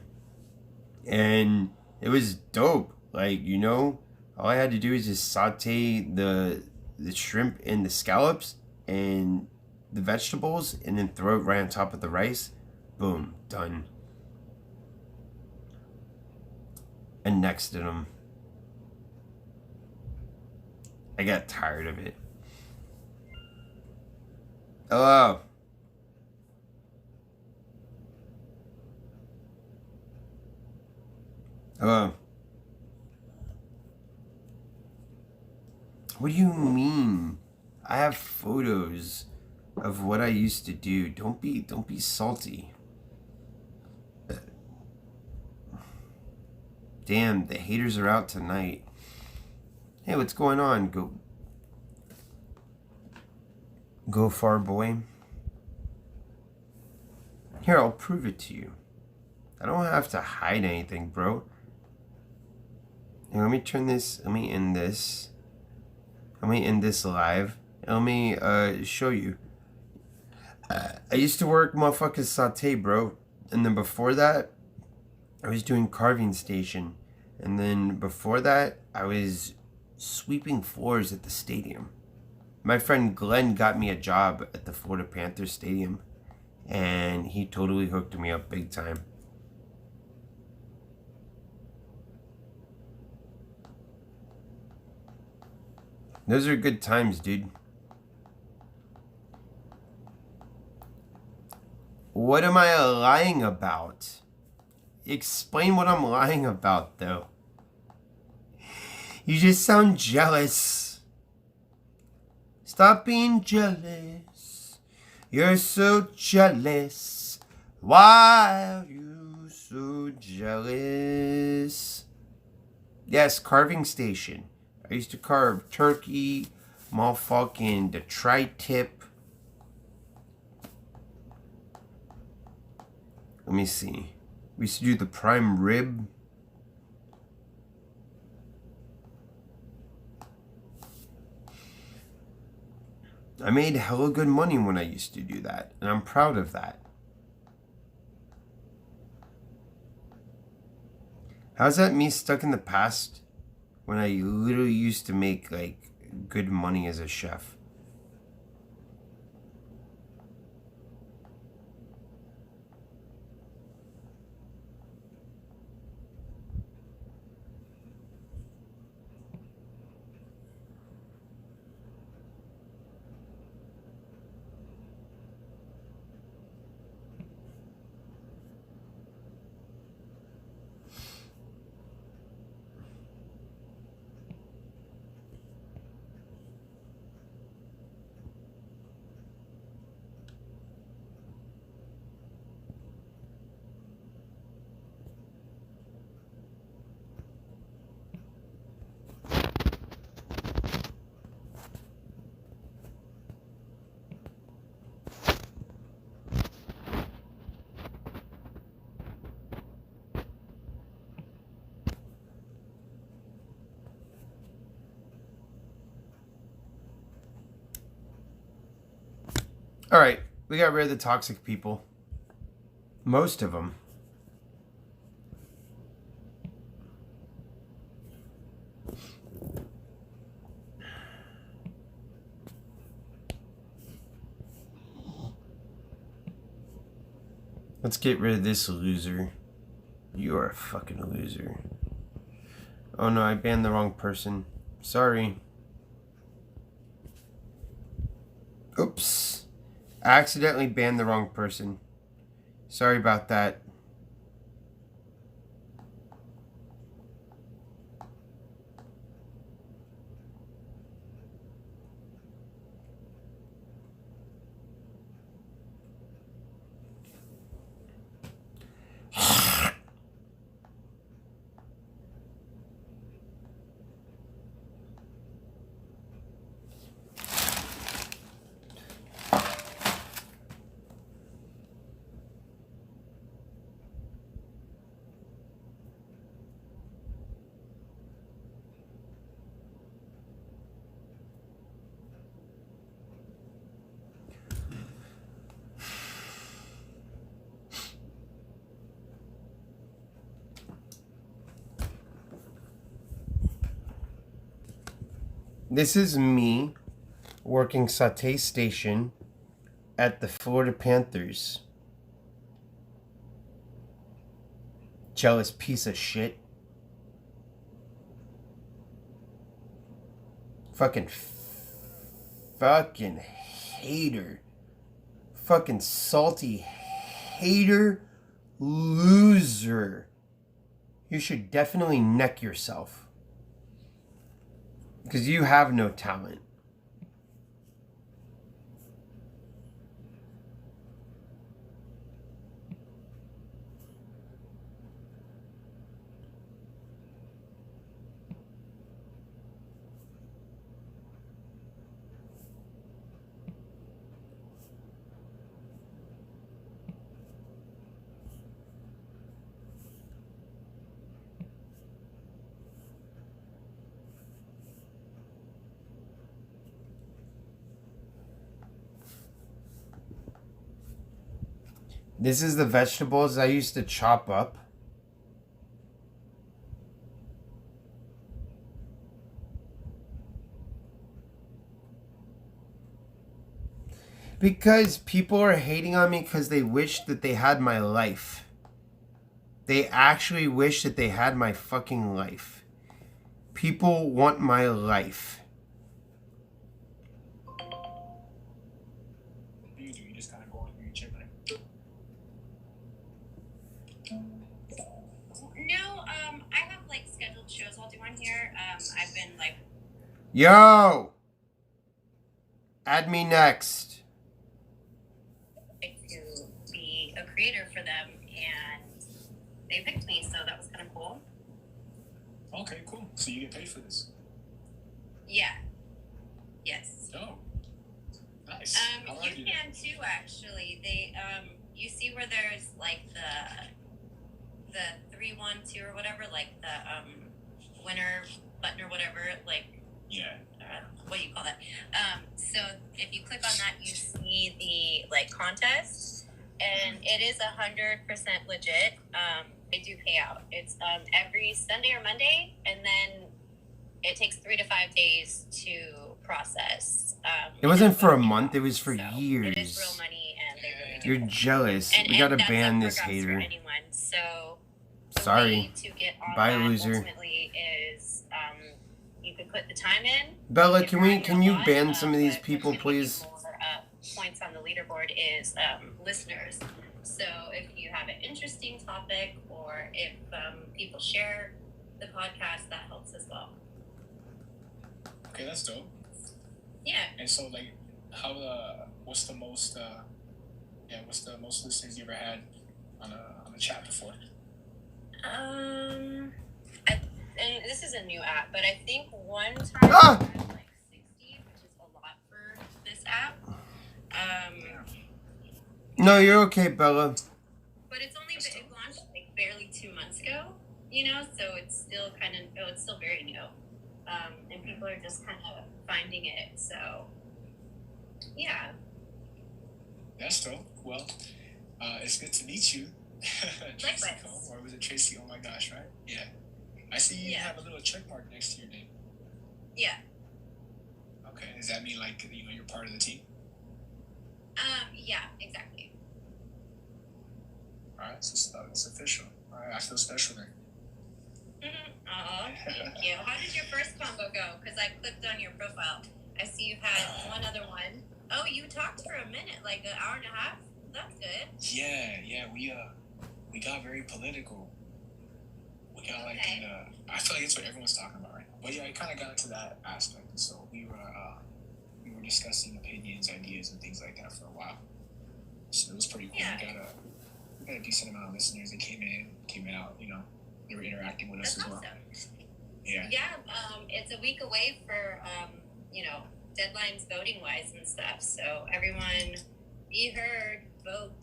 And it was dope. Like, you know, all I had to do is just saute the the shrimp and the scallops and the vegetables, and then throw it right on top of the rice. Boom, done. And next to them. I got tired of it. Hello. Hello. What do you mean? I have photos of what I used to do. Don't be salty. Damn, the haters are out tonight. Hey, what's going on? Go far, boy. Here, I'll prove it to you. I don't have to hide anything, bro. Here, let me turn this. Let me end this. Let me end this live. Let me show you. I used to work motherfucking saute, bro. And then before that, I was doing carving station. And then before that, I was sweeping floors at the stadium. My friend Glenn got me a job at the Florida Panthers Stadium. And he totally hooked me up big time. Those are good times, dude. What am I lying about? Explain what I'm lying about, though. You just sound jealous. Stop being jealous. You're so jealous. Why are you so jealous? Yes, carving station. I used to carve turkey, motherfucking the tri-tip. Let me see. We used to do the prime rib. I made hella good money when I used to do that, and I'm proud of that. How's that me stuck in the past when I literally used to make, like, good money as a chef? Alright, we got rid of the toxic people. Most of them. Let's get rid of this loser. You are a fucking loser. Oh no, I banned the wrong person. Sorry. Oops. I accidentally banned the wrong person. Sorry about that. This is me working saute station at the Florida Panthers. Jealous piece of shit. Fucking hater. Fucking salty hater. Loser. You should definitely neck yourself. Because you have no talent. This is the vegetables I used to chop up. Because people are hating on me because they wish that they had my life. They actually wish that they had my fucking life. People want my life. You just kind of go on your chip. No, I have like scheduled shows I'll do on here. I've been like. Yo! Add me next. To be a creator for them, and they picked me, so that was kind of cool. Okay, cool. So you get paid for this? Yeah. Yes. Oh. Nice. You can too, actually. They you see where there's like the 3-1-2 or whatever, like the winner button or whatever, like what do you call that? So if you click on that, you see the like contest, and it is 100% legit. They do pay out. It's every Sunday or Monday, and then it takes 3 to 5 days to process. It wasn't for a month, it was for years. It is real money, and they really do. You're jealous. And, we gotta that's ban up for this grabs hater. for anyone. So the Sorry. way to get on Bye, that loser. ultimately is you can put the time in. Bella, can you ban some of these people, please? More, points on the leaderboard is listeners. So if you have an interesting topic, or if people share the podcast, that helps as well. Okay, that's dope. Yeah. And so, like, what's the most listeners you ever had on a chat before? And this is a new app, but I think one time Ah! I had like 60, which is a lot for this app. No, you're okay, Bella. But it's only it launched like barely 2 months ago, so it's still it's still very new. And people are just kind of finding it, so yeah. That's dope. Well, it's good to meet you. Tracy, Likewise. or was it Tracy? Oh my gosh, right? Yeah. I see you have a little check mark next to your name. Yeah. Okay. Does that mean like you're part of the team? Yeah, exactly. All right, so it's official. All right, I feel special then. Oh, thank you. How did your first combo go? Because I clicked on your profile. I see you had one other one. Oh, you talked for a minute, like an hour and a half? That's good. Yeah, we got very political. We got like I feel like it's what everyone's talking about right now. But yeah, it kind of got into that aspect. So we were discussing opinions, ideas, and things like that for a while. So it was pretty cool. Yeah. We got a decent amount of listeners that came out. They were interacting with us as well. Yeah. Yeah. It's a week away for deadlines voting wise and stuff. So everyone, be heard, vote.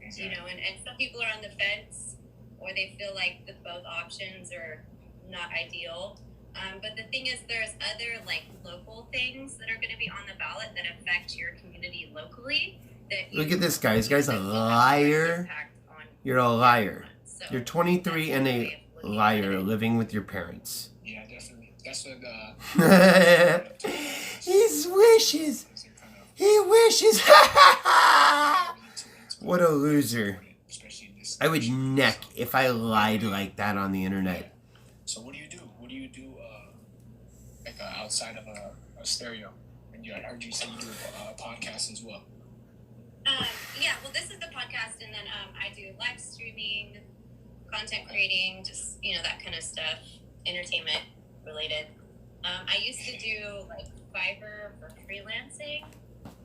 And some people are on the fence, or they feel like the both options are not ideal. But the thing is, there's other like local things that are going to be on the ballot that affect your community locally. Look at this guy. This guy's a liar. You're a liar. You're 23 and a liar living with your parents. Yeah, definitely. That's what. He's wishes. He wishes. What a loser. I would neck if I lied like that on the internet. So what do you do? What do you do outside of a stereo? And I heard you say you do a podcast as well. Yeah, well, this is the podcast, and then I do live streaming, content creating, just, that kind of stuff, entertainment related. I used to do, like, Fiverr for freelancing.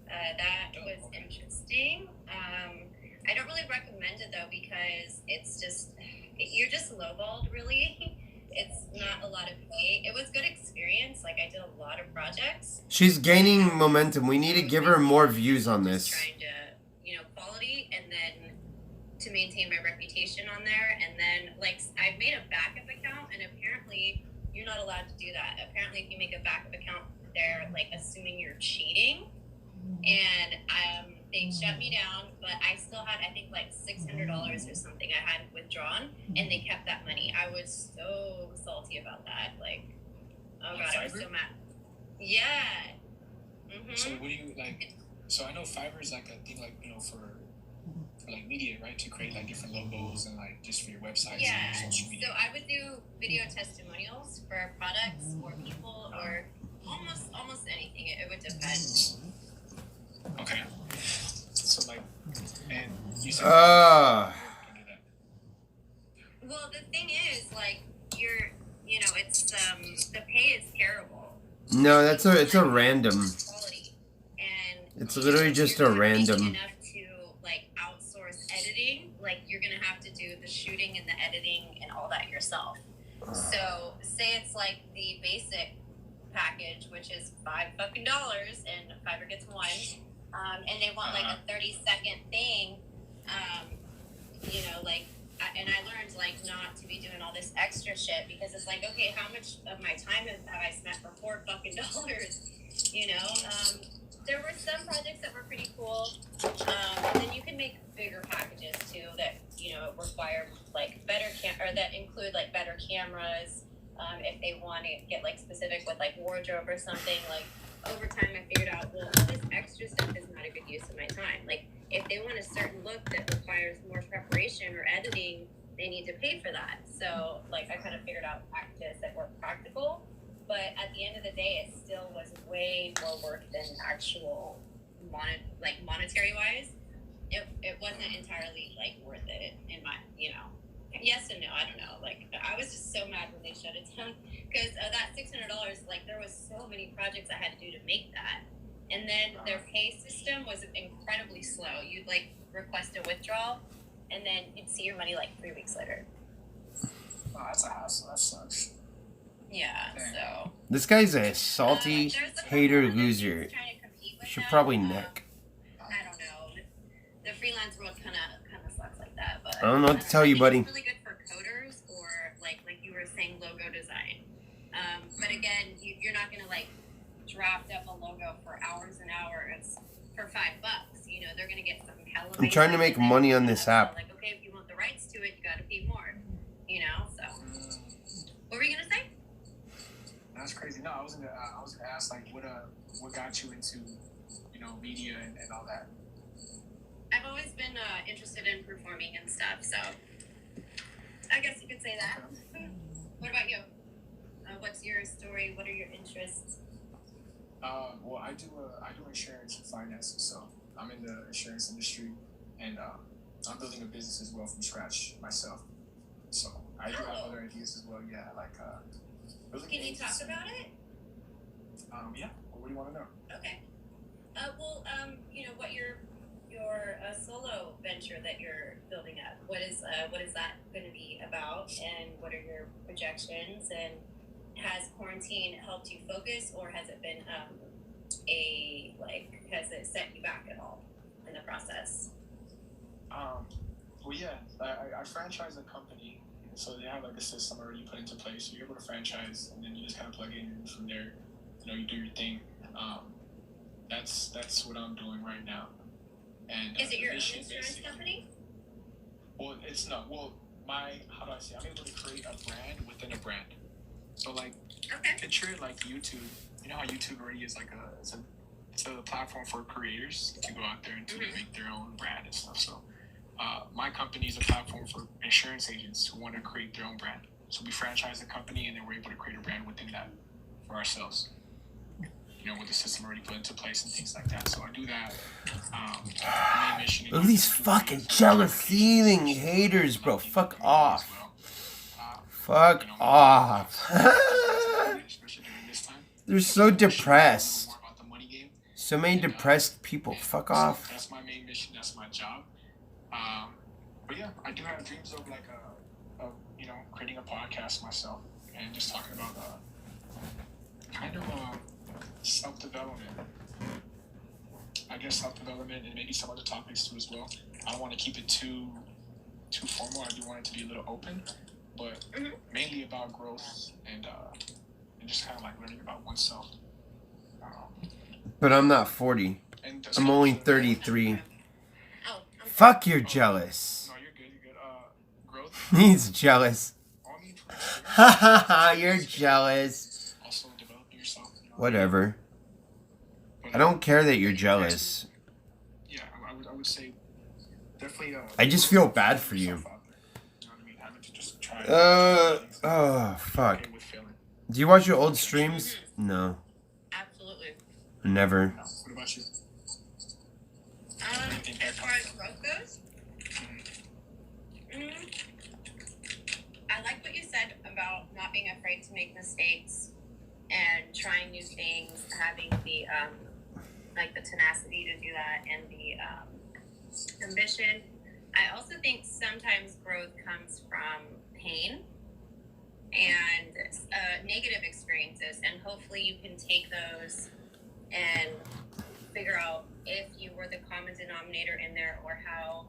That was interesting. I don't really recommend it, though, because it's just, you're just lowballed, really. It's not a lot of pay. It was good experience. Like, I did a lot of projects. She's gaining momentum. We need to give her more views on this. Trying to, quality, and then to maintain my reputation on there. And then, like, I made a backup account, and apparently you're not allowed to do that. Apparently, if you make a backup account, they're, like, assuming you're cheating. And they shut me down, but I still had, I think, like $600 or something I had withdrawn, and they kept that money. I was so salty about that. Like, oh god, I was so mad. Yeah. Mm-hmm. So what do you like? So I know Fiverr is like a thing, like, for like media, right? To create like different logos and like just for your websites Yeah. and social media. So I would do video testimonials for products or people or almost anything. It would depend. Okay. So like, and you said. Well, the thing is, like, it's the pay is terrible. No, it's a random. Quality. And it's literally just a random. Enough to like outsource editing, like you're gonna have to do the shooting and the editing and all that yourself. So say it's like the basic package, which is $5 and Fiverr gets one. And they want like a 30-second thing, and I learned like not to be doing all this extra shit because it's like, okay, how much of my time have I spent for $4? There were some projects that were pretty cool, and then you can make bigger packages too that require like better that include like better cameras. If they want to get like specific with like wardrobe or something, like over time I figured out, well, all this extra stuff is not a good use of my time. Like if they want a certain look that requires more preparation or editing, they need to pay for that. So like I kind of figured out packages that were practical, but at the end of the day, it still was way more work than actual monetary wise. It wasn't entirely like worth it in my, yes and no, I don't know. Like, I was just so mad when they shut it down because that $600, like, there was so many projects I had to do to make that. And then their pay system was incredibly slow. You'd, like, request a withdrawal, and then you'd see your money, like, 3 weeks later. Oh, that's a hassle. That sucks. Yeah, so. This guy's a salty hater loser. Should probably neck. I don't know. The freelance world kind of sucks like that, but I don't know what to tell you, buddy. It's really good for coders or like you were saying, logo design. But again, you're not gonna like draft up a logo for hours and hours for $5. They're gonna get some hell of. I'm trying to make money on this app. Like, okay, if you want the rights to it, you gotta pay more. So. What were you gonna say? That's crazy. No, I was gonna ask like what got you into media and all that. I've always been interested in performing and stuff, so I guess you could say that. What about you? What's your story? What are your interests? Well, I do insurance and finances, so I'm in the insurance industry, and I'm building a business as well from scratch myself. So I do have other ideas as well. Yeah, like Can you talk about it? Yeah. What do you want to know? Okay. What your solo venture that you're building up. What is that going to be about, and what are your projections? And has quarantine helped you focus, or has it been has it set you back at all in the process? Well, yeah, I franchise a company, so they have like a system already put into place. So you're able to franchise, and then you just kind of plug in, and from there, you do your thing. That's what I'm doing right now. And is it your own insurance company? Well, it's not. Well, how do I say? I'm able to create a brand within a brand. So like, picture like YouTube, you know how YouTube already is like it's a platform for creators to go out there and to make their own brand and stuff. So my company is a platform for insurance agents who want to create their own brand. So we franchise the company, and then we're able to create a brand within that for ourselves. You know, with the system already put into place and things like that. So I do that. Main mission. Look at these fucking jealous thieving haters, bro. Fuck off. Fuck off. They're so depressed. So many depressed people. Fuck off. That's my main mission. That's my job. But yeah, I do have dreams of like you know, creating a podcast myself and just talking about kind of self-development. I guess self-development and maybe some other topics too as well. I don't want to keep it too formal. I do want it to be a little open, but mainly about growth and just kind of like learning about oneself. But I'm not 40. I'm only 33. Fuck, you're jealous. No, you're good. You're good. Growth. He's jealous. Haha, you're jealous. Also developing yourself. You know? Whatever. I don't care that you're jealous. Yeah, I would say definitely. I just feel bad for you. You know what I mean? Having to just try. Oh, fuck. Do you watch your old streams? No. Absolutely. Never. What about you? As far as growth goes, I like what you said about not being afraid to make mistakes and trying new things, having the like the tenacity to do that and the ambition. I also think sometimes growth comes from pain and negative experiences, and hopefully you can take those and figure out if you were the common denominator in there, or how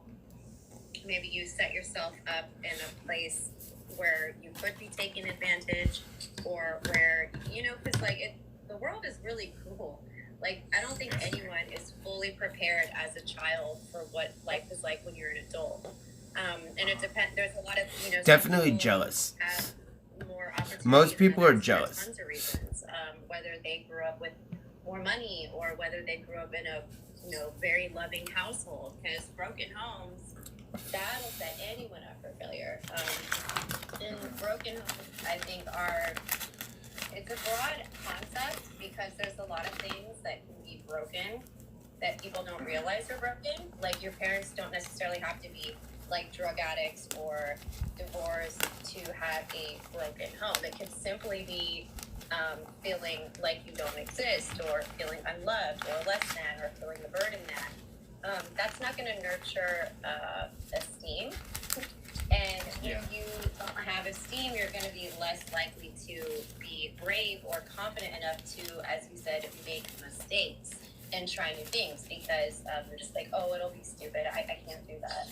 maybe you set yourself up in a place where you could be taken advantage, or where, you know, because like the world is really cruel. Like, I don't think anyone is fully prepared as a child for what life is like when you're an adult. And it depends. There's a lot of, you know, Definitely jealous. have more opportunity. Most people than are others for jealous. Tons of reasons. Whether they grew up with more money, or whether they grew up in a, you know, very loving household. Because broken homes, that'll set anyone up for failure. And broken homes, I think, it's a broad concept, because there's a lot of things that can be broken that people don't realize are broken. Like, your parents don't necessarily have to be like drug addicts or divorced to have a broken home. It could simply be feeling like you don't exist, or feeling unloved, or less than, or feeling the burden that. That's not going to nurture esteem. And if you don't have esteem, you're going to be less likely to be brave or confident enough to, as you said, make mistakes and try new things, because you're just like, oh, it'll be stupid. I can't do that.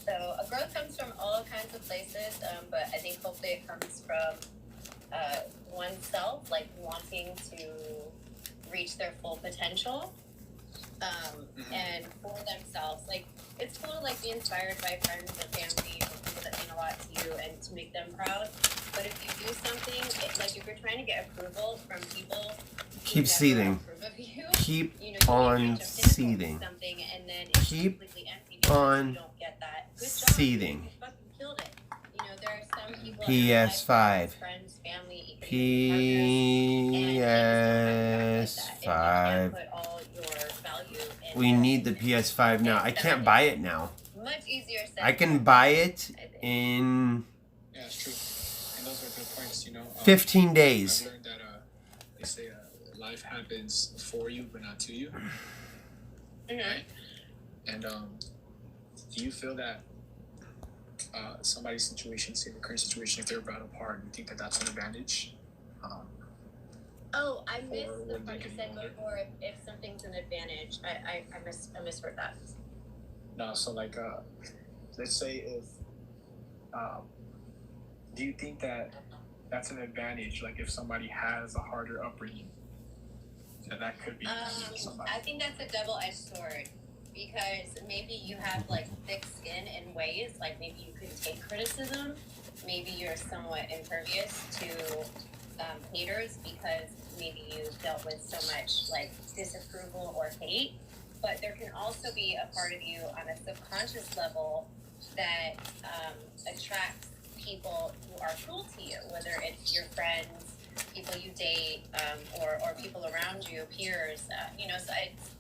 So growth comes from all kinds of places, but I think hopefully it comes from oneself, like wanting to reach their full potential, and for themselves. Like, it's cool to like be inspired by friends and family or people that mean a lot to you, and to make them proud. But if you do something, like if you're trying to get approval from people, Keep seething. Keep on seething. Keep on seething. PS5. PS5. We need the PS5 now. I can't buy it now. I can buy it in Yeah, it's true. And those are good points, you know. 15 days. I've learned that they say life happens for you, but not to you. Right? And do you feel that somebody's situation, say the current situation, if they're brought apart, you think that that's an advantage? Oh, I missed the part you said before. If something's an advantage, I misheard that. No, so like, let's say if, do you think that that's an advantage? Like, if somebody has a harder upbringing, that could be somebody. I think that's a double-edged sword, because maybe you have like thick skin in ways, like maybe you can take criticism, maybe you're somewhat impervious to haters because maybe you've dealt with so much like disapproval or hate, but there can also be a part of you on a subconscious level that attracts people who are cruel to you, whether it's your friends, people you date, or people around you, peers. So it's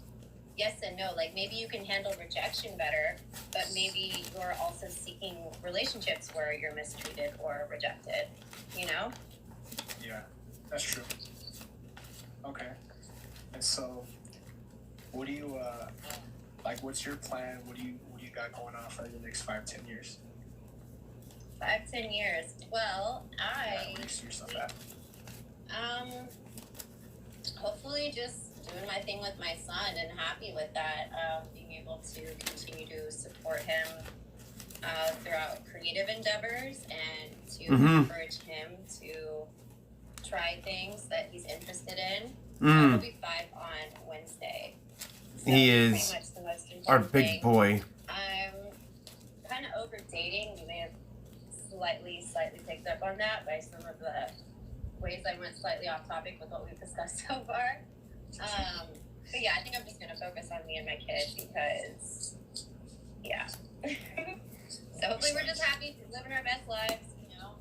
yes and no. Like maybe you can handle rejection better, but maybe you're also seeking relationships where you're mistreated or rejected. You know? Yeah, that's true. Okay. And so, what do you like? What's your plan? What do you got going on for the next 5-10 years? 5-10 years. Well, Where do you see yourself at? Hopefully just doing my thing with my son and happy with that. Being able to continue to support him throughout creative endeavors and to encourage him to try things that he's interested in. He'll be 5 on Wednesday. So He pretty is much the most important our big thing. boy. I'm kind of over dating. You may have slightly picked up on that by some of the ways I went slightly off topic with what we've discussed so far. But yeah, I think I'm just going to focus on me and my kid because, yeah. So hopefully we're just happy living our best lives, you know.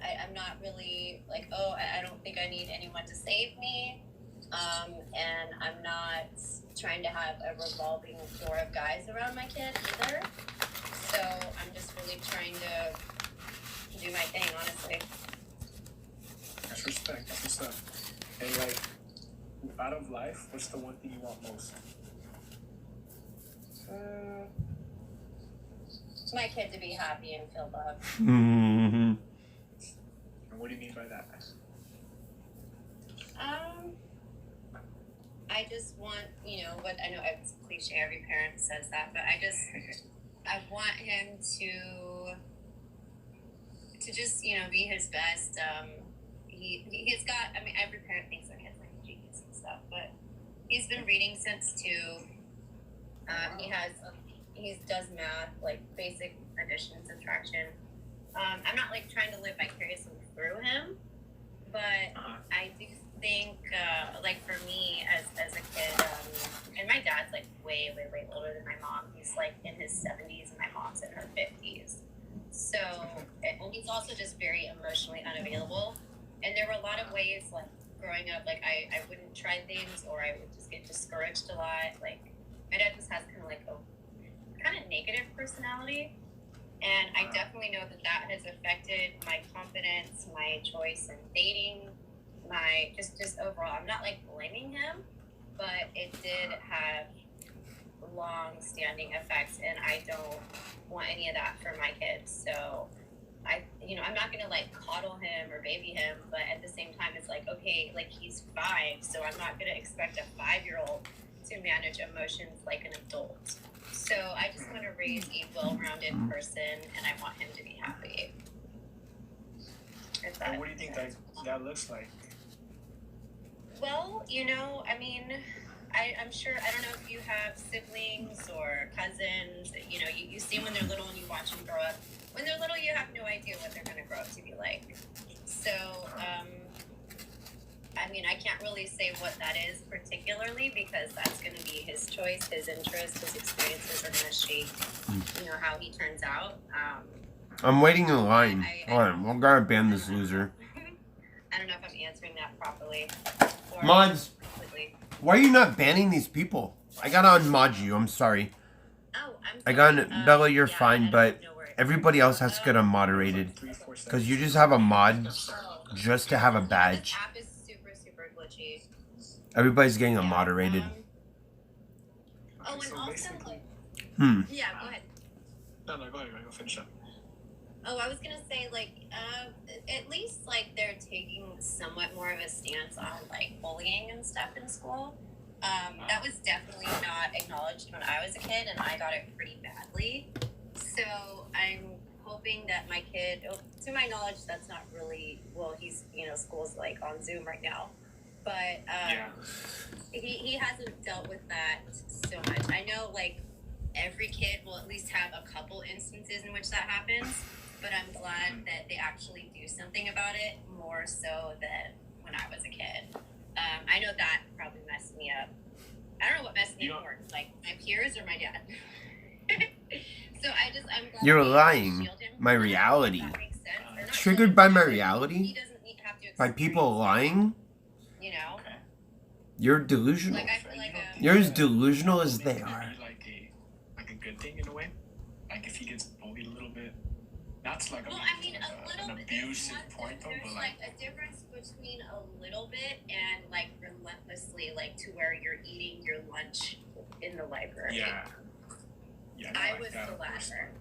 I'm not really like, I don't think I need anyone to save me. And I'm not trying to have a revolving door of guys around my kid either. So I'm just really trying to do my thing, honestly. That's respect. That's what's up. And like, out of life, what's the one thing you want most? My kid to be happy and feel loved. Mm-hmm. And what do you mean by that? I just want, what I know it's cliche, every parent says that, but I want him to just, be his best. He's got, every parent thinks their kid's like a genius and stuff, but he's been reading since 2. He does math, like basic addition, subtraction. I'm not like trying to live vicariously through him, but I do think, like for me as a kid, and my dad's like way older than my mom. He's like in his 70s and my mom's in her 50s. So, and he's also just very emotionally unavailable. And there were a lot of ways, like growing up, like I wouldn't try things or I would just get discouraged a lot. Like my dad just has kind of like a kind of negative personality. And I definitely know that has affected my confidence, my choice in dating, my just overall. I'm not like blaming him, but it did have long-standing effects, and I don't want any of that for my kids. So I'm not gonna like coddle him or baby him, but at the same time, it's like, okay, like he's 5, so I'm not gonna expect a 5-year-old to manage emotions like an adult. So I just want to raise a well-rounded person, and I want him to be happy. And what do you think that looks like? Well, I'm sure, I don't know if you have siblings or cousins, you see when they're little and you watch them grow up. When they're little, you have no idea what they're going to grow up to be like. So, I can't really say what that is particularly because that's going to be his choice, his interest, his experiences are going to shape, how he turns out. I'm waiting in line. Hold on, we're gonna ban this loser. I don't know if I'm answering that properly. Mods, why are you not banning these people? I gotta unmod you, I'm sorry. Oh, I'm sorry. I got Bella, you're fine, but everybody else has to get unmoderated. Because you just have a mod just to have a badge. This app is super glitchy. Everybody's getting unmoderated. And also, like... Yeah, go ahead. No, go ahead, go finish up. Oh, I was gonna say, like, at least, like, they're taking somewhat more of a stance on, like, bullying and stuff in school. That was definitely not acknowledged when I was a kid, and I got it pretty badly. So I'm hoping that my kid, to my knowledge, that's not really, well, he's, school's, like, on Zoom right now. But he hasn't dealt with that so much. I know, like, every kid will at least have a couple instances in which that happens. But I'm glad that they actually do something about it more so than when I was a kid. I know that probably messed me up. I don't know what messed me up more, like my peers or my dad. So I'm glad You're that we lying. shield him from My that, if reality. that makes sense. Or not shield Triggered him by from my that, but reality? He doesn't have to By people lying? You know? Okay. You're delusional. Like I feel like You're as delusional as they are. Like a good thing in a way. Like if he gets bullied a little bit, not to like well, I I mean, like a little an bit. abusive point though, There's but like a difference between a little bit and like relentlessly, like to where you're eating your lunch in the library. yeah. Yeah, I like was that, the of course. latter.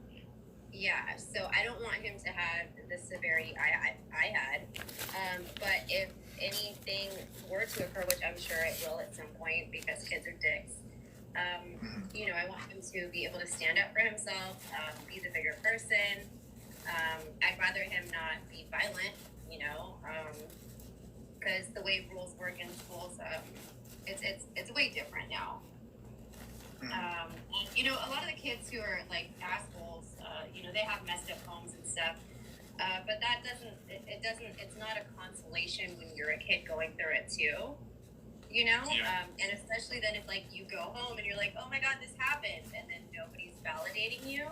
Yeah, so I don't want him to have the severity I had. But if anything were to occur, which I'm sure it will at some point because kids are dicks, you know, I want him to be able to stand up for himself, be the bigger person. I'd rather him not be violent, you know, because the way rules work in schools, it's way different now. You know, a lot of the kids who are like assholes, you know, they have messed up homes and stuff. But that it's not a consolation when you're a kid going through it too, you know? Yeah. And especially then if like you go home and you're like, oh my God, this happened. And then nobody's validating you.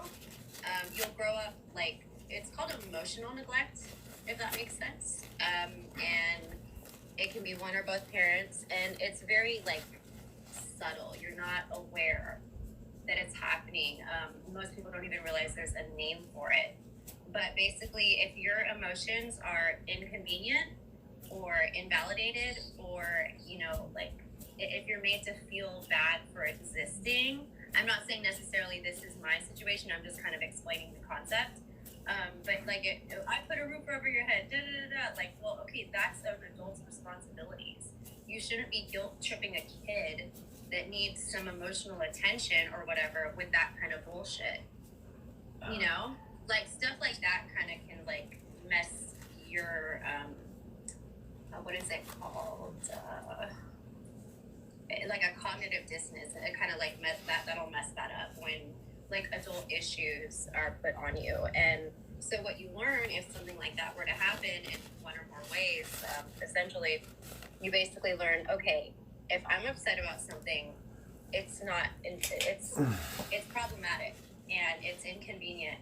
You'll grow up like, it's called emotional neglect, if that makes sense. And it can be one or both parents. And it's very like, subtle. You're not aware that it's happening. Most people don't even realize there's a name for it. But basically, if your emotions are inconvenient or invalidated, or, you know, like if you're made to feel bad for existing, I'm not saying necessarily this is my situation, I'm just kind of explaining the concept. But like, I put a roof over your head, like, well, okay, that's an adult's responsibilities. You shouldn't be guilt tripping a kid that needs some emotional attention or whatever with that kind of bullshit. You know? Like, stuff like that kind of can, like, mess your, what is it called? Like a cognitive dissonance. It kind of, like, that'll mess that up when, like, adult issues are put on you. And so what you learn if something like that were to happen in one or more ways, essentially, you basically learn, okay, if I'm upset about something, it's problematic and it's inconvenient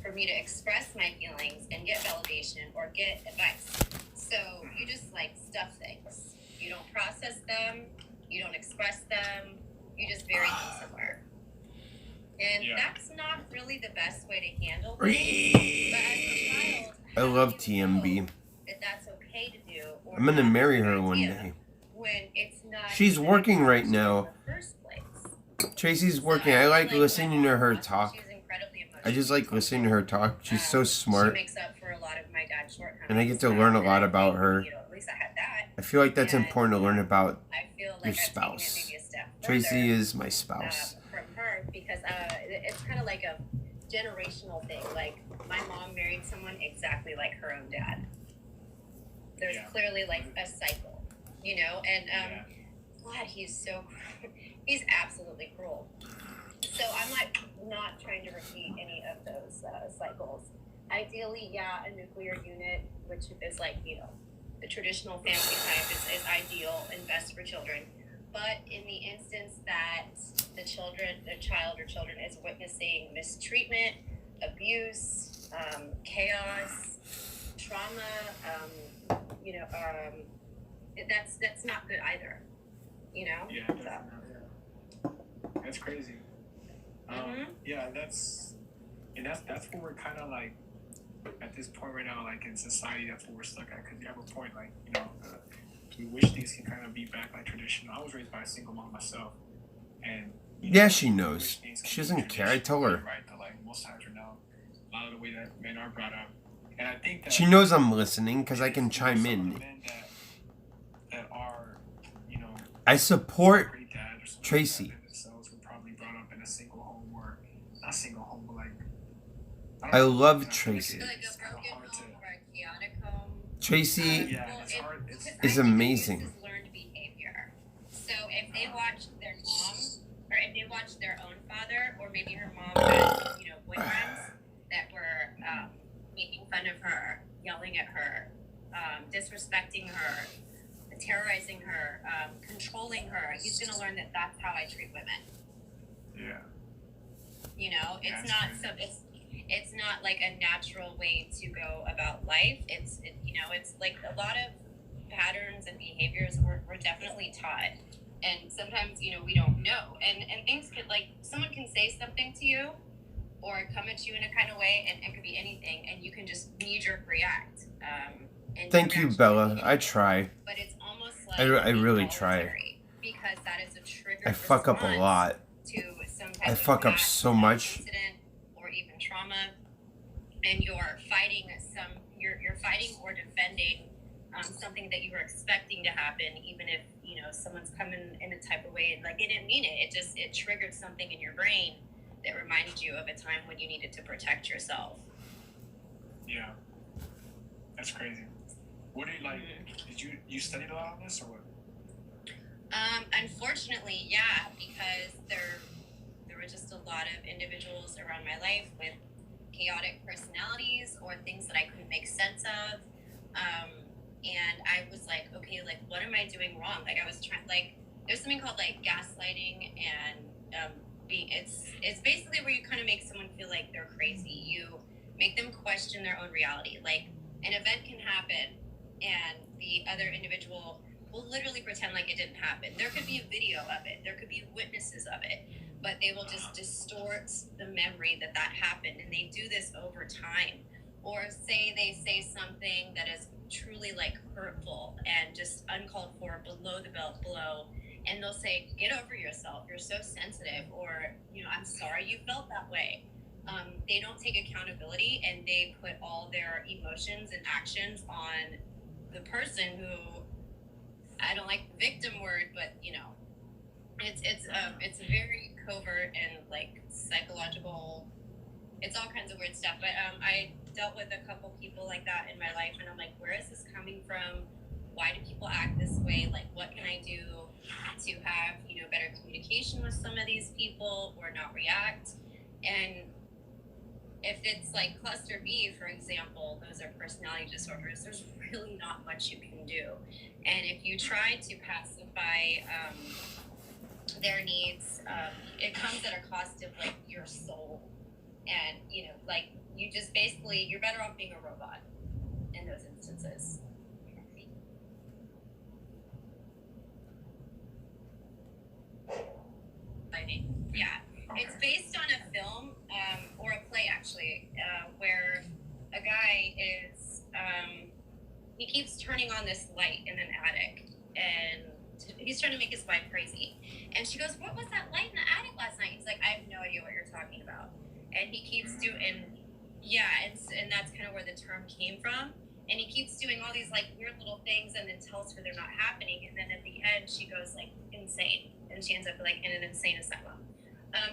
for me to express my feelings and get validation or get advice. So you just like stuff things. You don't process them. You don't express them. You just bury them somewhere. And that's not really the best way to handle things. But as a child, I love TMB. That that's okay to do. Or I'm gonna marry her one day. When it's not. She's working right now. In the first place. Tracy's working. I like listening to her talk. I just like listening to her talk. She's so smart. She makes up for a lot of my dad's shortcomings. And I get to learn a lot about her. You know, at least I had that. I feel like that's important to learn about I feel like your I've taken it spouse. maybe a step Tracy further, is my spouse. From her because it's kind of like a generational thing. Like my mom married someone exactly like her own dad. There's clearly like a cycle, you know, and God, he's absolutely cruel. So I'm like not trying to repeat any of those cycles. Ideally, a nuclear unit, which is like, you know, the traditional family type is ideal and best for children. But in the instance that the child or children is witnessing mistreatment, abuse, chaos, trauma, you know, that's not good either. You know? Yeah, that's crazy. Yeah, that's where we're kind of like at this point right now, like in society, that's where we're stuck at. Because you have a point, like, you know, we wish things can kind of be back like traditional. I was raised by a single mom myself, and yeah, she knows. She doesn't care. I tell her. Right, that like most times right now, a lot of the way that men are brought up, and I think that she knows I'm listening because I can chime in. Men that are, you know, I support Tracy. I love Tracy. Like a broken home or a chaotic home. Tracy is amazing. This is learned behavior. So if they watch their mom, or if they watch their own father, or maybe her mom had, you know, boyfriends that were making fun of her, yelling at her, disrespecting her, terrorizing her, controlling her, he's going to learn that that's how I treat women. Yeah. You know, it's Yeah, not it's not like a natural way to go about life. It's like a lot of patterns and behaviors we're definitely taught, and sometimes we don't know, and things could, like, someone can say something to you or come at you in a kind of way, and it could be anything, and you can just knee-jerk react. And Thank you, Bella. I try. But it's almost like I really try. involuntary, because that is a trigger. I fuck up a lot. To some type I of fuck up past so much. incident or even trauma, and you're fighting you're fighting or defending something that you were expecting to happen, even if someone's coming in a type of way and, like, they didn't mean it. It triggered something in your brain that reminded you of a time when you needed to protect yourself. Yeah. That's crazy. What do you like? Did you studied a lot on this or what? Unfortunately, yeah, because there were just a lot of individuals around my life with chaotic personalities or things that I couldn't make sense of. And I was like, okay, like, what am I doing wrong? Like, I was trying, like, there's something called, like, gaslighting, and it's basically where you kind of make someone feel like they're crazy. You make them question their own reality. Like, an event can happen, and the other individual will literally pretend like it didn't happen. There could be a video of it. There could be witnesses of it. But they will just distort the memory that happened. And they do this over time. Or say they say something that is truly, like, hurtful and just uncalled for, below the belt blow. And they'll say, get over yourself. You're so sensitive. Or, I'm sorry you felt that way. They don't take accountability, and they put all their emotions and actions on the person who, I don't like the victim word, but it's very covert and, like, psychological. It's all kinds of weird stuff. But I dealt with a couple people like that in my life, and I'm like, where is this coming from? Why do people act this way? Like, what can I do to have better communication with some of these people or not react? And if it's like cluster B, for example, those are personality disorders, there's really not much you can do. And if you try to pacify their needs, it comes at a cost of, like, your soul. And, like, you just basically, you're better off being a robot in those instances. Yeah. It's based on a film, or a play, actually, where a guy is, he keeps turning on this light in an attic, and he's trying to make his wife crazy. And she goes, what was that light in the attic last night? He's like, I have no idea what you're talking about. And he keeps doing, and that's kind of where the term came from. And he keeps doing all these, like, weird little things, and then tells her they're not happening. And then at the end, she goes, like, insane. And she ends up, like, in an insane asylum.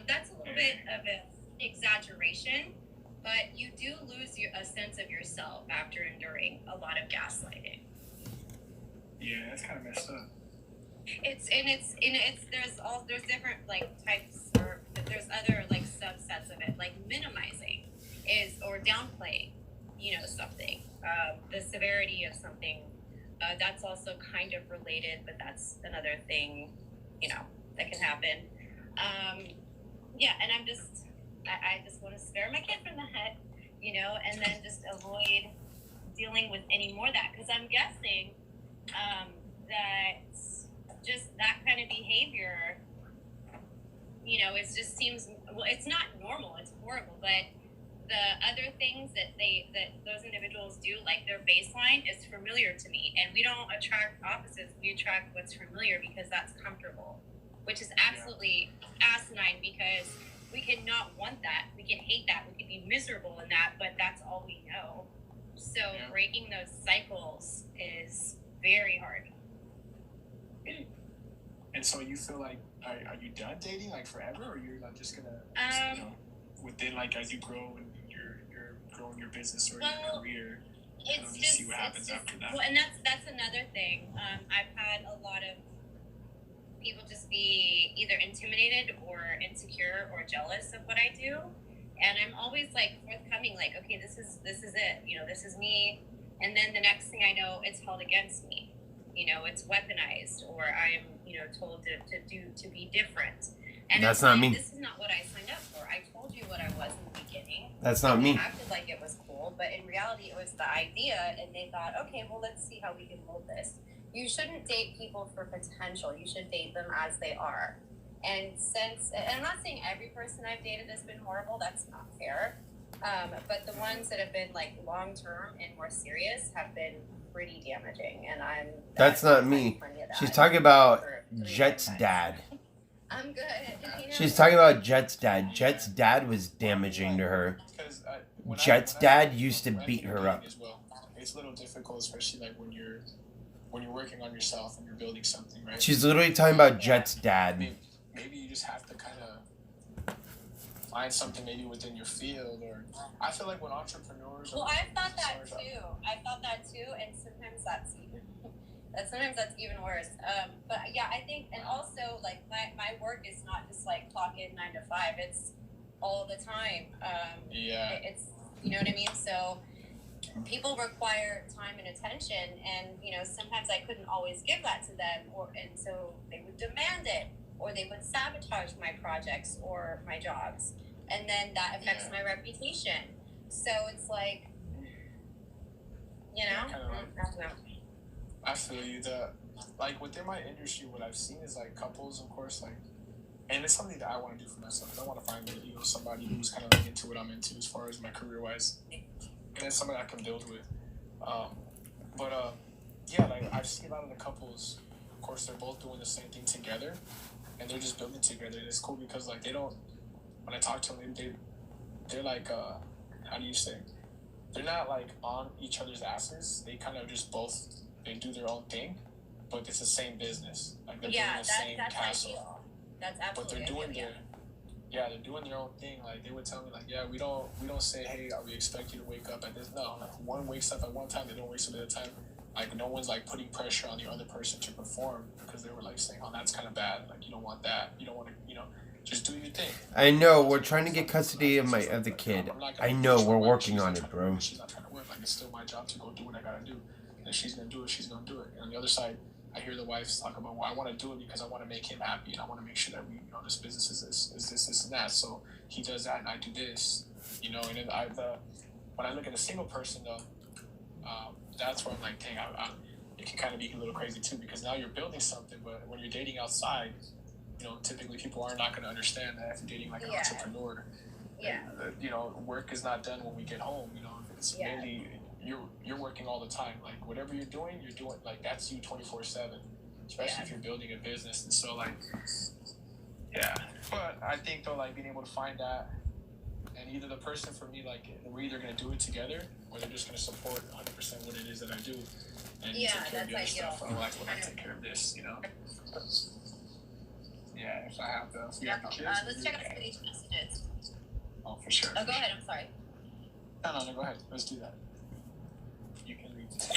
That's a little bit of an exaggeration, but you do lose a sense of yourself after enduring a lot of gaslighting. Yeah, that's kind of messed up. There's different, like, types, or there's other, like, subsets of it, like minimizing or downplaying, something, the severity of something. That's also kind of related, but that's another thing, that can happen. And I just want to spare my kid from that, and then just avoid dealing with any more of that, because I'm guessing that just that kind of behavior, it just seems, well, it's not normal, it's horrible, but the other things that those individuals do, like, their baseline is familiar to me, and we don't attract opposites, we attract what's familiar, because that's comfortable, which is absolutely asinine, because we can not want that, we can hate that, we can be miserable in that, but that's all we know. So breaking those cycles is very hard. And so you feel like, are you done dating, like, forever, or you're, like, just gonna, within, like, as you grow and you're growing your business or your career, just see what happens after that? Well, and that's another thing. I've had a lot of people just be either intimidated or insecure or jealous of what I do, and I'm always, like, forthcoming, like, okay, this is it, this is me, And then the next thing I know, it's held against me. You know, it's weaponized, or I'm, you know, told to be different. And that's not me. This is not what I signed up for. I told you what I was in the beginning. That's not me. They acted like it was cool, but in reality, it was the idea, and they thought, okay, well, let's see how we can mold this. You shouldn't date people for potential. You should date them as they are. And I'm not saying every person I've dated has been horrible. That's not fair. But the ones that have been like long term and more serious have been pretty damaging. And That's not me. She's talking about Jet's dad. I'm good. You know? She's talking about Jet's dad. Jet's dad was damaging to her. Jet's dad used to beat her up. It's a little difficult, especially like when you're working on yourself and you're building something, right? She's literally talking about Jet's dad. Maybe you just have to kind of find something maybe within your field, or I feel like when entrepreneurs. Well, I've thought that too. I've thought that too, and sometimes that's even worse. But yeah, I think, and also like my work is not just like clock in 9 to 5. It's all the time. It's, you know what I mean. So people require time and attention, and you know sometimes I couldn't always give that to them, and so they would demand it, or they would sabotage my projects or my jobs, and then that affects my reputation. So it's like, you know, I don't know. I feel you. Like within my industry, what I've seen is like couples, of course, like, and it's something that I want to do for myself. I want to find somebody who's kind of like into what I'm into as far as my career wise, and it's something I can build with. Yeah, like I've seen a lot of the couples. Of course, they're both doing the same thing together, and they're just building together. And it's cool because like they don't. When I talk to them, they're like, how do you say? They're not like on each other's asses. They kind of just both. They do their own thing, but it's the same business. Like they're building the same castle. Ideal. That's absolutely. But they're doing their own thing. Like they would tell me, like, yeah, we don't say, hey, we expect you to wake up at this. No, like one wakes up at one time, they don't wake up at a time. Like no one's like putting pressure on the other person to perform because they were like saying, oh, that's kind of bad. Like you don't want that. You don't want to, just do your thing. I know we're trying to get custody of the kid. I know we're working on it, bro. She's not trying to work. Like it's still my job to go do what I gotta do. If she's gonna do it, she's gonna do it. And on the other side, I hear the wives talk about, well, I want to do it because I want to make him happy, and I want to make sure that we, this business is this, and that. So he does that, and I do this, And then when I look at a single person, though, that's where I'm like, dang, it can kind of be a little crazy too, because now you're building something, but when you're dating outside, typically people are not going to understand that if you're dating like an entrepreneur. Yeah. Work is not done when we get home. It's mainly. You're working all the time. Like whatever you're doing like that's you 24/7. Especially if you're building a business. And so like, yeah. But I think though, like being able to find that, and either the person for me, like we're either gonna do it together, or they're just gonna support 100% what it is that I do, and take care of the other stuff. I like when I take care of this, Yeah, if we have the kids. Let's check out some of these messages. Oh, for sure. Oh, go ahead. I'm sorry. No, go ahead. Let's do that. You can read this.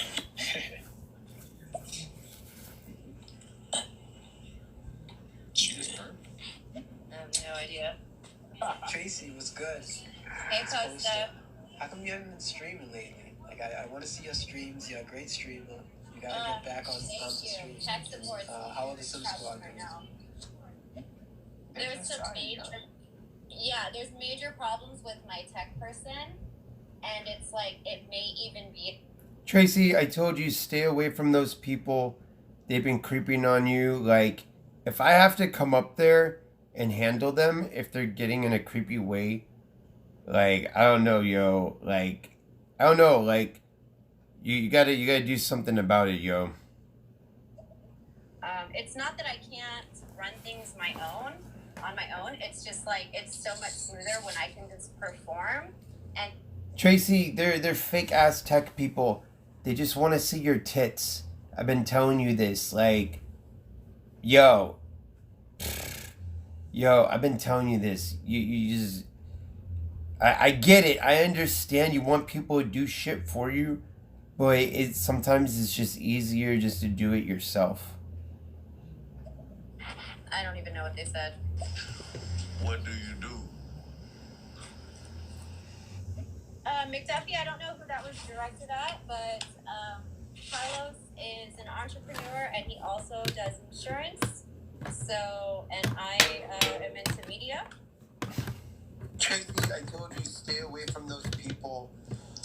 She just burped? I have no idea. Tracy was good. Hey, Costa. How come you haven't been streaming lately? Like, I want to see your streams. You're a great streamer. You gotta get back on the stream. Tech support. How are the Sim Squad doing? There's major problems with my tech person, and it's like it may even be. Tracy, I told you stay away from those people. They've been creeping on you. Like, if I have to come up there and handle them, if they're getting in a creepy way, like, I don't know, yo. Like, I don't know. Like, you gotta do something about it, yo. It's not that I can't run things on my own. It's just like it's so much smoother when I can just perform. And Tracy, they're fake ass tech people. They just want to see your tits. I've been telling you this. Like, yo, I've been telling you this. You just, I get it. I understand you want people to do shit for you, but sometimes it's just easier just to do it yourself. I don't even know what they said. What do you do? McDuffie, I don't know who that was directed at, but Carlos is an entrepreneur and he also does insurance. So, and I am into media. Tracy, I told you stay away from those people.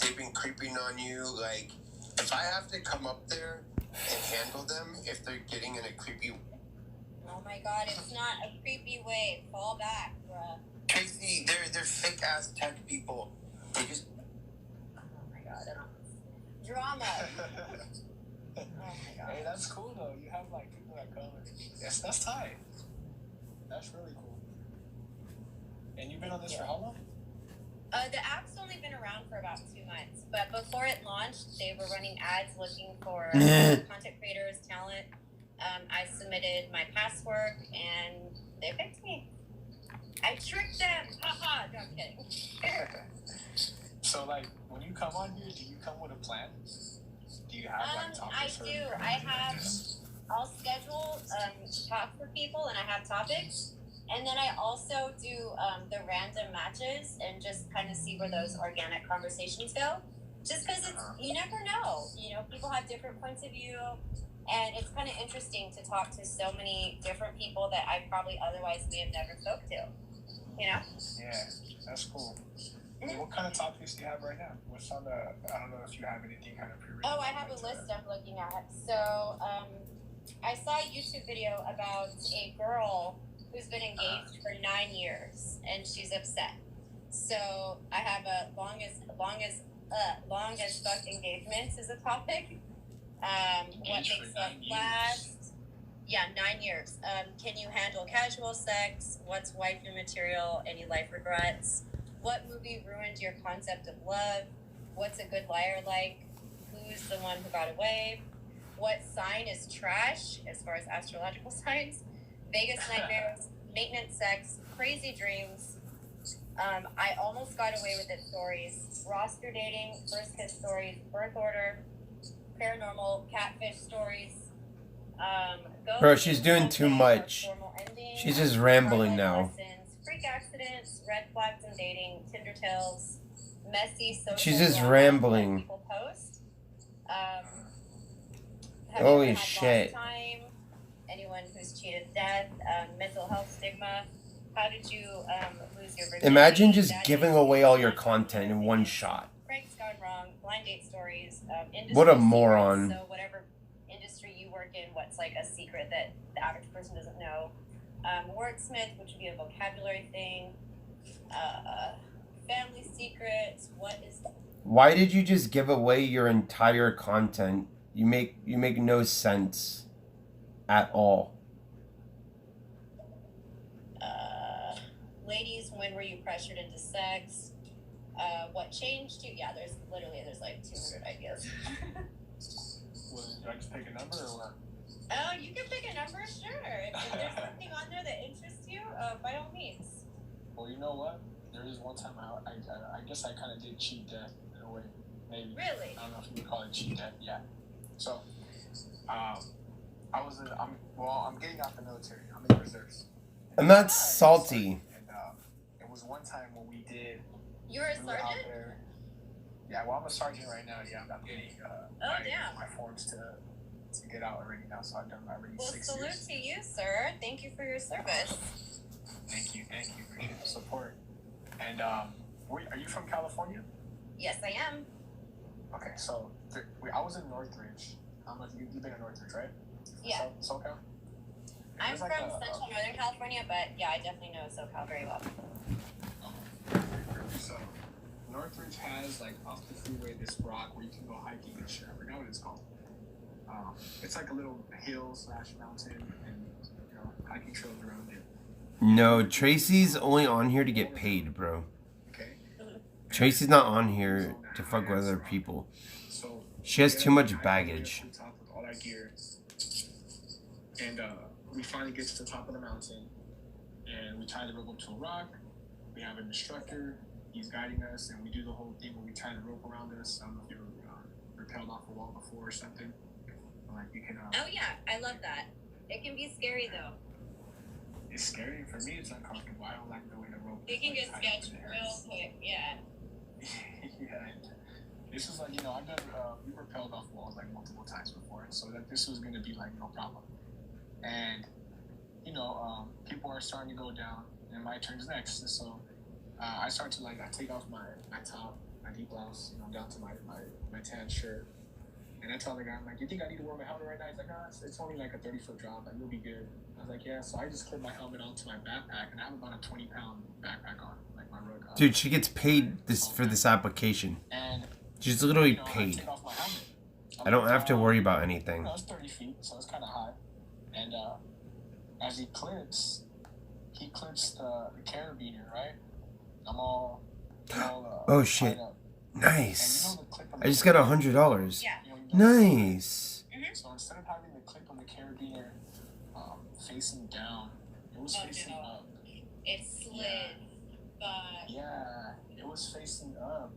They've been creeping on you. Like, if I have to come up there and handle them, if they're getting in a creepy... Oh my god, it's not a creepy way. Fall back, bruh. Tracy, they're fake-ass tech people. They just... Oh my god, I don't... Drama. Oh my god. Hey, that's cool though. You have like people that come. Yes, that's tight. That's really cool. And you've been on this for how long? The app's only been around for about 2 months, but before it launched, they were running ads looking for content creators, talent. I submitted my past work, and they picked me. I tricked them! Haha! No, I'm kidding. So, like, when you come on here, do you come with a plan? Do you have, like, topics? I do. I'll schedule to talk for people, and I have topics. And then I also do the random matches and just kind of see where those organic conversations go. Just because you never know. You know, people have different points of view. And it's kind of interesting to talk to so many different people that I probably otherwise may have never spoke to. You know? Yeah, that's cool. What kind of topics do you have right now? What's on the... I don't know if you have anything kind of pre-written. Oh, I have a list I'm looking at. So, I saw a YouTube video about a girl who's been engaged for 9 years, and she's upset. So, I have a long as fuck engagement as a topic. What makes love last? Yeah, 9 years. Can you handle casual sex? What's wifey material? Any life regrets? What movie ruined your concept of love? What's a good liar like? Who's the one who got away? What sign is trash as far as astrological signs? Vegas nightmares, maintenance sex, crazy dreams. I almost got away with it stories. Roster dating, first kiss stories, birth order, paranormal, catfish stories. Bro, she's doing too much. She's just rambling now. Freak accidents, red flags in dating, Tinder tales, messy social. She's just rambling. People post. Holy shit. Time, anyone who's cheated death, mental health stigma. How did you lose your virginity? Imagine just giving away all your content in one shot. Pranks gone wrong, blind date stories. What a moron. So whatever industry you work in, what's like a secret that the average person doesn't know. Wordsmith, which would be a vocabulary thing. Family secrets. What is that? Why did you just give away your entire content? You make no sense at all. Ladies, when were you pressured into sex? What changed you? Yeah, there's like 200 ideas. Well, do I just pick a number or what? Oh, you can pick a number, sure. If there's something on there that interests you, by all means. Well, you know what? There is one time I guess I kind of did cheat death in a way, maybe. Really? I don't know if you would call it cheat death. Yeah. So, I'm getting out the military. I'm in the reserves. And that's salty. And it was one time when we did. You were a sergeant? Yeah, well, I'm a sergeant right now. Yeah, I'm getting my forms to get out already now, so I've done already 6 years. Well, salute to you, sir. Thank you for your service. Thank you. Appreciate the support. And are you from California? Yes, I am. Okay, so I was in Northridge. How much you've been in Northridge, right? Yeah. SoCal. I'm from Central Northern California, but yeah, I definitely know SoCal very well. So Northridge has like off the freeway this rock where you can go hiking and shit. I forgot what it's called. It's like a little hill/mountain, and hiking trails around it. No, Tracy's only on here to get paid, bro. Okay. Tracy's not on here to fuck with other people. So she has too much baggage. On top of all that gear, and we finally get to the top of the mountain, and we tie the rope up to a rock. We have an instructor. He's guiding us, and we do the whole thing where we tie the rope around us. I don't know if you ever rappelled off a wall before or something. Like you can. Oh yeah, I love that. It can be scary though. It's scary for me. It's uncomfortable. I don't like the way the rope. It can get sketched real quick. Yeah. Yeah. This was like, you know, I've done, we rappelled off walls like multiple times before, so that this was gonna be like no problem. And, you know, people are starting to go down, and my turn's next. And so I start to like, I take off my top, my deep blouse, you know, down to my tan shirt. And I tell the guy, I'm like, you think I need to wear my helmet right now? He's like, no, it's only like a 30-foot drop. Like, you'll be good. I was like, yeah. So I just clip my helmet onto my backpack, and I have about a 20-pound backpack on, like my rug. Dude, she gets paid for this application. And she's literally you know, paid. I take off my helmet. I don't have to worry about anything. You know, it's 30 feet, so it's kind of high. And as he clips the carabiner, right? I'm all oh shit! Nice. And you know the clip on I just got $100. Yeah. Nice. So instead of having the clip on the carabiner facing down, it was facing up. It slid, but yeah, it was facing up.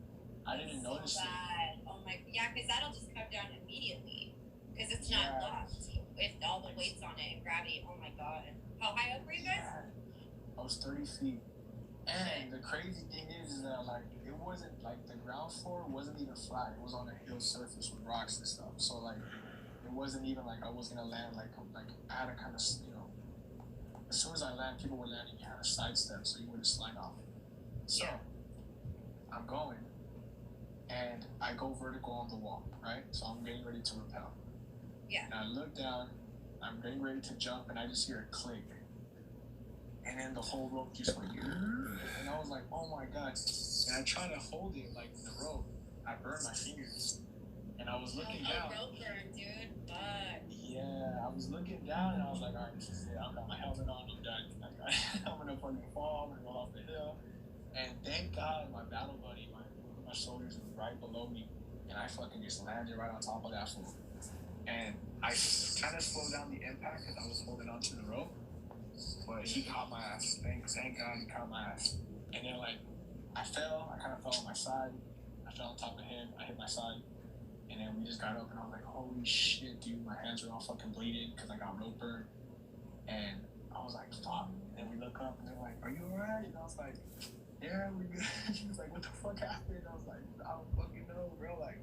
I didn't notice it. Oh my, yeah, because that'll just come down immediately because it's not locked with all the weights on it and gravity. Oh my god, how high up were you guys? I was 30 feet. And the crazy thing is that like it wasn't like the ground floor wasn't even flat. It was on a hill surface with rocks and stuff. So like it wasn't even like I was gonna land like I had to kind of, you know, as soon as I land, people were landing. You had to sidestep so you wouldn't slide off. So I'm going, and I go vertical on the wall, right? So I'm getting ready to rappel. Yeah. And I look down. I'm getting ready to jump, and I just hear a click. And then the whole rope just went, and I was like, oh my god. And I tried to hold it like the rope. I burned my fingers. And I was looking down. Rope burn, dude. Fuck. Yeah, I was looking down and I was like, alright, this is it. I've got my helmet on, I'm done. Like, I'm gonna fucking fall, I'm gonna go off the hill. And thank God my battle buddy, my shoulders was right below me. And I fucking just landed right on top of that fool. And I kind of slowed down the impact because I was holding onto the rope. But he caught my ass. Thank God he caught my ass. And then like I fell. I kind of fell on my side. I fell on top of him. I hit my side. And then we just got up and I was like, holy shit, dude. My hands are all fucking bleeding because I got rope burn. And I was like, fuck. And then we look up and they're like, are you alright? And I was like, yeah, we're good. She was like, what the fuck happened? I was like, I don't fucking know, bro. Like,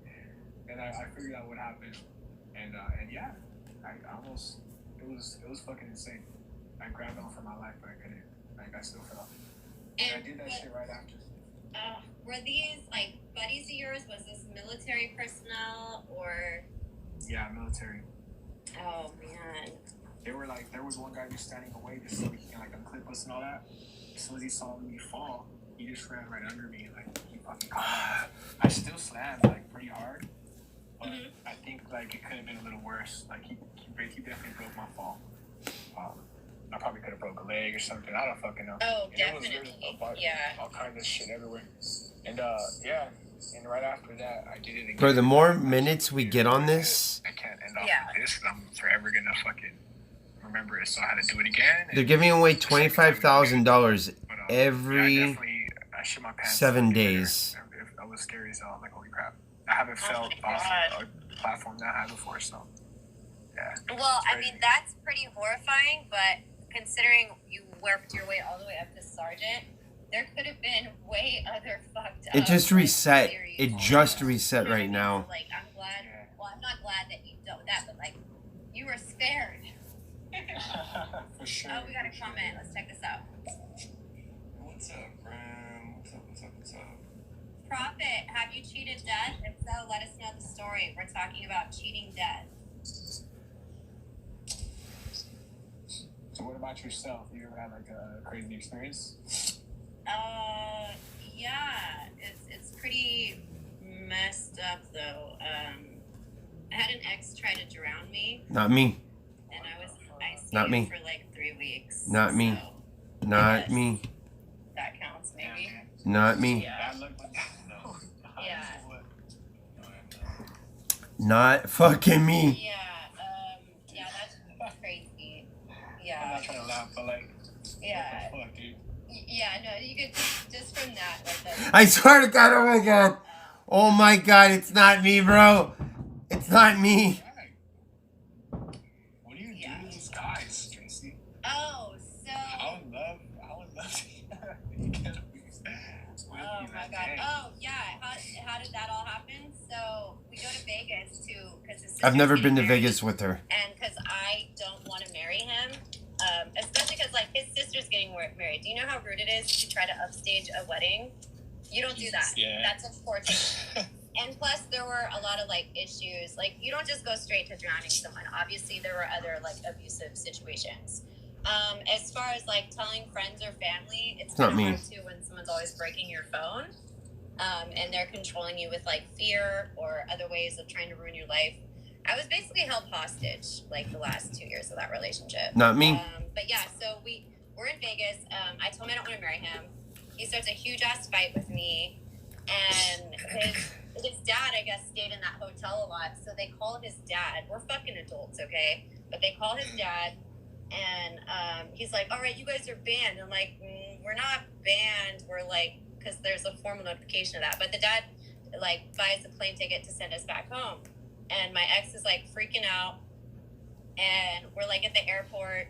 and I figured out what happened. And yeah, I almost, it was fucking insane. I grabbed on for my life, but I couldn't. Like, I still fell. And I did that shit right after. Were these, like, buddies of yours? Was this military personnel, or? Yeah, military. Oh, man. They were like, there was one guy just standing away just so he can, like, unclip us and all that. As soon as he saw me fall, he just ran right under me and, like, he fucking caught me. I still slammed, like, pretty hard. But I think, like, it could have been a little worse. Like, he definitely broke my fall. I probably could have broke a leg or something. I don't fucking know. Oh, and definitely. All kinds of shit everywhere. And yeah, and right after that, I did it again. Bro, the more minutes we get on this, I can't end off with this. I'm forever gonna fucking remember it. So I had to do it again. they're giving away $25,000 every 7 days. I was scary as hell. I'm like, holy crap! I haven't felt off a platform that high before, so yeah. Well, I mean, that's pretty horrifying, but considering you worked your way all the way up to sergeant, there could have been way other fucked up. It just reset. It just reset right now. Like, I'm glad. Well, I'm not glad that you did that, but like, you were spared. For sure. Oh, we got a comment. Let's check this out. What's up, Ram? What's up? Prophet, have you cheated death? If so, let us know the story. We're talking about cheating death. So what about yourself? You ever had like a crazy experience? Yeah, it's pretty messed up though. I had an ex try to drown me. Not me. And I was ICU Not me. for like 3 weeks. Not me. So Not me. that counts, maybe. Not me. Yeah. Yeah. Not fucking me. Yeah. Yeah, that's crazy. Yeah. I'm not trying to laugh, but like, yeah. what the fuck, dude? Yeah, no, you could just from that, like that. I swear to God, oh my God. Oh my God, it's not me, bro. It's not me. What do you do to these guys, Tracy? Oh, so. I would love to get a Oh my God. Oh yeah, how did that all happen? So we go to Vegas because I've never been to Vegas with her. and because I don't want to marry him, especially because like his sister's getting married. Do you know how rude it is to try to upstage a wedding? You don't do that. Yeah. That's a poor thing. And plus, there were a lot of like issues. Like you don't just go straight to drowning someone. Obviously, there were other like abusive situations. As far as like telling friends or family, it's not kind of me. hard too when someone's always breaking your phone, and they're controlling you with like fear or other ways of trying to ruin your life. I was basically held hostage like the last 2 years of that relationship. Not me. But yeah, so we're in Vegas. I told him I don't want to marry him. He starts a huge ass fight with me, and his dad, I guess, stayed in that hotel a lot. So they call his dad. We're fucking adults, okay? But they call his dad, and he's like, "All right, you guys are banned." I'm like, "We're not banned. We're like, because there's a formal notification of that." But the dad like buys a plane ticket to send us back home, and my ex is like freaking out, and we're like at the airport,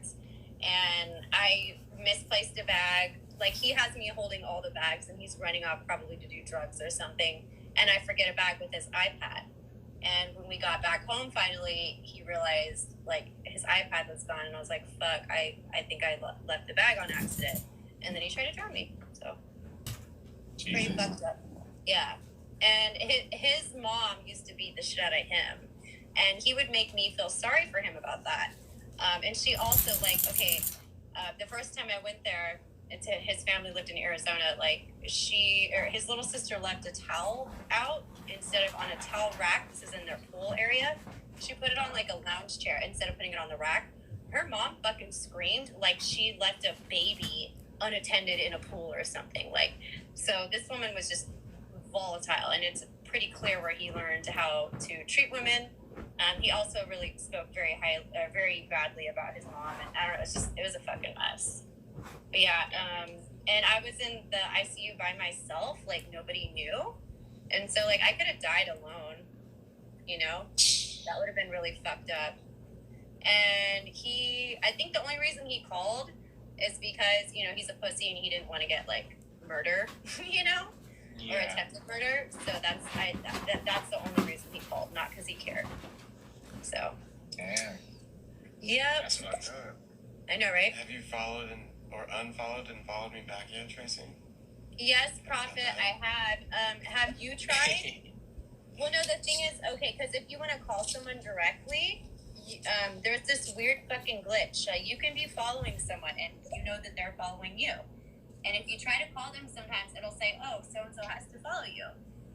and I misplaced a bag. Like he has me holding all the bags, and he's running off probably to do drugs or something. And I forget a bag with his iPad. And when we got back home, finally, he realized like his iPad was gone, and I was like, "Fuck! I think I left the bag on accident." And then he tried to drown me. So pretty fucked up. Yeah. And his mom used to beat the shit out of him, and he would make me feel sorry for him about that. And she also like, okay, the first time I went there, his family lived in Arizona. Like his little sister left a towel out instead of on a towel rack. This is in their pool area. She put it on like a lounge chair instead of putting it on the rack. Her mom fucking screamed like she left a baby unattended in a pool or something. Like, so this woman was just volatile, and it's pretty clear where he learned how to treat women. He also really spoke very badly about his mom, and I don't know. It was a fucking mess. But yeah, and I was in the ICU by myself, like nobody knew. And so like I could have died alone, you know? That would have been really fucked up. And I think the only reason he called is because, you know, he's a pussy and he didn't want to get like murder, you know? Yeah. Or attempted murder. So that's the only reason he called, not because he cared. So. Damn. Yep. That's what I thought. I know, right? Have you followed or unfollowed and followed me back yet, Tracy? Yes, Prophet, I have. Have you tried? Well, no, the thing is, okay, because if you want to call someone directly, there's this weird fucking glitch. You can be following someone, and you know that they're following you. And if you try to call them, sometimes it'll say, "Oh, so-and-so has to follow you."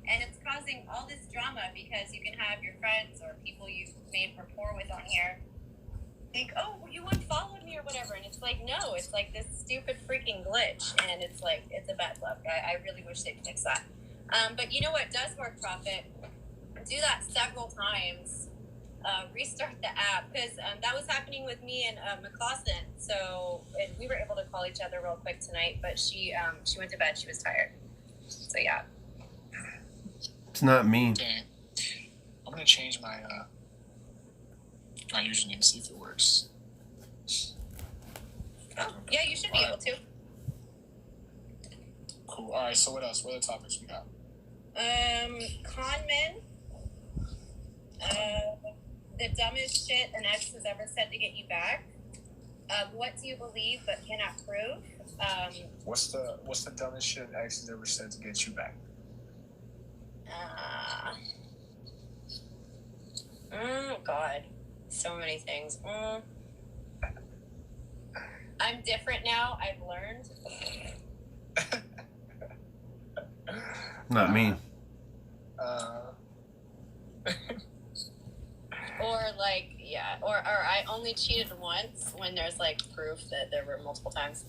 And it's causing all this drama because you can have your friends or people you've made rapport with on here think, "Oh, you unfollowed me or whatever," and it's like, no, it's like this stupid freaking glitch, and it's like, it's a bad luck. I really wish they'd fix that. But you know what does work, Prophet? Do that several times. Restart the app, because that was happening with me and McClawson. So we were able to call each other real quick tonight, but she went to bed. She was tired. So yeah. It's not me. Okay. I'm gonna change my username to see if it works. Oh, yeah, you should be able to. Cool. All right. So what else? What other topics we got? Con men. The dumbest shit an ex has ever said to get you back. What do you believe but cannot prove? What's the dumbest shit an ex has ever said to get you back? God. So many things. I'm different now. I've learned. Not me. Or like, yeah, or I only cheated once when there's like proof that there were multiple times.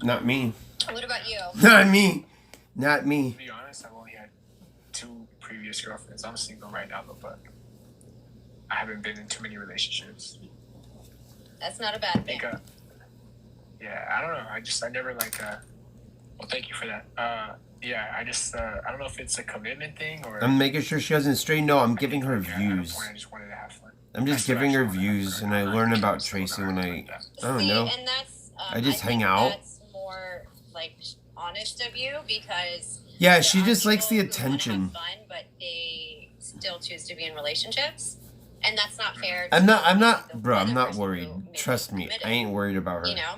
Not me. What about you? Not me. Not me. To be honest, I've only had 2 previous girlfriends. I'm single right now, but I haven't been in too many relationships. That's not a bad thing. Yeah, I don't know. I never like. Well, thank you for that. Yeah, I don't know if it's a commitment thing or. I'm making sure she doesn't stray. No, I'm giving her At views. a point, I just wanted to have fun. I'm just giving her views, and I learn about Tracy when I don't know. And that's, I just hang think out. That's more like honest of you because Yeah, There she are just likes the people who wanna attention. have fun, but they still choose to be in relationships, and that's not fair. I'm to not, the bro, I'm other not person worried. who maybe Trust me, committed, I ain't worried about her. You know?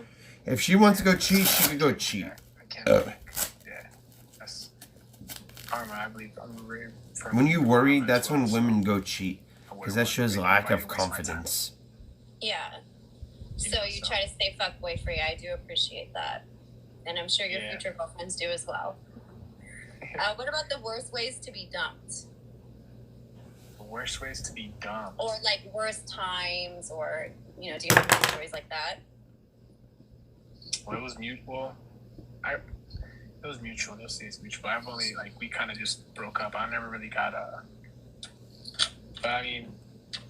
If she wants to go cheat, she could go cheat. I can't like, yeah. That's karma, I believe. I'm very firm When you in worry, karma as that's when well, so women go cheat. I Because wouldn't that want shows anybody lack to of waste my time. confidence. Yeah. You So know, you try to stay fuckboy free. I do appreciate that. And I'm sure your Yeah. future girlfriends do as well. What about the worst ways to be dumped? The worst ways to be dumb. Or like worst times, or, you know, do you have any stories like that? Well, it was mutual. It was mutual. They'll say it's mutual. I've only, like, we kind of just broke up. I never really got but I mean,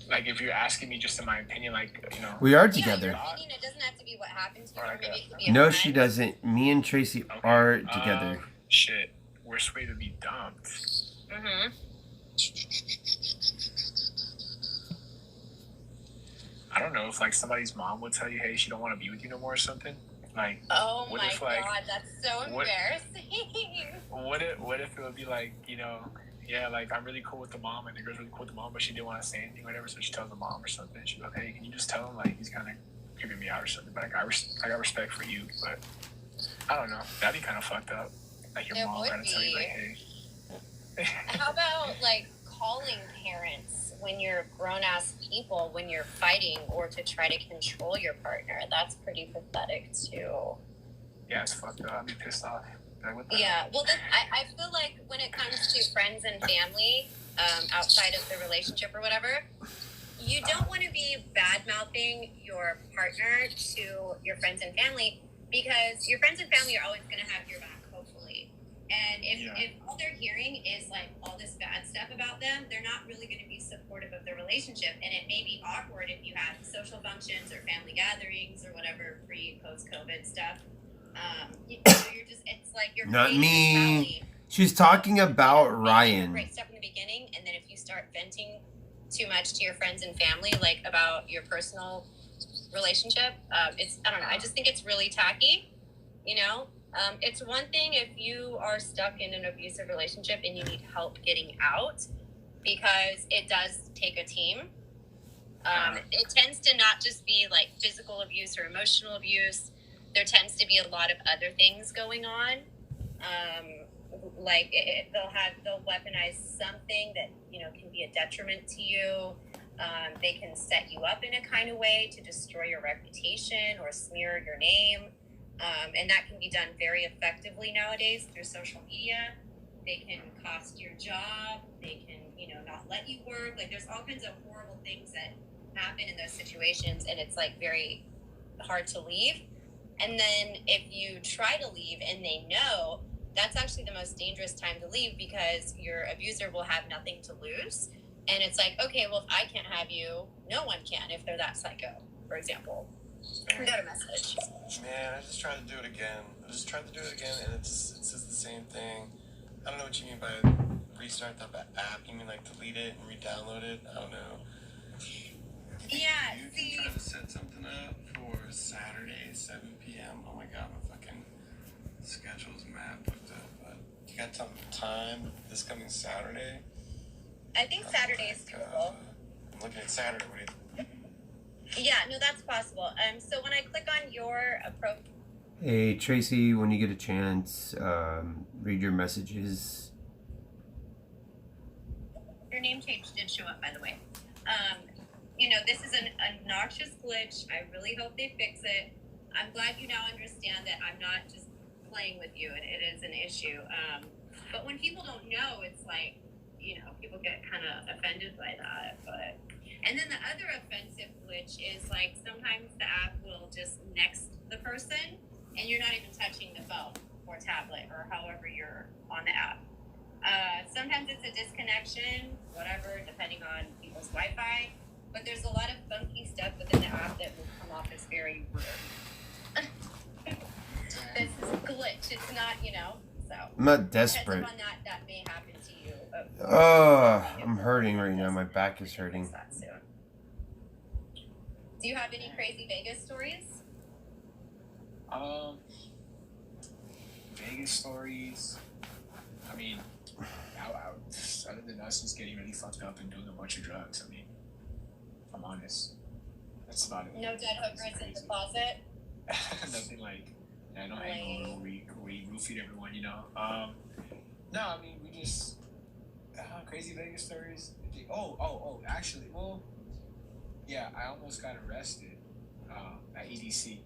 like, if you're asking me just in my opinion, like, you know. We are Yeah, together. your opinion, it doesn't have to be what happened to you, Or or like maybe a- it could be a No, friend. she doesn't. Me and Tracy are together. Shit. Worst way to be dumped. Mm-hmm. I don't know if, like, somebody's mom would tell you, hey, she don't want to be with you no more or something. Like, Oh what my if, like, god, that's so what- embarrassing. What if it would be like, you know, yeah, like, I'm really cool with the mom and the girl's really cool with the mom, but she didn't want to say anything or whatever, so she tells the mom or something. She's like, hey, can you just tell him, like, he's kind of creeping me out or something, but like, I got respect for you, but I don't know. That'd be kind of fucked up. Like, your It mom would trying to tell you, like, be. hey. How about like calling parents when you're grown-ass people when you're fighting, or to try to control your partner? That's pretty pathetic too. Yeah, it's fucked up. I'd be pissed off. Like, what the Yeah, well, I feel like when it comes to friends and family, outside of the relationship or whatever, you don't want to be bad-mouthing your partner to your friends and family, because your friends and family are always going to have your back, hopefully. And if all they're hearing is like all this bad stuff about them, they're not really going to be supportive of the relationship. And it may be awkward if you have social functions or family gatherings or whatever pre-post-COVID stuff. You know, it's like you're Not creating this me. rally. She's talking about Ryan. Great stuff in the beginning, and then if you start venting too much to your friends and family, like about your personal relationship, I don't know. I just think it's really tacky. You know, it's one thing if you are stuck in an abusive relationship and you need help getting out, because it does take a team. It tends to not just be like physical abuse or emotional abuse. There tends to be a lot of other things going on. Like they'll weaponize something that, you know, can be a detriment to you. They can set you up in a kind of way to destroy your reputation or smear your name. And that can be done very effectively nowadays through social media. They can cost your job. They can, you know, not let you work. Like, there's all kinds of horrible things that happen in those situations, and it's like very hard to leave. And then if you try to leave and they know, that's actually the most dangerous time to leave, because your abuser will have nothing to lose. And it's like, okay, well, if I can't have you, no one can, if they're that psycho, for example. We got a message. Man, I just tried to do it again. And it's just the same thing. I don't know what you mean by restart the app. You mean like delete it and re-download it? I don't know. Yeah, You can try to set something up for Saturday, 7 p.m. Oh my god, my fucking schedule's mad booked up. But you got some time this coming Saturday? I think Saturday is doable. I'm looking at Saturday. What do you think? Yeah, no, that's possible. So when I click on your approach. Hey, Tracy, when you get a chance, read your messages. Your name change did show up, by the way. You know, this is an obnoxious glitch. I really hope they fix it. I'm glad you now understand that I'm not just playing with you, and it is an issue. But when people don't know, it's like, you know, people get kind of offended by that. And then the other offensive glitch is like sometimes the app will just next the person, and you're not even touching the phone or tablet or however you're on the app. Sometimes it's a disconnection, whatever, depending on people's Wi-Fi. But there's a lot of funky stuff within the app that will come off as very rude. This is a glitch. It's not, you know, so. I'm not desperate. Depends on that may happen to you. I'm hurting right now. My back is hurting. Do you have any crazy Vegas stories? Vegas stories. I mean, other than us just getting really fucked up and doing a bunch of drugs, I mean, if I'm honest, that's about it. No dead hookers in the closet. Nothing like, yeah, no hangover. We roofied everyone, you know. No, I mean, we just crazy Vegas stories. Actually, well, yeah, I almost got arrested at EDC.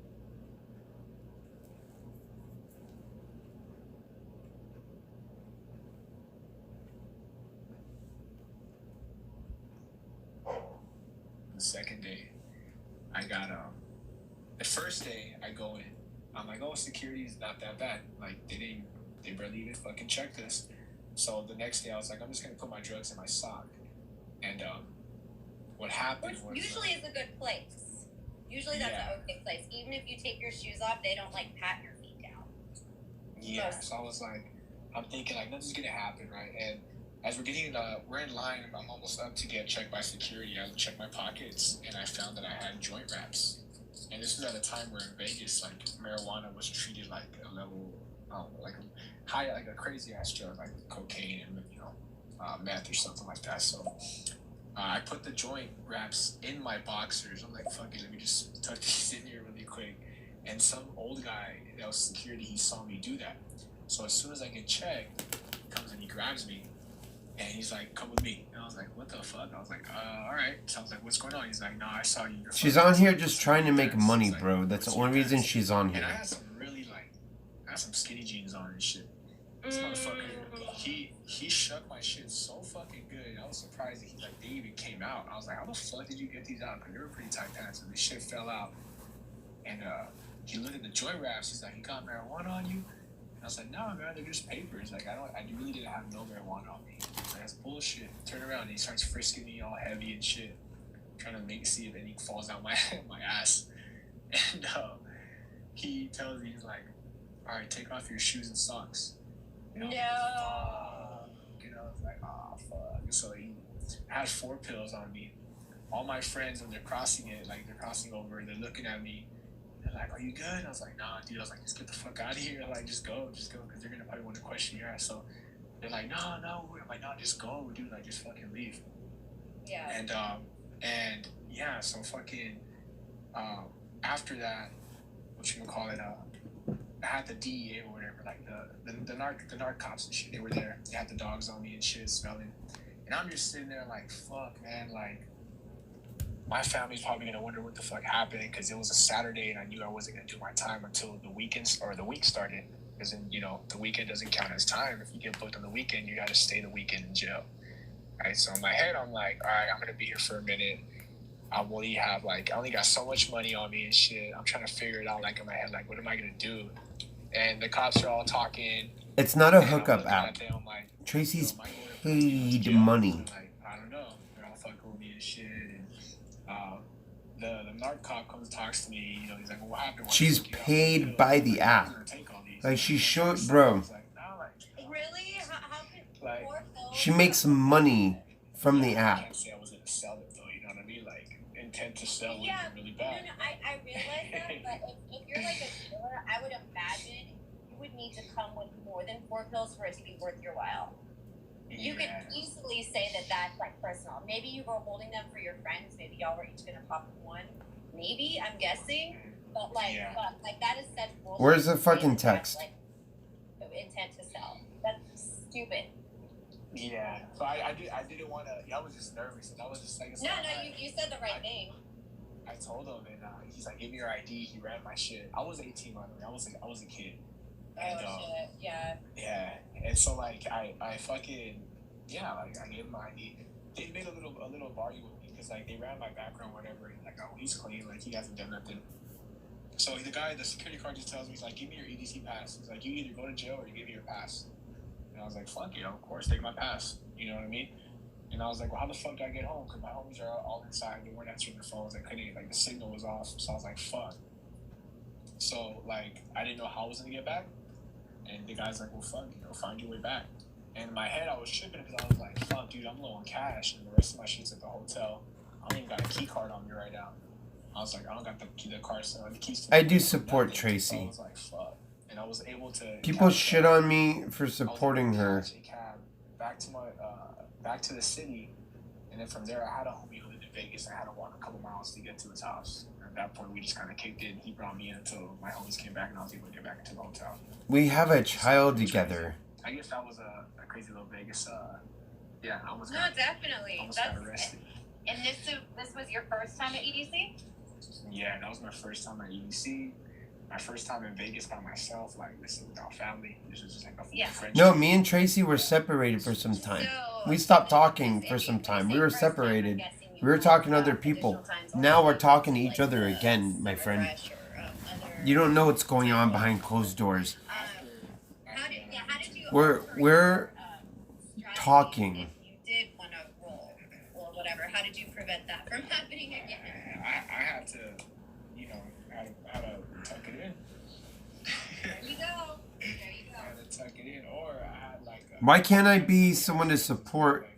The second day, I got the first day I go in, I'm like, oh, security's not that bad. Like they barely even fucking checked us. So the next day I was like, I'm just gonna put my drugs in my sock. And what happened was usually is a good place. Usually that's an okay place. Even if you take your shoes off, they don't like pat your feet down. Yeah. So I was like, I'm thinking like nothing's gonna happen, right? And as we're in line, and I'm almost up to get checked by security. I checked my pockets, and I found that I had joint wraps. And this was at a time where in Vegas, like marijuana was treated like a level, like a high, like a crazy ass drug, like cocaine and meth or something like that. So I put the joint wraps in my boxers. I'm like, fuck it, let me just tuck these in here really quick. And some old guy that was security, he saw me do that. So as soon as I get checked, he comes and he grabs me. And he's like, come with me. And I was like, what the fuck? I was like, all right. So I was like, what's going on? He's like, no, I saw you. She's on here just trying to make money, bro. That's the only reason she's on here. And I had some skinny jeans on and shit. This motherfucker, he shook my shit so fucking good. I was surprised that they even came out. I was like, how the fuck did you get these out? Because they were pretty tight pants and the shit fell out. And he looked at the joint wraps. He's like, you got marijuana on you? And I was like, no, man, they're just papers. Like, I really didn't have no marijuana on me. Like, that's bullshit. Turn around and he starts frisking me all heavy and shit. Trying to see if anything falls out my ass. And he tells me, he's like, all right, take off your shoes and socks. No. And I was like, oh, fuck. And so he had 4 pills on me. All my friends, when they're crossing it, like, they're crossing over, they're looking at me. They're like, are you good? And I was like, nah, dude. I was like, just get the fuck out of here. Like, just go, because they're going to probably want to question your ass. So they're like, no. I'm like, no, just go, dude. Like, just fucking leave. Yeah. And yeah, so fucking, after that, what you gonna call it, I had the DEA or whatever, like the narc cops and shit. They were there. They had the dogs on me and shit, smelling. And I'm just sitting there like, fuck, man, like, my family's probably gonna wonder what the fuck happened, because it was a Saturday and I knew I wasn't gonna do my time until the week started. Because then, the weekend doesn't count as time. If you get booked on the weekend, you gotta stay the weekend in jail. Right? So in my head, I'm like, all right, I'm gonna be here for a minute. I only got so much money on me and shit. I'm trying to figure it out, like, in my head, like, what am I gonna do? And the cops are all talking. It's not a hookup app. Tracy's paid money. Like, I don't know. They're all fucking with me and shit. And the narc cop comes and talks to me. He's like, well, what happened? She's paid by the app. Like, she should, bro. Really? How could she makes money from the app. I can't say I was gonna sell it though. You know what I mean? Like, intent to sell would be really No, bad. I realize that, but if you're like a dealer, I would imagine you would need to come with more than 4 pills for it to be worth your while. You could easily say that that's like personal. Maybe you were holding them for your friends. Maybe y'all were each gonna pop one. Maybe, I'm guessing. But but that is such bullshit. Where's the fucking text? Like, intent to sell. That's stupid. Yeah. So I didn't want to. I was just nervous, and I was just like, no, you said the right thing. I told him, and he's like, give me your ID. He ran my shit. I was 18, by the way. I was a kid. And, shit. Yeah. Yeah. And so like I fucking I gave him my ID. They made a little bargain with me because like they ran my background, whatever. And like, oh, he's clean. Like, he hasn't done nothing. So the security guard just tells me, he's like, give me your EDC pass. He's like, you either go to jail or you give me your pass. And I was like, fuck it, of course, take my pass. You know what I mean? And I was like, well, how the fuck do I get home? Because my homies are all inside. They weren't answering their phones. I couldn't, like, the signal was off. So I was like, fuck. So, like, I didn't know how I was going to get back. And the guy's like, well, fuck, find your way back. And in my head, I was tripping because I was like, fuck, dude, I'm low on cash. And the rest of my shit's at the hotel. I don't even got a key card on me right now. I was like, I don't got the keys to I do support Tracy. So I was like, fuck. and I was able to. People shit on me for supporting her. A cab back to back to the city, and then from there I had a homie who lived in Vegas. And I had to walk a couple miles to get to his house. And at that point, we just kind of kicked in. He brought me in until my homies came back, and I was able to get back into the hotel. We have a child together. I guess that was a crazy little Vegas. Yeah, I almost definitely. got arrested. And this was your first time at EDC? Yeah, that was my first time at EDC. My first time in Vegas by myself, like this is without family. This was just like a full friendship. No, me and Tracy were separated for some time. We stopped talking for some time. We were separated. We were talking to other people. Now we're talking to each other again, my friend. You don't know what's going on behind closed doors. We're talking. If you did want to roll or whatever, how did you prevent that from happening again? I had to, how to tuck it in. There you go. I had to tuck it in, or I had like. Why can't I be someone to support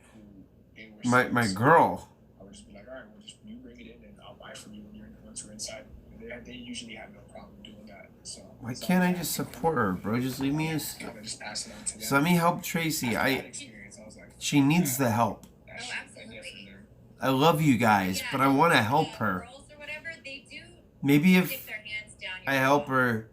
my girl? I would just be like, all right, you bring it in, and I'll buy from you once we're inside. They usually have no problem doing that. So. Why can't I just support her, bro? Just leave me as. Just pass it on to them. So let me help Tracy. She needs the help. Oh, absolutely. I love you guys, but I want to help her. Maybe if I help her,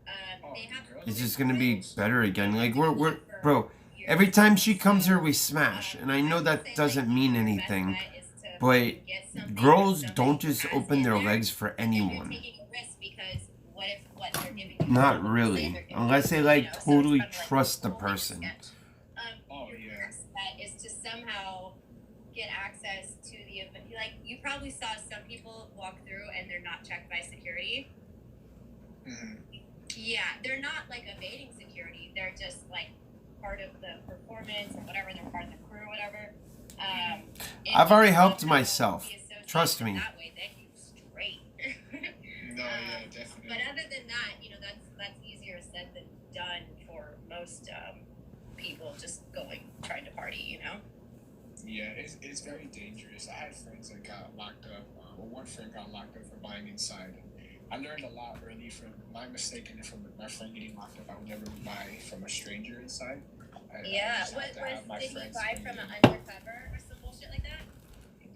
it's just gonna be better again. Like we're bro. Every time she comes here, we smash, and I know that doesn't mean anything, but girls don't just open their legs for anyone. Not really, unless they like totally trust the person. That is to somehow get access to the event. Like you probably saw some people walk through and they're not checked by security. Mm-hmm. Yeah, they're not like evading security. They're just like part of the performance or whatever. They're part of the crew or whatever. I've already helped myself. Trust me. That way, they keep straight. No, yeah, definitely. But other than that, that's easier said than done for most people just trying to party, Yeah, it's very dangerous. I had friends that got locked up. One friend got locked up for buying inside. I learned a lot early from my mistake and from my friend getting locked up. I would never buy from a stranger inside. Did he buy from an undercover or some bullshit like that?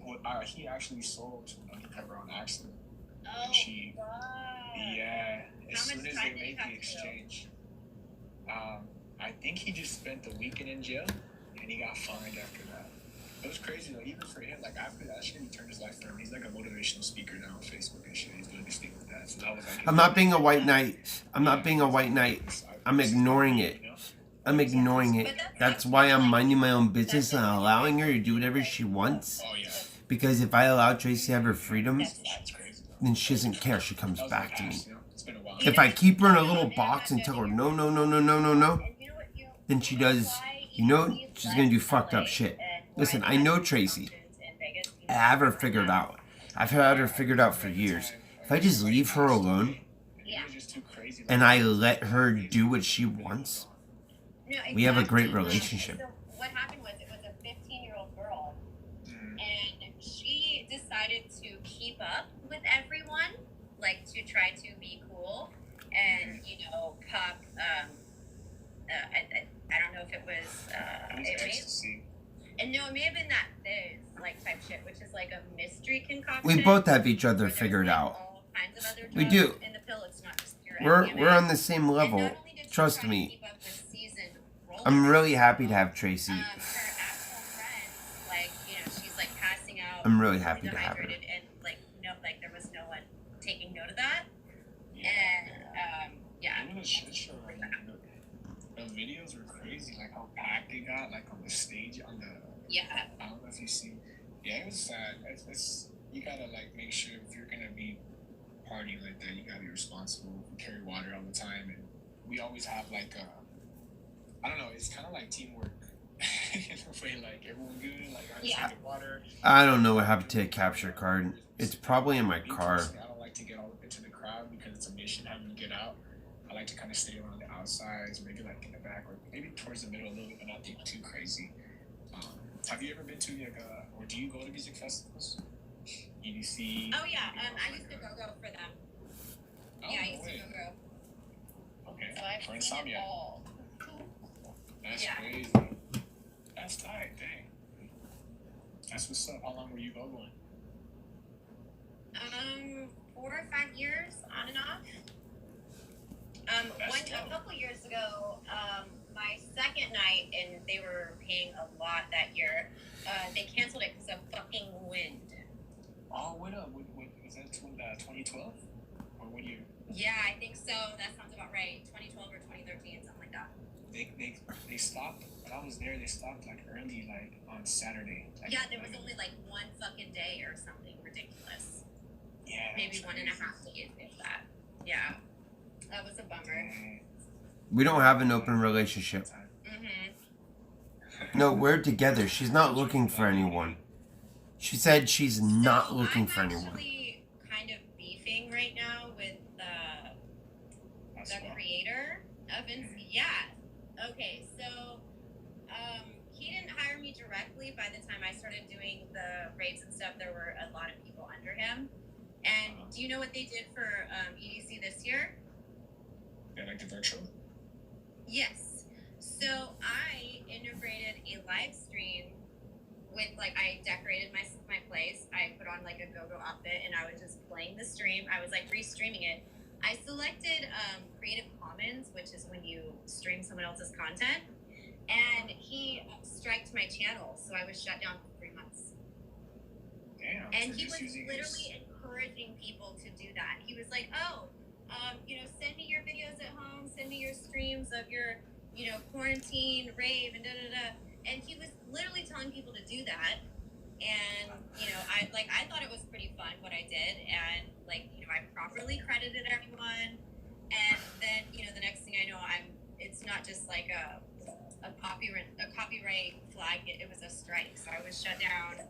Well, he actually sold undercover on accident. Oh, yeah. As soon as they made the exchange, I think he just spent the weekend in jail, and he got fined after that. It was crazy though, even for him. Like after that shit, he turned his life around. He's like a motivational speaker now on Facebook and shit. He's doing this thing with that. So that was like. I'm not being a white knight. I'm not being a white knight. I'm ignoring it. I'm ignoring it. That's why I'm minding my own business and allowing her to do whatever she wants. Oh yeah. Because if I allow Tracy to have her freedom, then she doesn't care. She comes back to me. If I keep her in a little box and tell her no, no, no, no, no, no, no, then she does, she's going to do fucked up shit. Listen, I know Tracy. I have her figured out. I've had her figured out for years. If I just leave her alone and I let her do what she wants, we have a great relationship. So what happened was it was a 15-year-old girl, and she decided to keep up with everyone, like to try to be cool, and pop. I don't know if it was. And no, it may have been that like type shit, which is like a mystery concoction. We both have each other figured out. All kinds of other drugs We do. in the pill. It's not just pure We're on the same level. Trust me. I'm really happy to have Tracy. Her actual friends, she's passing out. I'm really happy to have her. And there was no one taking note of that. And yeah. It was a shit show. The videos were crazy, like how packed they got, like on the stage, on the. Yeah. I don't know if you see. Yeah, it was sad. You gotta make sure if you're gonna be partying like that, you gotta be responsible. We carry water all the time, and we always have I don't know. It's kind of like teamwork. In a way, everyone good. I just get water. I don't know what happened to a capture card. It's probably in my car. I don't like to get all into the crowd because it's a mission having to get out. I like to kind of stay around the outsides, maybe in the back or maybe towards the middle a little bit, but not too crazy. Have you ever been to or do you go to music festivals? EDC? Oh yeah, I used to go for them. Oh, yeah, I used to go. Okay. So I've For seen it insomnia. all. That's Yeah. crazy. That's tight, dang. That's what's up. How long were you going? 4 or 5 years on and off. A couple years ago, my second night, and they were paying a lot that year. They canceled it because of fucking wind. Oh, what up? Was that 2012? Or what year? Yeah, I think so. That sounds about right. 2012 or 2013, something like that. They stopped. When I was there, they stopped like early, like on Saturday. Like, Yeah, there was only like one fucking day or something ridiculous. Yeah. Maybe 1.5 days, if that. Yeah. That was a bummer. We don't have an open relationship. No, we're together. She's not looking for anyone. She said she's not looking for anyone. I'm actually kind of beefing right now with the creator of Yeah. Okay, so he didn't hire me directly. By the time I started doing the raves and stuff, there were a lot of people under him. And do you know what they did for EDC this year? Yeah, like the virtual? Yes. So I integrated a live stream with, like, I decorated my place. I put on, like, a go-go outfit, and I was just playing the stream. I was, like, re-streaming it. I selected Creative Commons, which is when you stream someone else's content, and he striked my channel, so I was shut down for 3 months. Damn. And he was literally encouraging people to do that. He was like, send me your videos at home, send me your streams of your, quarantine, rave, and da-da-da. And he was literally telling people to do that. And, I thought it was pretty fun what I did. And, I properly credited everyone. And then, the next thing I know, it's not just like a copyright flag. It was a strike. So I was shut down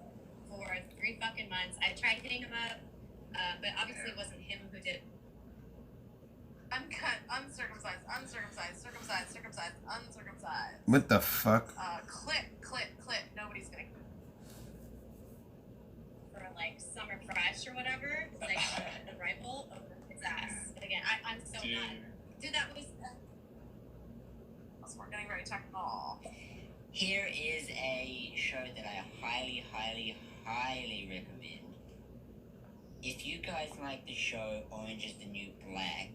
for 3 fucking months. I tried hitting him up, but obviously it wasn't him who did it. Uncut, uncircumcised, uncircumcised. What the fuck? Clip. Nobody's gonna. For summer fresh or whatever, the rival over his ass. But again, I'm so not. Dude, that was. We're getting very technical. Here is a show that I highly, highly, highly recommend. If you guys like the show Orange is the New Black,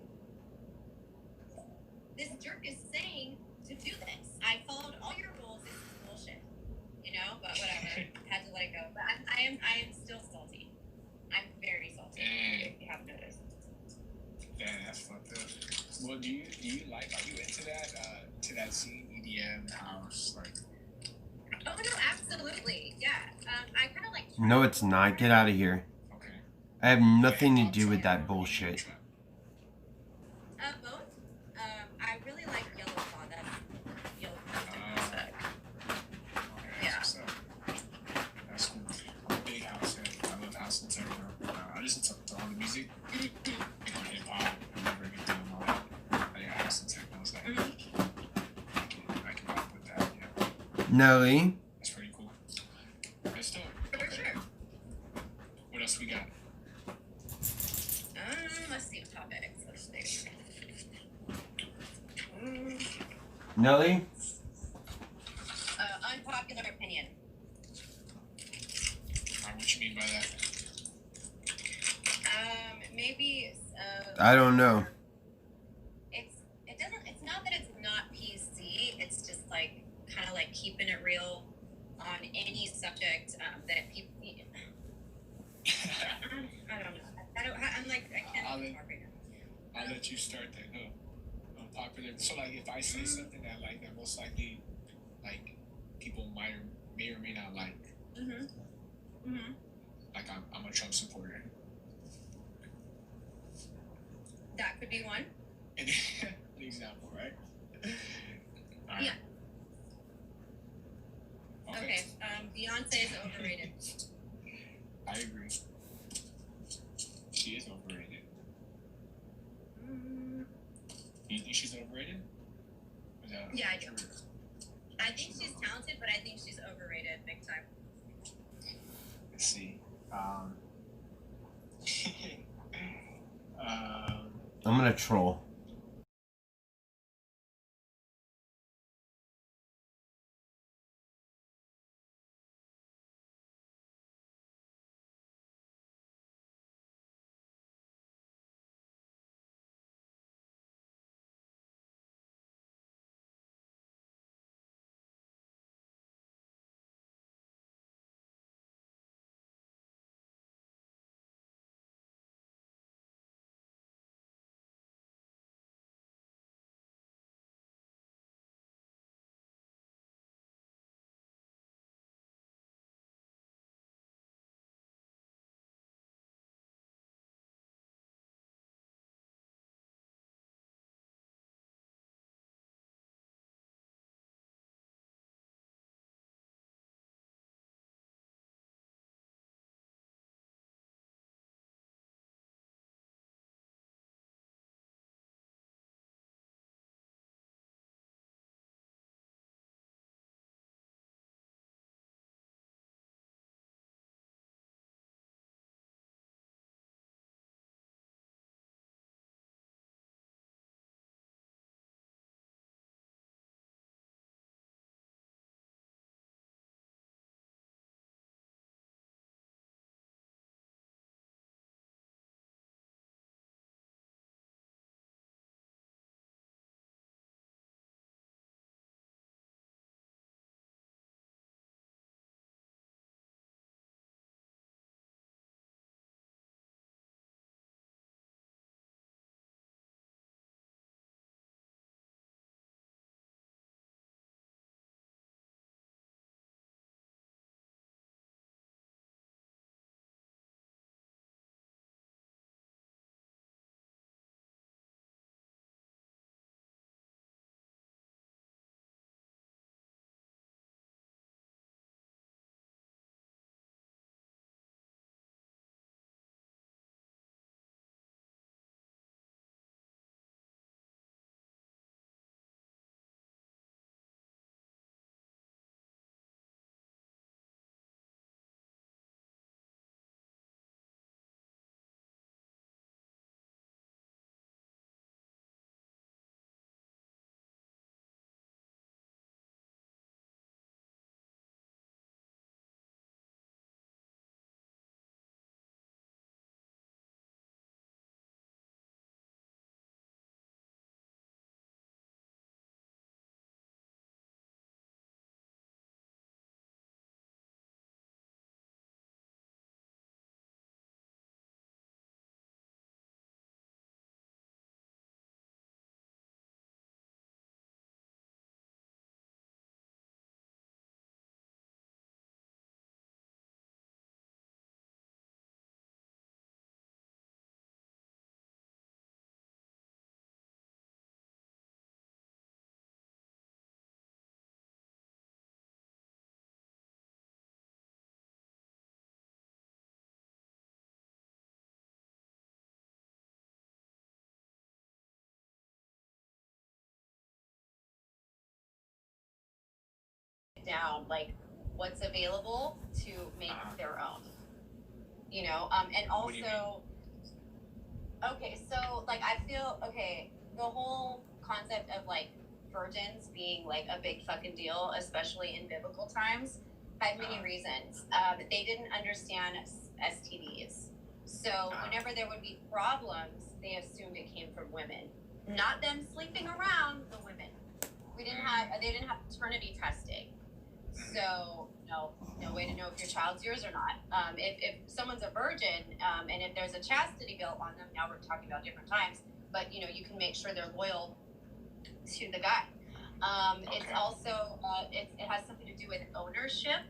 this jerk is saying to do this. I followed all your rules. This is bullshit. But whatever. Had to let it go. But I am still salty. I'm very salty. If you have noticed. Yeah, that's fucked up. Well, do you are you into that scene, EDM, house, Oh no, absolutely. Yeah. I kind of like. No, it's not. Get out of here. Okay. I have nothing to do with that bullshit. Both. I really like Yellow Claw. That's Yellow Claw. Yeah. That's cool. I'm a big house head. I love house and techno. I listen to all the music. Hip hop, whatever you do, all that. Yeah, house and techno is I can rock with that. Yeah. Nelly. That's pretty cool. Let's do it. For sure. What else we got? Let's see topics. Let's see. Nelly? Unpopular opinion. What you mean by that? Maybe. I don't know. It's not that it's not PC. It's just kind of keeping it real on any subject that people. I don't know. I can't talk right now. I'll let you start that. No. Unpopular. So if I say something that that most likely people may or may not like. I'm a Trump supporter. That could be one. An example, right? All right. Yeah. Okay. Beyonce is overrated. I agree. She is overrated. Do you think she's overrated? Yeah, I do. I think she's talented, but I think she's overrated big time. Let's see. I'm gonna troll. down like what's available to make their own. You know, and also, okay, so like I feel the whole concept of like virgins being like a big fucking deal, especially in biblical times, had many reasons. They didn't understand STDs, so whenever there would be problems, they assumed it came from women, not them sleeping around the women. They didn't have paternity testing, so no way to know if your child's yours or not. If someone's a virgin, and if there's a chastity belt on them, now we're talking about different times, but you know, you can make sure they're loyal to the guy. It's also it has something to do with ownership,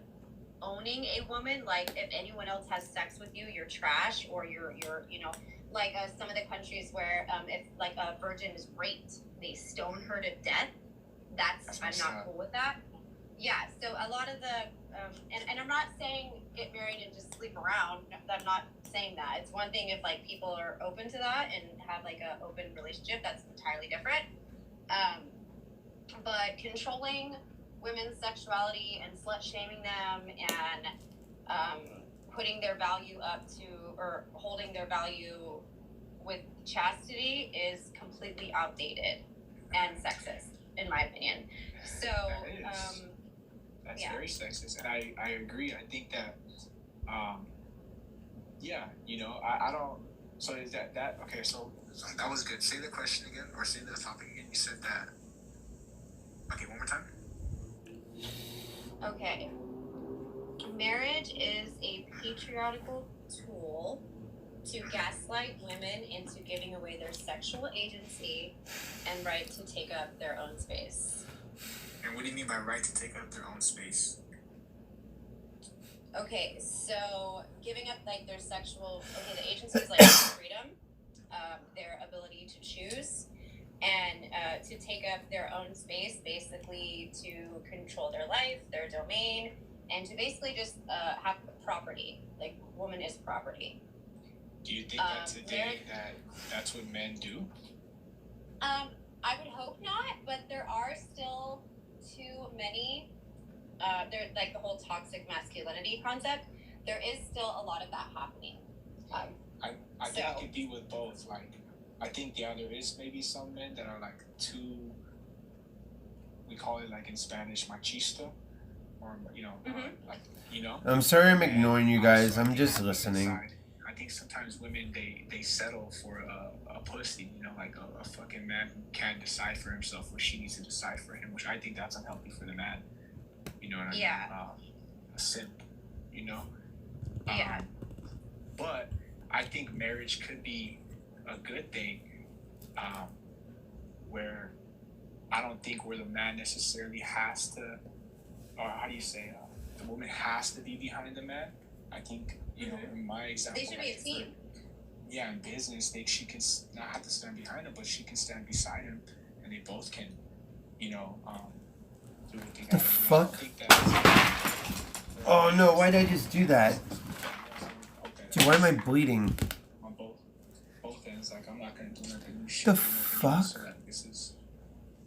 owning a woman. Like if anyone else has sex with you, you're trash, or you're you know, like some of the countries where if like a virgin is raped, they stone her to death. That's I'm not cool with that. Yeah, so a lot of the and I'm not saying get married and just sleep around. I'm not saying that. It's one thing if like people are open to that and have like an open relationship. That's entirely different. But controlling women's sexuality and slut shaming them and putting their value up to, or holding their value with chastity is completely outdated and sexist, in my opinion. So, that's very sexist, and I agree. I think that, you know, I don't. So is that okay? So that was good. Say the question again, or say the topic again. You said that. Okay, one more time. Okay. Marriage is a patriarchal tool to gaslight women into giving away their sexual agency and right to take up their own space. And what do you mean by right to take up their own space? Okay, so giving up like their sexual, the agency is like freedom, their ability to choose, and to take up their own space, basically to control their life, their domain, and to basically just have property. Like, woman is property. Do you think that today that's what men do? I would hope not, but there are still too many. There, like the whole toxic masculinity concept. There is still a lot of that happening. I think it could be with both. Like, I think there is maybe some men that are like too. We call it like in Spanish machista, or you know, like you know. I'm sorry, I'm ignoring you guys. I'm just listening. I think sometimes women they settle for a pussy, you know, like a fucking man who can't decide for himself what she needs to decide for him, which I think that's unhealthy for the man. You know what I mean? A simp, you know? But I think marriage could be a good thing, where I don't think where the man necessarily has to, or how do you say, the woman has to be behind the man. I think, you know, in my example, they should be a team. Yeah, in business, she can not have to stand behind him, but she can stand beside him, and they both can, you know, do what they gotta do. Fuck? Oh no, why did I just do that? Dude, why am I bleeding? On both ends, like, I'm not gonna do nothing new shit. The fuck? So that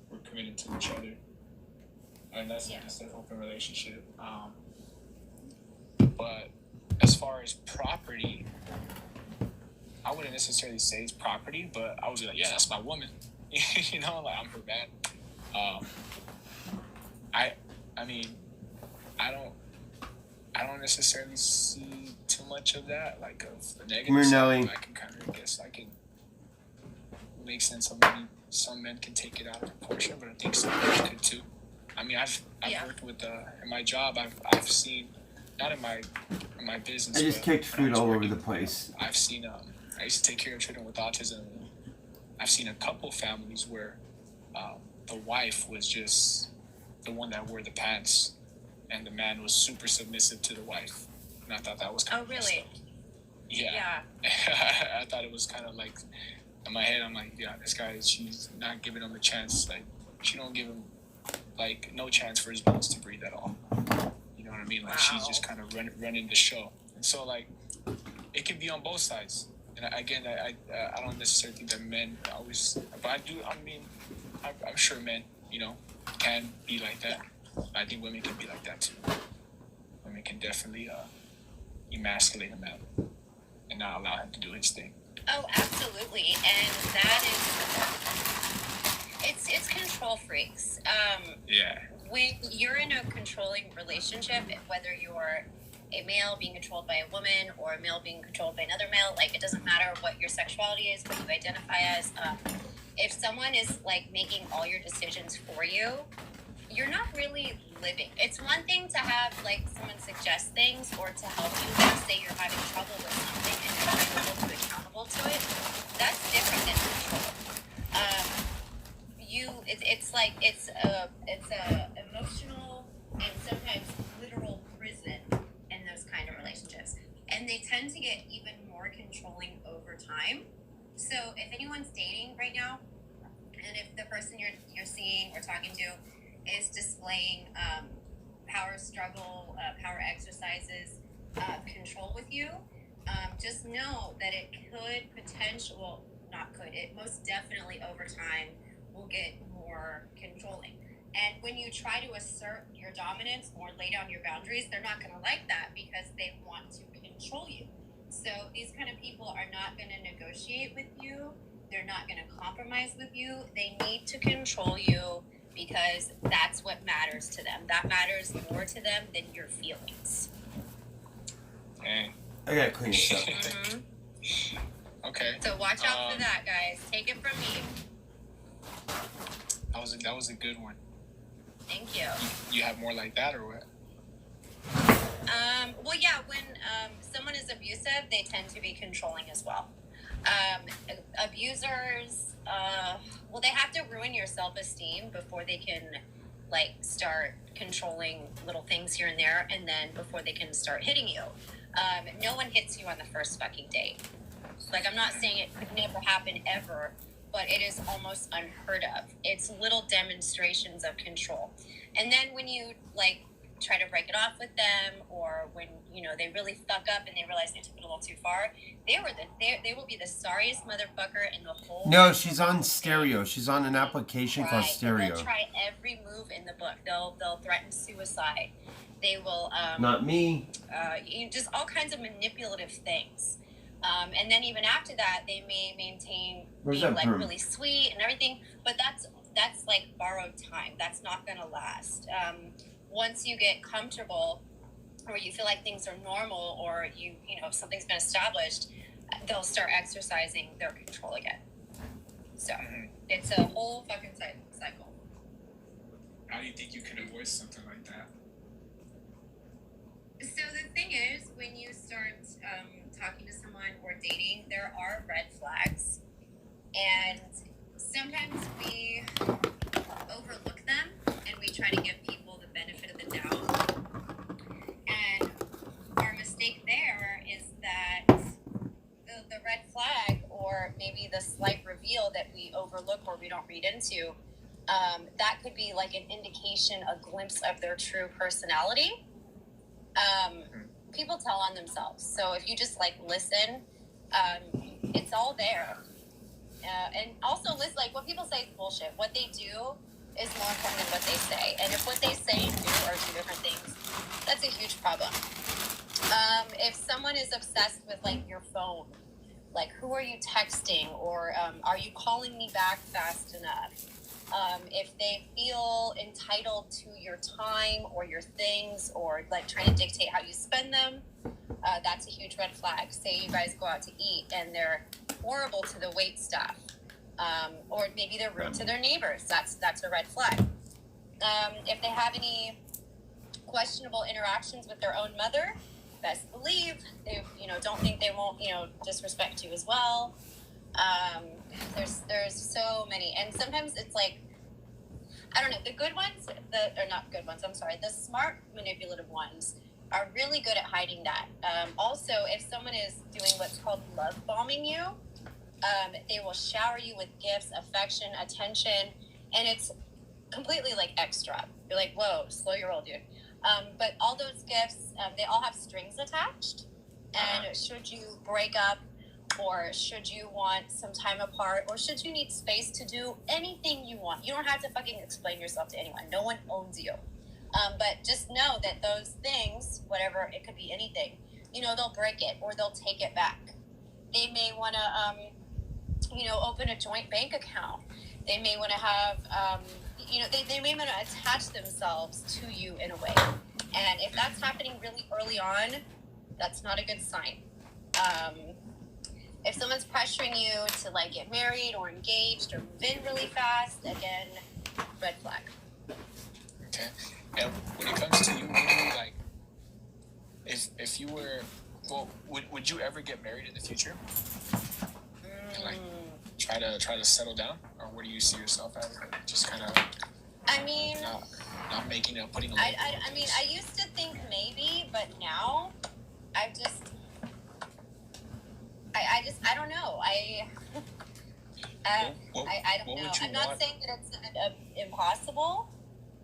we're committed to each other. And that's just an open relationship. But as far as property, I wouldn't necessarily say it's property, but I would be like, yeah, that's my woman. You know, like, I'm her man. I mean, I don't necessarily see too much of that, like of the negative side. I can kind of guess I can make sense of maybe some men can take it out of proportion, but I think some men could too. I mean, I've worked with in my job. I've seen, not in my business. I just kicked food all over the place. I've seen. I used to take care of children with autism. I've seen a couple families where the wife was just the one that wore the pants, and the man was super submissive to the wife. And I thought that was kind of really? Yeah. I thought it was kind of like, in my head, I'm like, yeah, this guy, she's not giving him a chance. Like, she don't give him, like, no chance for his bones to breathe at all. You know what I mean? Like, she's just kind of running the show. And so, like, it can be on both sides. And again, I don't necessarily think that men always, but I mean, I'm sure men, you know, can be like that. I think women can be like that too. Women can definitely emasculate a man and not allow him to do his thing. Oh, absolutely, and that is it's control freaks. Yeah. When you're in a controlling relationship, whether you're a male being controlled by a woman or a male being controlled by another male, like it doesn't matter what your sexuality is, what you identify as. If someone is like making all your decisions for you, you're not really living. It's one thing to have like someone suggest things or to help you. Like say you're having trouble with something and you're trying to hold you accountable to it. That's different than control. It's a emotional and sometimes literal prison in those kind of relationships, and they tend to get even more controlling over time. So if anyone's dating right now, and if the person you're seeing or talking to is displaying power struggle, power exercises, control with you, just know that it could it most definitely over time will get more controlling. And when you try to assert your dominance or lay down your boundaries, they're not going to like that because they want to control you. So these kind of people are not going to negotiate with you. They're not going to compromise with you. They need to control you because that's what matters to them. That matters more to them than your feelings. Dang. I gotta clean this up. Mm-hmm. Okay. So watch out for that, guys. Take it from me. That was a good one. Thank you. You have more like that or what? Well, yeah, when someone is abusive, they tend to be controlling as well. Abusers, well, they have to ruin your self-esteem before they can, like, start controlling little things here and there, and then before they can start hitting you. No one hits you on the first fucking date. Like, I'm not saying it could never happen ever, but it is almost unheard of. It's little demonstrations of control. And then when you, like, try to break it off with them, or when, you know, they really fuck up and they realize they took it a little too far, they will be the sorriest motherfucker in the whole No, she's on Stereo. She's on an application called Right. Stereo. They'll try every move in the book. They'll threaten suicide. They will Not me. Just all kinds of manipulative things. And then even after that, they may maintain being like really sweet and everything, but that's like borrowed time. That's not gonna last. Once you get comfortable, or you feel like things are normal, or you know something's been established, they'll start exercising their control again. So it's a whole fucking cycle. How do you think you can avoid something like that? So the thing is, when you start talking to someone or dating, there are red flags, and sometimes we overlook them and we try to give people the benefit of the doubt. And our mistake there is that the red flag, or maybe the slight reveal that we overlook or we don't read into, that could be like an indication, a glimpse of their true personality. People tell on themselves. So if you just like listen, it's all there. And also listen, like what people say is bullshit. What they do is more important than what they say. And if what they say and do are two different things, that's a huge problem. If someone is obsessed with like your phone, like who are you texting, or are you calling me back fast enough? If they feel entitled to your time or your things, or like trying to dictate how you spend them, that's a huge red flag. Say you guys go out to eat and they're horrible to the wait staff, or maybe they're rude to their neighbors. That's a red flag. If they have any questionable interactions with their own mother, best believe they don't think they won't disrespect you as well. There's so many, and sometimes it's like, I don't know, the good ones, the smart manipulative ones are really good at hiding that. Also, if someone is doing what's called love bombing you, they will shower you with gifts, affection, attention, and it's completely like extra. You're like, whoa, slow your roll, dude. But all those gifts, they all have strings attached, and should you break up, or should you want some time apart, or should you need space to do anything you want, you don't have to fucking explain yourself to anyone. No one owns you. But just know that those things, whatever, it could be anything, you know, they'll break it or they'll take it back. They may want to, you know, open a joint bank account. They may want to have, you know, they may want to attach themselves to you in a way. And if that's happening really early on, that's not a good sign. If someone's pressuring you to like get married or engaged or move in really fast, again, red flag. Okay. And when it comes to you, really, like, if you were, well, would you ever get married in the future? And, like, try to settle down, or where do you see yourself as? Like, just kind of. I mean, not making a putting. I mean, I used to think maybe, but now, I I don't know. I don't know. I'm not saying that it's impossible,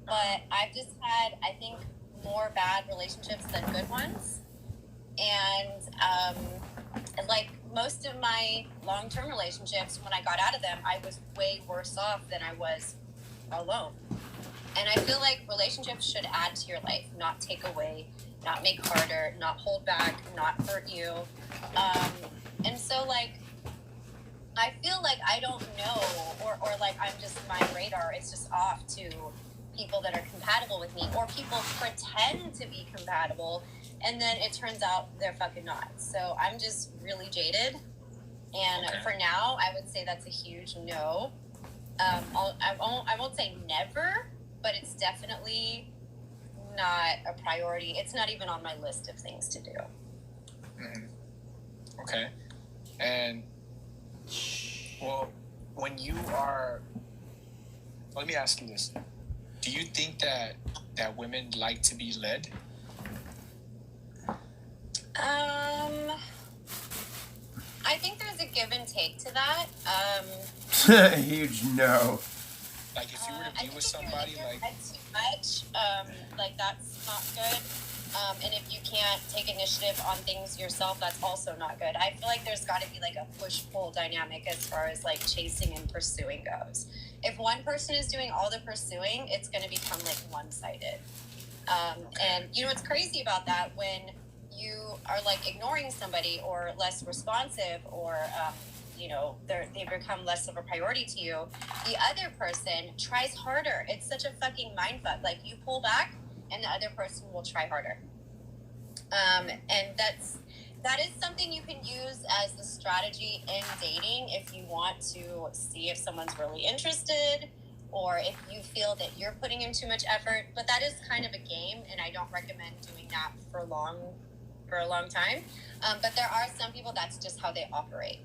but I've just had, I think, more bad relationships than good ones. And like most of my long-term relationships, when I got out of them, I was way worse off than I was alone. And I feel like relationships should add to your life, not take away, not make harder, not hold back, not hurt you. And so, like, I feel like I don't know, or like I'm just, my radar is just off to people that are compatible with me, or people pretend to be compatible, and then it turns out they're fucking not. So I'm just really jaded. And for now, I would say that's a huge no. I won't say never, but it's definitely not a priority. It's not even on my list of things to do. Mm-hmm. Okay. And, well, when you are, let me ask you this. Do you think that women like to be led? I think there's a give and take to that. Huge no. Like, if you were to be with somebody, if you're led too much, like, that's not good. And if you can't take initiative on things yourself, that's also not good. I feel like there's got to be like a push-pull dynamic as far as like chasing and pursuing goes. If one person is doing all the pursuing, it's going to become like one-sided. And you know what's crazy about that, when you are like ignoring somebody or less responsive, or you know, they become less of a priority to you, the other person tries harder. It's such a fucking mindfuck. Like, you pull back and the other person will try harder. And that is something you can use as a strategy in dating if you want to see if someone's really interested, or if you feel that you're putting in too much effort. But that is kind of a game, and I don't recommend doing that for a long time. But there are some people, that's just how they operate.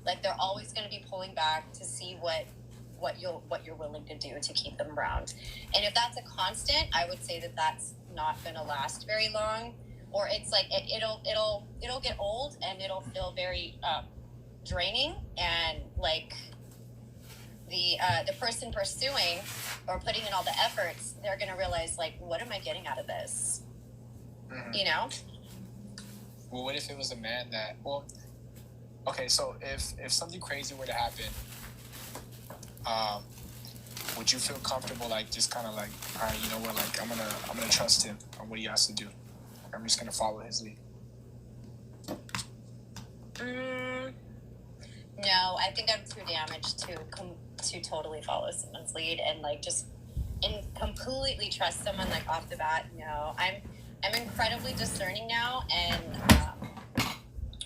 Like, they're always going to be pulling back to see what you're willing to do to keep them around. And if that's a constant, I would say that that's not going to last very long. Or it's like it'll get old, and it'll feel very draining, and like the person pursuing or putting in all the efforts, they're gonna realize, like, what am I getting out of this? Mm-hmm. You know? Well, what if it was a man that, well, okay, so if something crazy were to happen, would you feel comfortable, like, just kind of like, all right, you know what, like, I'm gonna trust him on what he has to do. I'm just gonna follow his lead. No, I think I'm too damaged to totally follow someone's lead and like just completely trust someone like off the bat. No, I'm incredibly discerning now and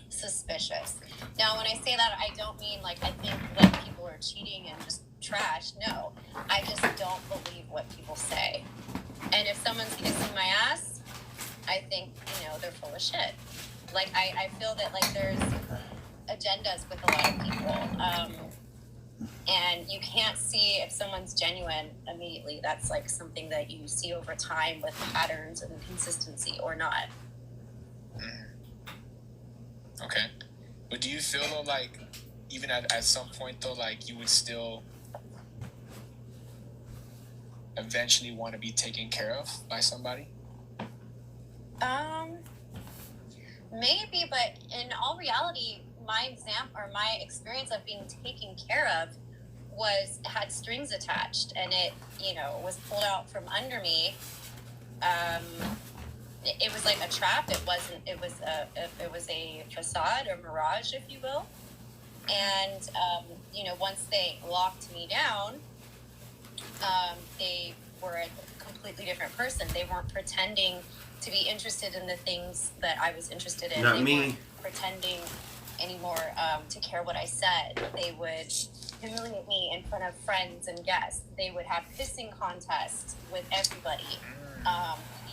suspicious. Now, when I say that, I don't mean like I think like people are cheating and just trash. No, I just don't believe what people say. And if someone's kissing my ass, I think, you know, they're full of shit. Like, I feel that, like, there's agendas with a lot of people. And you can't see if someone's genuine immediately. That's, like, something that you see over time with patterns and consistency or not. Okay. But do you feel, though, like, even at some point, though, like, you would still eventually want to be taken care of by somebody? Maybe, but in all reality, my experience of being taken care of had strings attached, and it, you know, was pulled out from under me it was like a trap. It wasn't. It was a facade or mirage, if you will. And you know, once they locked me down, they were a completely different person. They weren't pretending to be interested in the things that I was interested in. Not they me. weren't pretending anymore to care what I said. They would humiliate me in front of friends and guests. They would have pissing contests with everybody.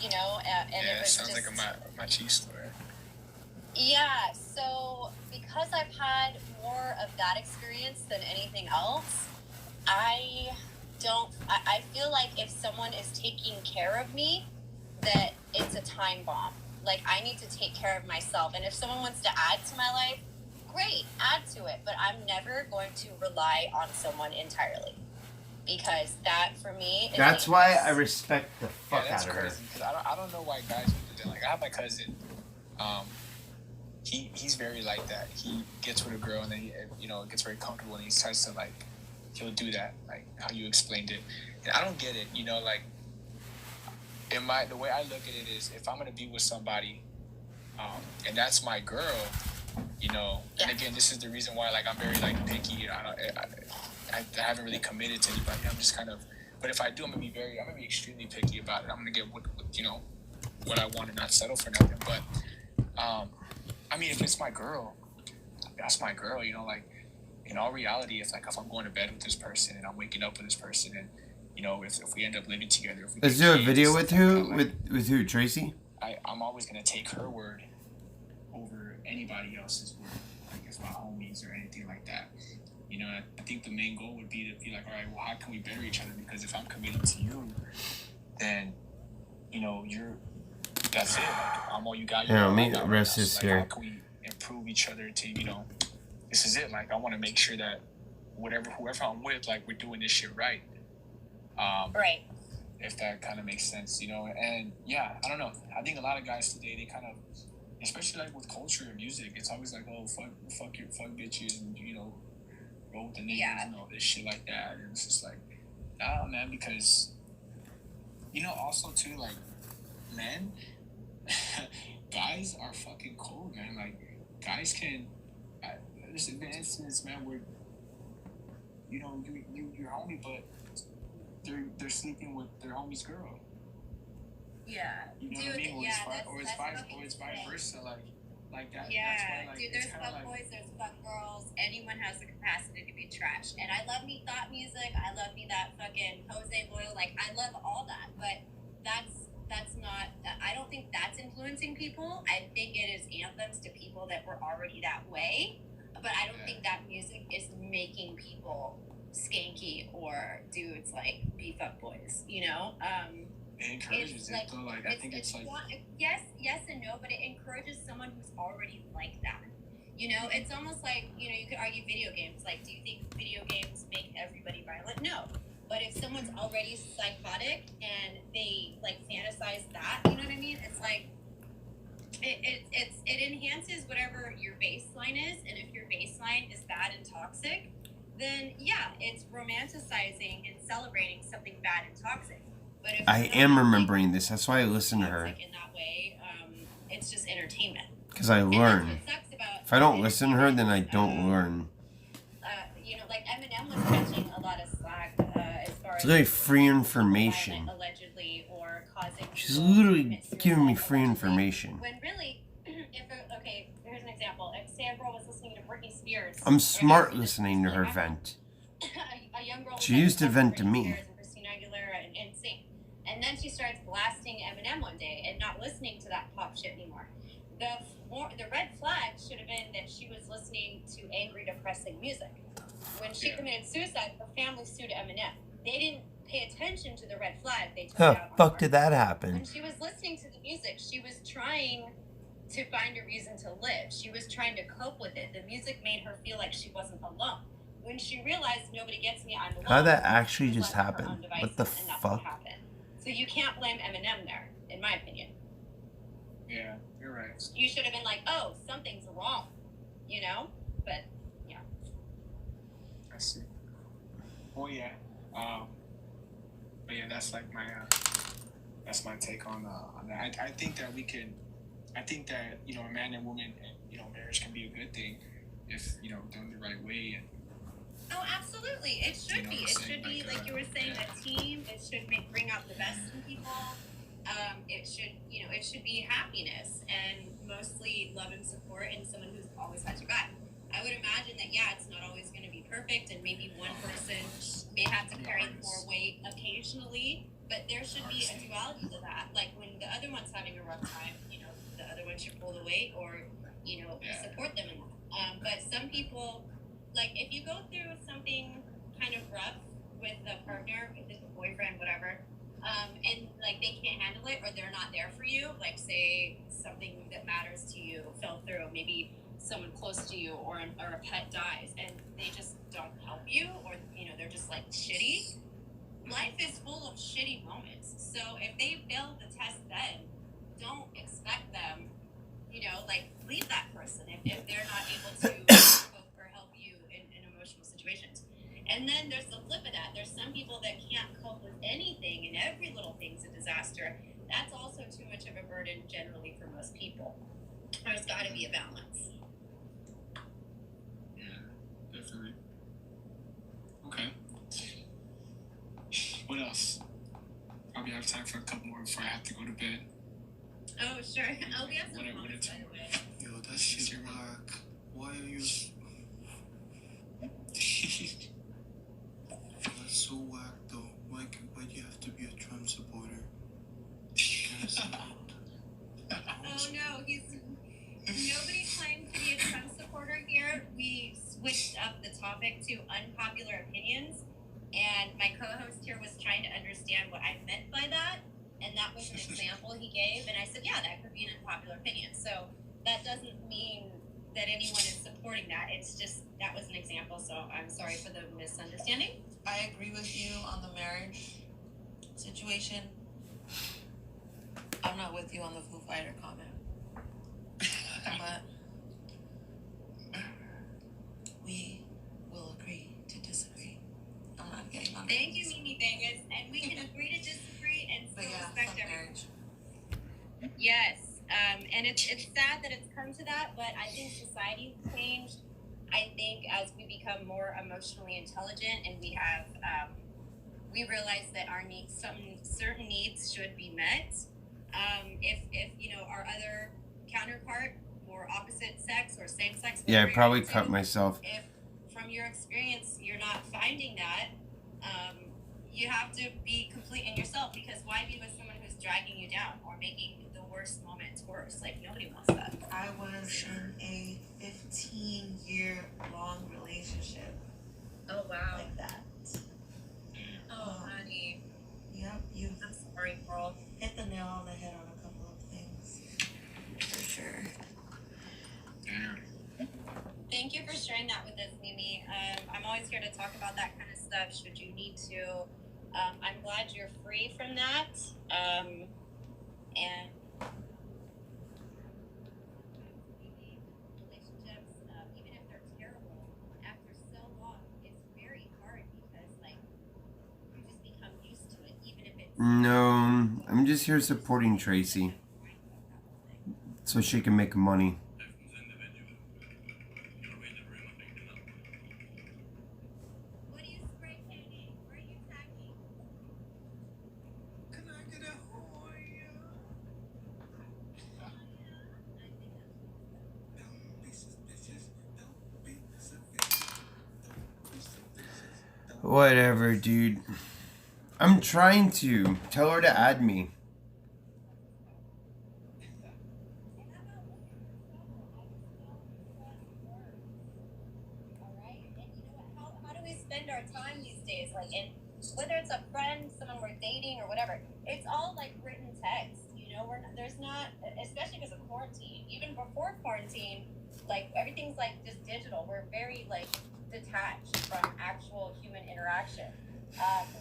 You know, and yeah, it was sounds just, like a machista. yeah, so because I've had more of that experience than anything else, I feel like if someone is taking care of me, that it's a time bomb. Like, I need to take care of myself. And if someone wants to add to my life, great, add to it. But I'm never going to rely on someone entirely. Because that, for me, is That's why I respect the fuck that's out of her. crazy, because I don't know why guys would do that. Like, I have my cousin, he's very like that. He gets with a girl and then he, you know, gets very comfortable and he starts to, like, he'll do that, like how you explained it. And I don't get it, you know, like, the way I look at it is, if I'm gonna be with somebody, and that's my girl, you know, and again, this is the reason why, like, I'm very, like, picky. I haven't really committed to anybody. I'm just kind of, but if I do, I'm gonna be extremely picky about it. I'm gonna get what you know, what I want and not settle for nothing. But, I mean, if it's my girl, that's my girl, you know, like, in all reality, if I'm going to bed with this person and I'm waking up with this person and, you know, if we end up living together. If we Is there a video with who? With who? Tracy? I'm always going to take her word over anybody else's word. Like, if my homies or anything like that. You know, I think the main goal would be to be like, all right, well, how can we better each other? Because if I'm committed to you, then, you know, that's it. Like, I'm all you got. Yeah, me, the rest is like, here. how can we improve each other to, you know, this is it. Like, I want to make sure that whoever I'm with, like, we're doing this shit right. Right. If that kind of makes sense, you know. And yeah, I don't know. I think a lot of guys today, they kind of, especially like with culture and music, it's always like, oh, fuck bitches, and, you know, roll with the niggas and all this shit like that. And it's just like, nah, man, because, you know, also too, like, men, guys are fucking cold, man. Like, guys can, there's been incidents, man, where, you know, you're homie, but they're sleeping with their homie's girl. Yeah. You know Dude, what I mean? Or it's vice versa. Like that. Yeah, that's why, like, dude, there's fuck boys, there's fuck girls. Anyone has the capacity to be trash. And I love me thought music. I love me that fucking Jose Loyal. Like, I love all that. But that's not, I don't think that's influencing people. I think it is anthems to people that were already that way. But I don't think that music is making people skanky or dudes like be fuck boys, you know? It encourages it, though. Like, I think it's like, yes and no, but it encourages someone who's already like that. You know, it's almost like, you know, you could argue video games. Like, do you think video games make everybody violent? No. But if someone's already psychotic and they, like, fantasize that, you know what I mean? It's like, it enhances whatever your baseline is. And if your baseline is bad and toxic, then, yeah, it's romanticizing and celebrating something bad and toxic. But if I am remembering this. That's why I listen to her. In that way, it's just entertainment. Because I learn. If I don't listen to her, then I don't learn. You know, like Eminem was catching a lot of slack as far It's as literally free information. allegedly or causing. She's literally giving me free information. When really, okay, here's an example. If say a girl was listening to Britney Spears, I'm smart listening to her vent. a young girl She used to vent to me. And then she starts blasting Eminem one day and not listening to that pop shit anymore. The red flag should have been that she was listening to angry, depressing music. When she committed suicide, her family sued Eminem. They didn't pay attention to the red flag. They took it out on Fuck her. did that happen? When she was listening to the music, she was trying to find a reason to live. She was trying to cope with it. The music made her feel like she wasn't alone. When she realized nobody gets me, I'm alone. How'd that actually just happen? What the fuck? So you can't blame Eminem there, in my opinion. Yeah, you're right. You should have been like, oh, something's wrong, you know? But, yeah. I see. Well, yeah. But yeah, that's like my, that's my take on that. I think that we can. I think that a man and woman, marriage can be a good thing if done the right way. Oh, absolutely. It should be. It should be, like you were saying, a team. It should bring out the best in people. It should be happiness and mostly love and support and someone who's always had your back. I would imagine that, it's not always going to be perfect and maybe one person may have to carry more weight occasionally, but there should be a duality to that. Like when the other one's having a rough time, the other one should pull the weight or, support them in that. But some people, like if you go through something kind of rough with a partner, with a boyfriend, whatever, and like they can't handle it or they're not there for you, like say something that matters to you fell through, maybe someone close to you or a pet dies and they just don't help you or they're just like shitty. Life is full of shitty moments, so if they fail the test then don't expect them like leave that person if they're not able to cope or help you in emotional situations. And then there's the flip of that. There's some people that can't cope with anything and every little thing's a disaster. That's also too much of a burden generally for most people. There's got to be a balance. Yeah, definitely. Okay. What else? Probably have time for a couple more before I have to go to bed. Oh, sure. Oh, we have some comments, by the way. Yo, that shit's whack. Why are you... That's so whack, though. Why do you have to be a Trump supporter? Oh, no. Nobody claimed to be a Trump supporter here. We switched up the topic to unpopular opinions, and my co-host here was trying to understand what I meant by that. And that was an example he gave, and I said, that could be an unpopular opinion. So that doesn't mean that anyone is supporting that. It's just, that was an example, so I'm sorry for the misunderstanding. I agree with you on the marriage situation. I'm not with you on the Foo Fighter comment. But we will agree to disagree. I'm not getting on. Thank you, Mimi Vegas, and we can agree to disagree and still respect marriage. Yes, and it's sad that it's come to that, but I think society's changed. I think as we become more emotionally intelligent and we have, we realize that our needs, certain needs should be met. If our other counterpart, or opposite sex or same sex. Yeah, I probably cut myself. If from your experience you're not finding that, you have to be complete in yourself, because why be with someone who's dragging you down or making the worst moments worse? Like, nobody wants that. I was in a 15-year-long relationship. Oh, wow. Like that. Oh, honey. Yep, you. I'm sorry, girl. Hit the nail on the head on a couple of things. For sure. Thank you for sharing that with us, Mimi. I'm always here to talk about that kind of stuff should you need to. I'm glad you're free from that. And relationships, even if they're terrible, after so long, it's very hard because, like, you just become used to it, even if it's... No, I'm just here supporting Tracy so she can make money. Whatever, dude. I'm trying to. Tell her to add me. How do we spend our time these days? Like, and whether it's a friend, someone we're dating, or whatever, it's all like written text. There's not, especially because of quarantine. Even before quarantine, like everything's like just digital. We're very like detached from actual human interaction.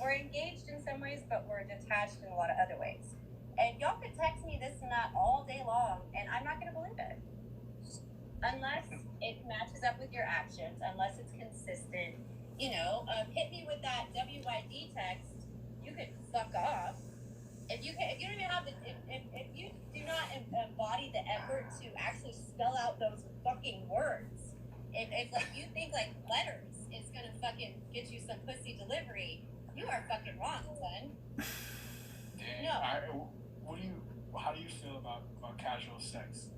We're engaged in some ways, but we're detached in a lot of other ways. And y'all could text me this and that all day long, and I'm not going to believe it. Unless it matches up with your actions, unless it's consistent. Hit me with that WYD text. You could fuck off. if you don't even have if you do not embody the effort to actually spell out those fucking words, if like you think like letters is gonna fucking get you some pussy delivery, you are fucking wrong, son. Dang. No. How do you feel about casual sex?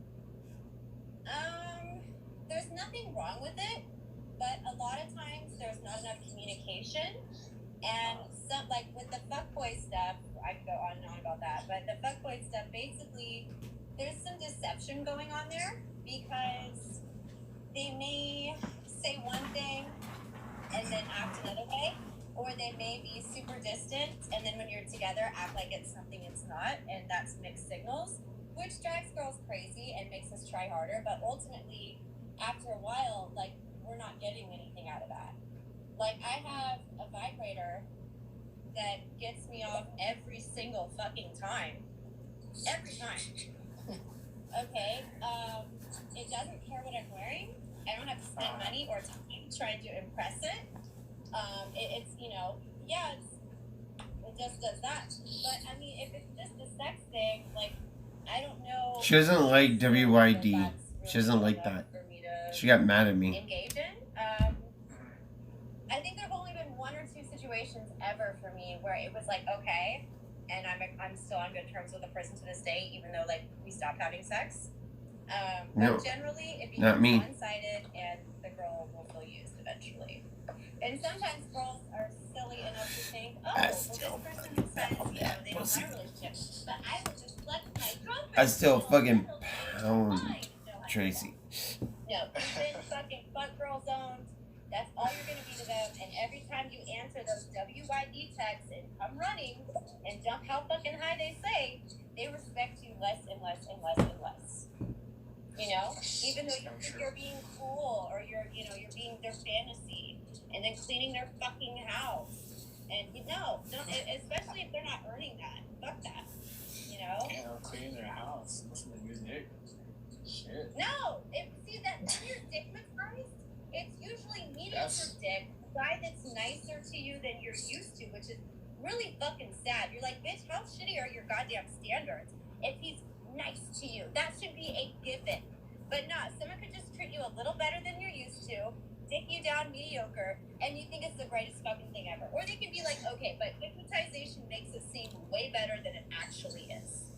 There's nothing wrong with it, but a lot of times there's not enough communication, and some like with the fuckboy stuff, I can go on and on about that, but the fuckboy stuff, basically, there's some deception going on there because they may say one thing and then act another way, or they may be super distant and then when you're together act like it's something it's not, and that's mixed signals, which drives girls crazy and makes us try harder, but ultimately, after a while, like, we're not getting anything out of that. Like, I have a vibrator that gets me off every single fucking time. Every time. Okay, it doesn't care what I'm wearing. I don't have to spend money or time trying to impress it. It's, you know, yeah, it just does that. But, I mean, if it's just a sex thing, like, I don't know. She doesn't like WYD. She doesn't like that. She got mad at me. Engage in. I think there have only been one or two situations ever for me where it was like, okay, and I'm still on good terms with the person to this day, even though like we stopped having sex. No, but generally it not me. becomes one-sided and the girl will feel used eventually. And sometimes girls are silly enough to think, oh, well, this person says, you know, they don't have a relationship, but I will just flex my girlfriend. I still fucking pound Tracy. No, you've been fucking fuck girl zoned. That's all you're gonna be to them. And every time you answer those WYD texts and come running and jump how fucking high they say, they respect you less and less and less and less. You know, even though you think you're being cool or you're being their fantasy, and then cleaning their fucking house. And you know, especially if they're not earning that. Fuck that. You know? Yeah, cleaning their house. Listen to music. Shit. No! See that when your dick matures, it's usually mediocre dick, a guy that's nicer to you than you're used to, which is really fucking sad. You're like, bitch, how shitty are your goddamn standards if he's nice to you? That should be a given. But no, someone could just treat you a little better than you're used to, dick you down mediocre, and you think it's the greatest fucking thing ever. Or they can be like, okay, but hypnotization makes it seem way better than it actually is.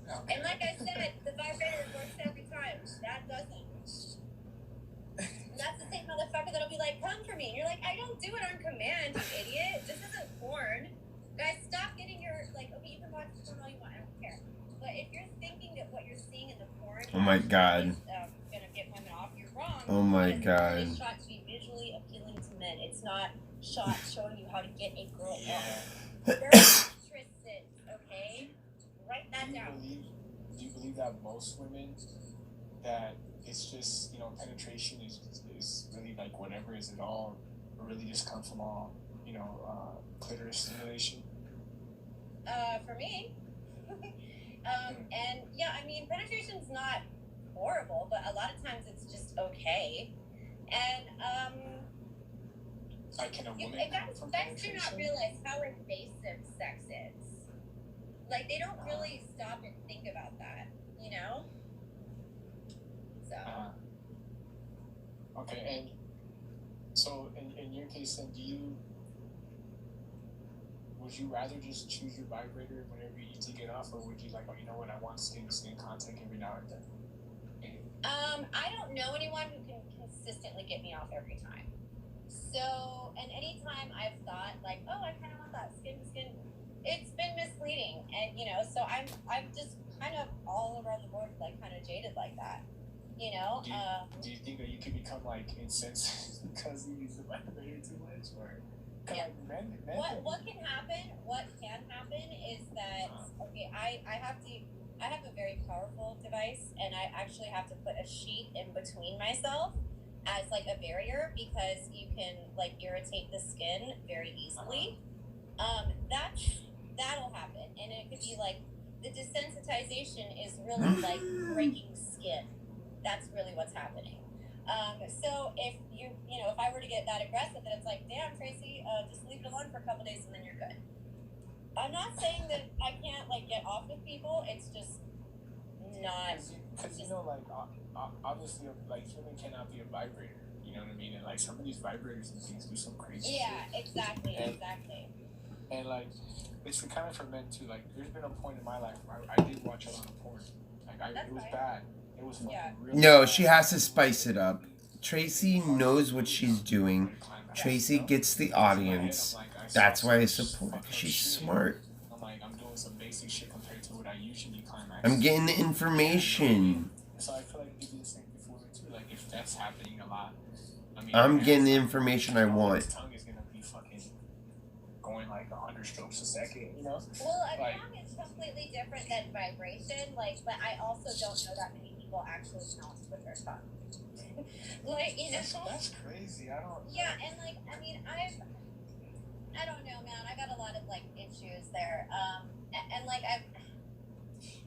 Okay. And like I said, the vibrator works every time. That doesn't. And that's the same motherfucker that'll be like, come for me. And you're like, I don't do it on command, you idiot. This isn't porn. Guys, stop getting your, like, okay, you can watch porn all you want. I don't care. But if you're thinking that what you're seeing in the porn Oh my God. is going to get women off, you're wrong. Oh my God. God. It's shot to be visually appealing to men. It's not shot showing you how to get a girl off. They're actresses, okay? Write that down. Do you believe that most women, that it's just, you know, penetration is really like whatever is it all, or really just comes from all, you know, clitoris stimulation? For me. And yeah, I mean, penetration's not horrible, but a lot of times it's just okay. And can a woman guys do not realize how invasive sex is. Like, they don't really stop and think about that, you know? So. Okay, and so in your case, then, would you rather just choose your vibrator whenever you need to get off, or would you like, oh, you know what, I want skin-to-skin contact every now and then? I don't know anyone who can consistently get me off every time. So, and anytime I've thought, like, oh, I kind of want that skin-to-skin, it's been misleading. And, you know, so I'm just kind of all around the board, like, kind of jaded like that. You know? Do you think that you could become, like, insensitive because you use the vibrator too much? Or, yeah. Like, men what can happen is that, okay, I have a very powerful device, and I actually have to put a sheet in between myself as, like, a barrier, because you can, like, irritate the skin very easily. That'll happen, and it could be, like, the desensitization is really, like, breaking skin. That's really what's happening. So if if I were to get that aggressive, then it's like, damn, Tracy, just leave it alone for a couple days and then you're good. I'm not saying that I can't like get off with people. It's just not. Because you know, like obviously, like human cannot be a vibrator. You know what I mean? And like some of these vibrators and things do some crazy shit. Yeah, exactly, exactly. And like, it's the kind of for men too. Like, there's been a point in my life where I did watch a lot of porn. Like, it was bad. It was fucking really No, bad. she has to spice it up. Tracy knows what she's doing. Tracy gets the audience. That's why I support her, because she's smart. I'm like, I'm doing some basic shit compared to what I usually climax. I'm getting the information. So I feel like you do the same before too. Like, if that's happening a lot, I mean, I'm getting the information I want. His tongue is gonna be fucking going like 100 strokes a second, you know? Well, a like, tongue is completely different than vibration. Like, but I also don't know that many people actually count with their tongue. Like, you know. That's crazy. I don't. Yeah, and like, I mean, I don't know, man. I got a lot of like issues there. And like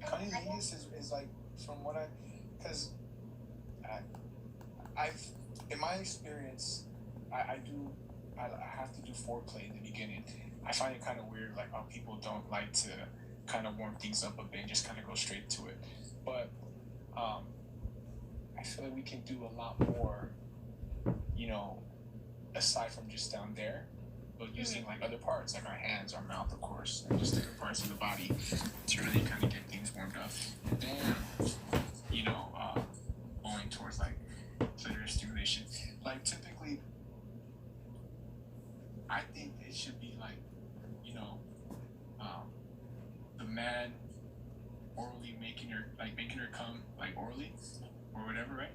Cunnilingus is like from what because I've in my experience, I have to do foreplay in the beginning. I find it kind of weird, like how people don't like to kind of warm things up a bit and just kind of go straight to it. But I feel like we can do a lot more, you know, aside from just down there, but using like other parts, like our hands, our mouth, of course, and just different parts of the body to really kind of get things warmed up. And then, you know, going towards like clitoris stimulation. Like typically, I think it should be like, you know, the man orally making her come like orally or whatever, right?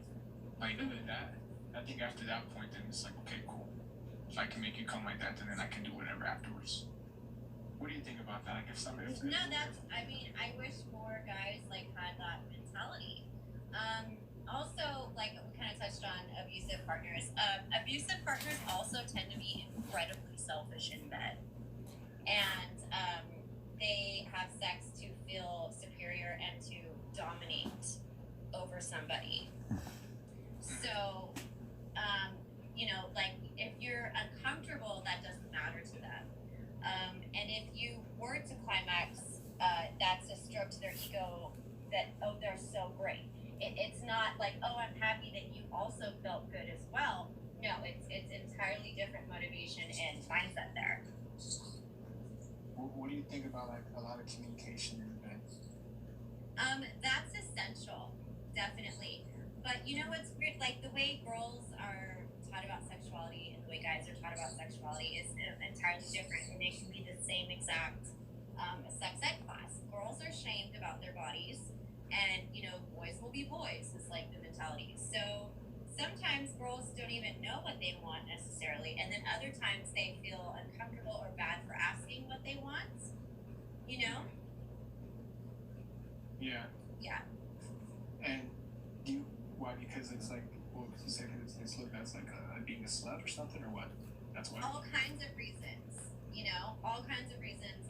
Like other than that, I think after that point, then it's like, okay, cool. If I can make you come like that, then I can do whatever afterwards. What do you think about that? Like if somebody, no, that's. I mean, I wish more guys like had that mentality. Also, like we kind of touched on abusive partners. Abusive partners also tend to be incredibly selfish in bed, and they have sex to feel superior and to dominate over somebody. So, you know, like if you're uncomfortable, that doesn't matter to them. And if you were to climax, that's a stroke to their ego that, oh, they're so great. It's not like, oh, I'm happy that you also felt good as well. No, it's entirely different motivation and mindset there. What do you think about like a lot of communication in bed? That's essential, definitely. But you know what's weird? Like the way girls are taught about sexuality and the way guys are taught about sexuality is entirely different, and it can be the same exact sex ed class. Girls are shamed about their bodies, and you know, boys will be boys. Is like the mentality. So sometimes girls don't even know what they want necessarily, and then other times they feel uncomfortable or bad for asking what they want. You know? Yeah. Yeah. And do you, why? Because it's like, well, because you said it's looked at as like being a slut or something, or what? That's why. All kinds of reasons, you know, all kinds of reasons.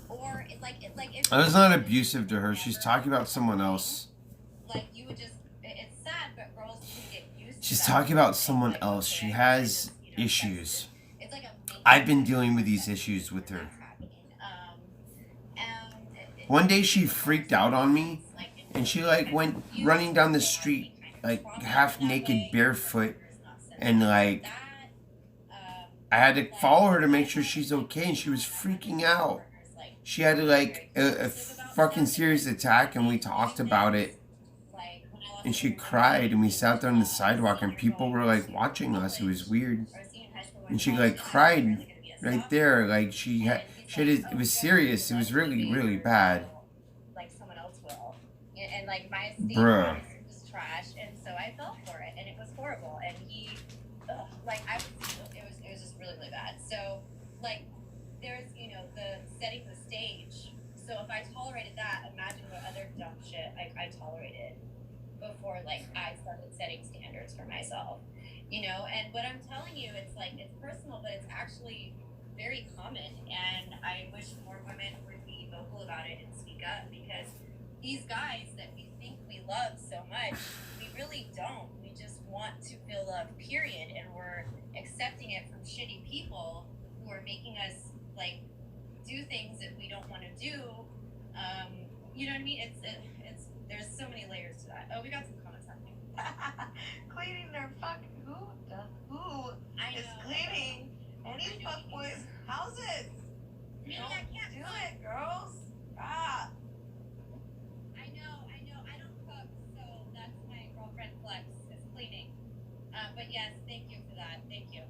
Or it's like if I was not abusive to her. She's talking about someone else. like you would just, it's sad, but girls can get used to She's that. talking about someone else. She has issues. I've been dealing with these issues with her. One day she freaked out on me, and she like went running down the street like half naked, barefoot, and like I had to follow her to make sure she's okay, and she was freaking out. She had like a fucking serious attack, and we talked about it, and she cried, and we sat there on the sidewalk, and people were like watching us. It was weird, and she like cried right there, like she had it was serious. It was really, really bad. Like someone else will, and like my estate was trash, and so I fell for it, and it was horrible. And he, like it was just really, really bad. So like there's the setting the stage. So if I tolerated that, imagine what other dumb shit I tolerated before like I started setting standards for myself, And what I'm telling you, it's like it's personal, but it's actually very common, and I wish more women would be vocal about it and speak up, because these guys that we think we love so much, we really don't. We just want to feel love, period, and we're accepting it from shitty people who are making us like do things that we don't want to do. You know what I mean? It's there's so many layers to that. Oh, we got some comments happening. Cleaning their fucking who is cleaning any fuckboys' houses? Don't do it, girls. Ah. I know. I don't cook, so that's my girlfriend flex is cleaning. But yes, thank you for that. Thank you.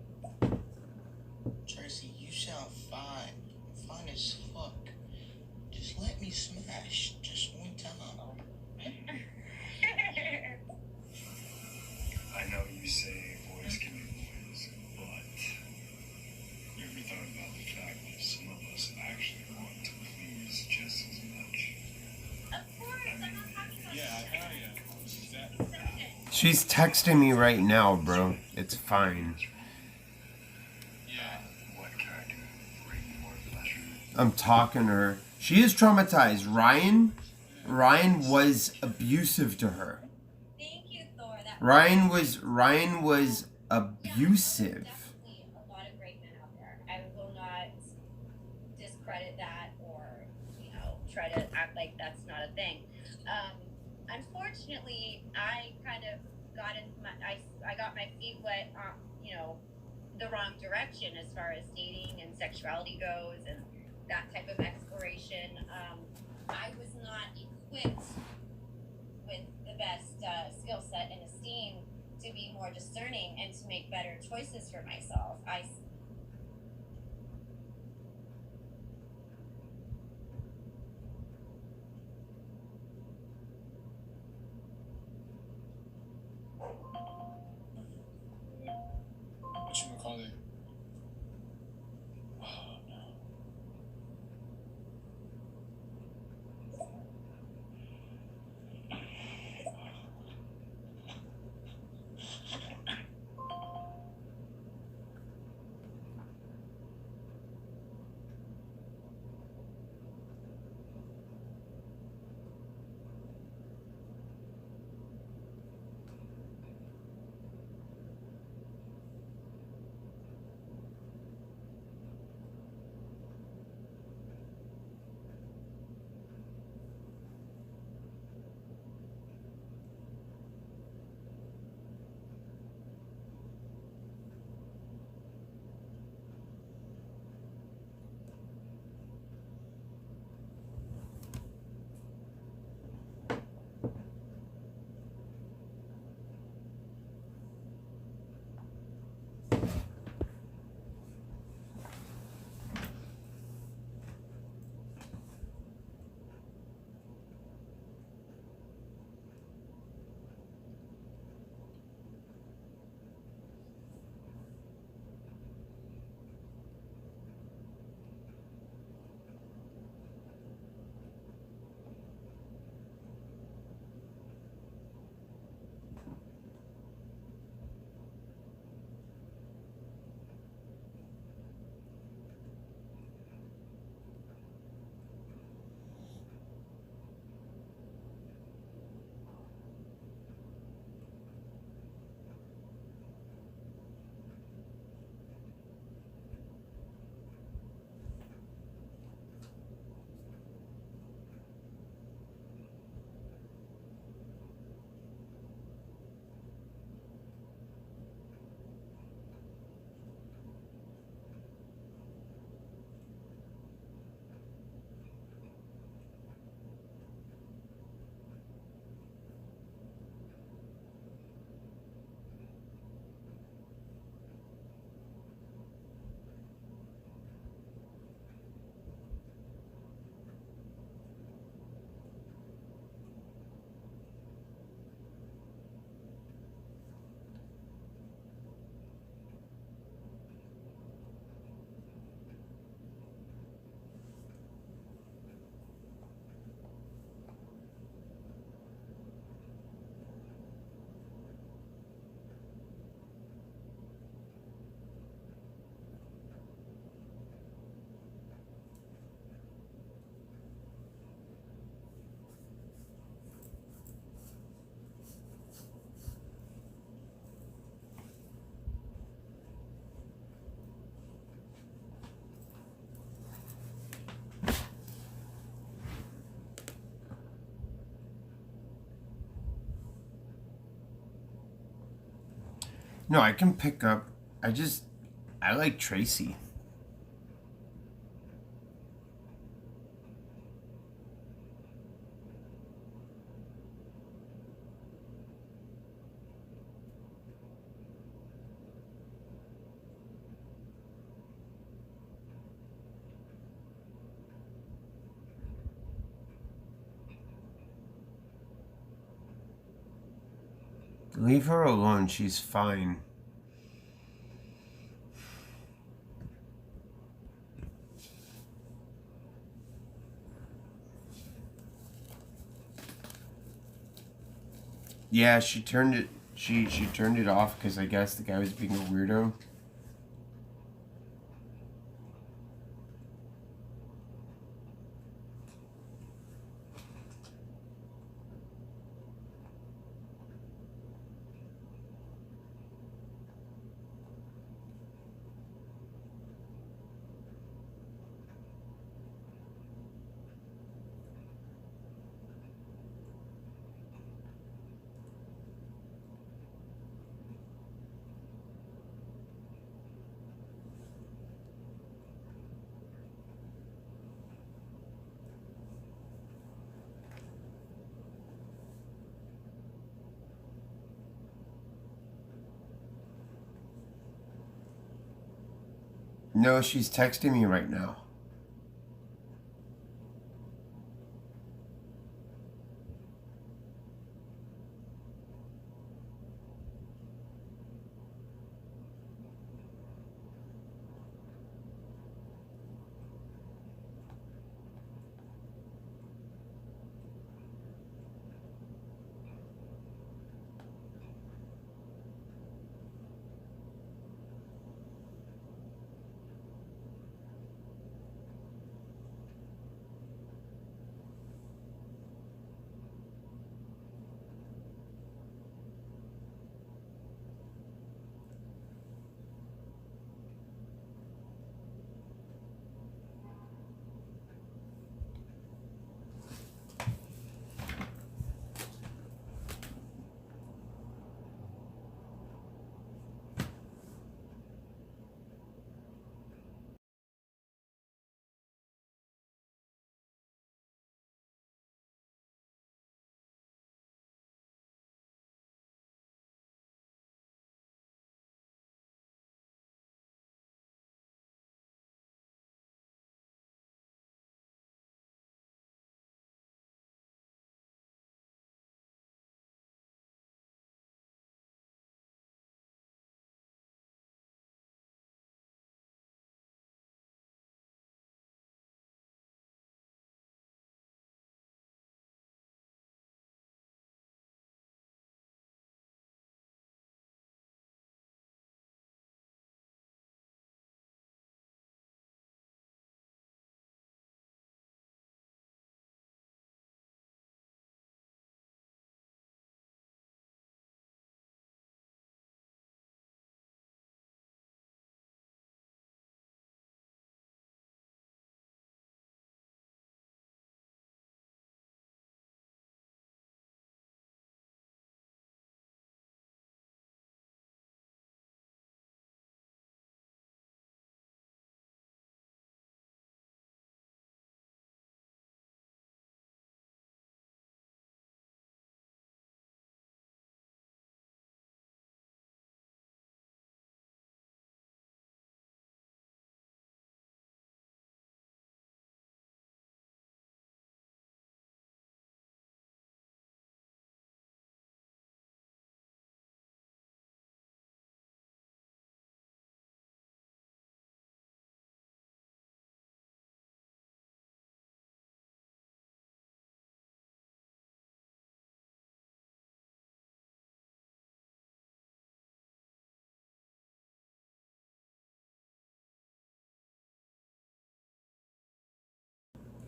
Tracy, you sound fine. Fine as fuck. Just let me smash just one time. I know you say boys can be boys, but you ever thought about the fact that some of us actually want to please just as much? Of course, I'm not talking about She's texting me right now, bro. It's fine. What can I do to bring more pleasure? I'm talking to her. She is traumatized. Ryan was abusive to her. Thank you, Thor. That Ryan was abusive. definitely a lot of great men out there. I will not discredit that or, try to act like that's not a thing. Unfortunately, I kind of got I got my feet wet, the wrong direction as far as dating and sexuality goes and that type of exploration. I was not equipped with the best skill set and esteem to be more discerning and to make better choices for myself. What you call it? Oh no. No, I can pick up. I like Tracy. Leave her alone. She's fine. Yeah, she turned it. She turned it off because I guess the guy was being a weirdo. No, she's texting me right now.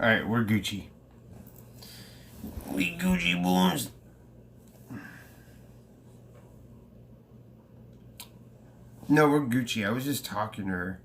All right, we're Gucci. We Gucci boys. No, we're Gucci. I was just talking to her.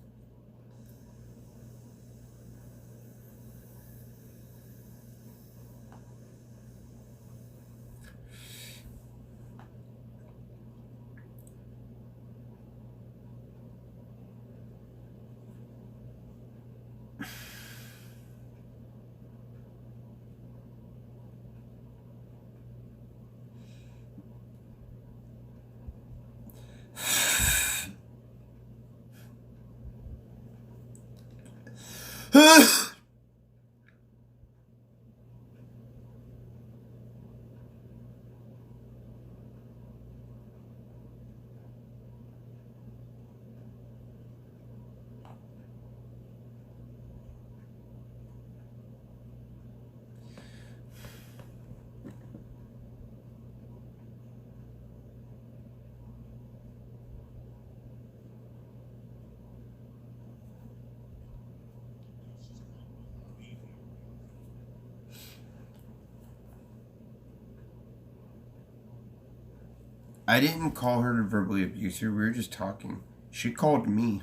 I didn't call her to verbally abuse her. We were just talking. She called me.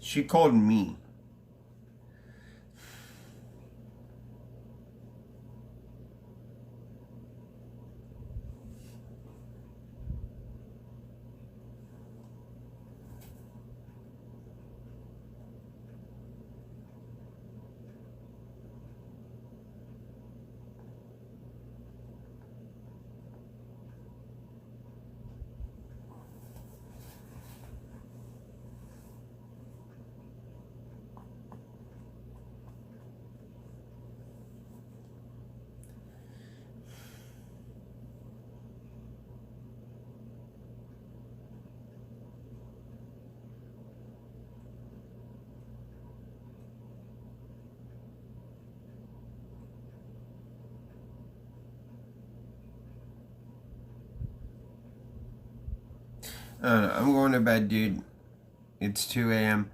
She called me. I'm going to bed, dude. It's 2 a.m.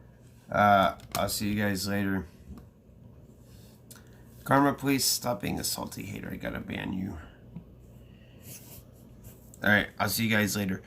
I'll see you guys later. Karma, please stop being a salty hater. I gotta ban you. Alright, I'll see you guys later.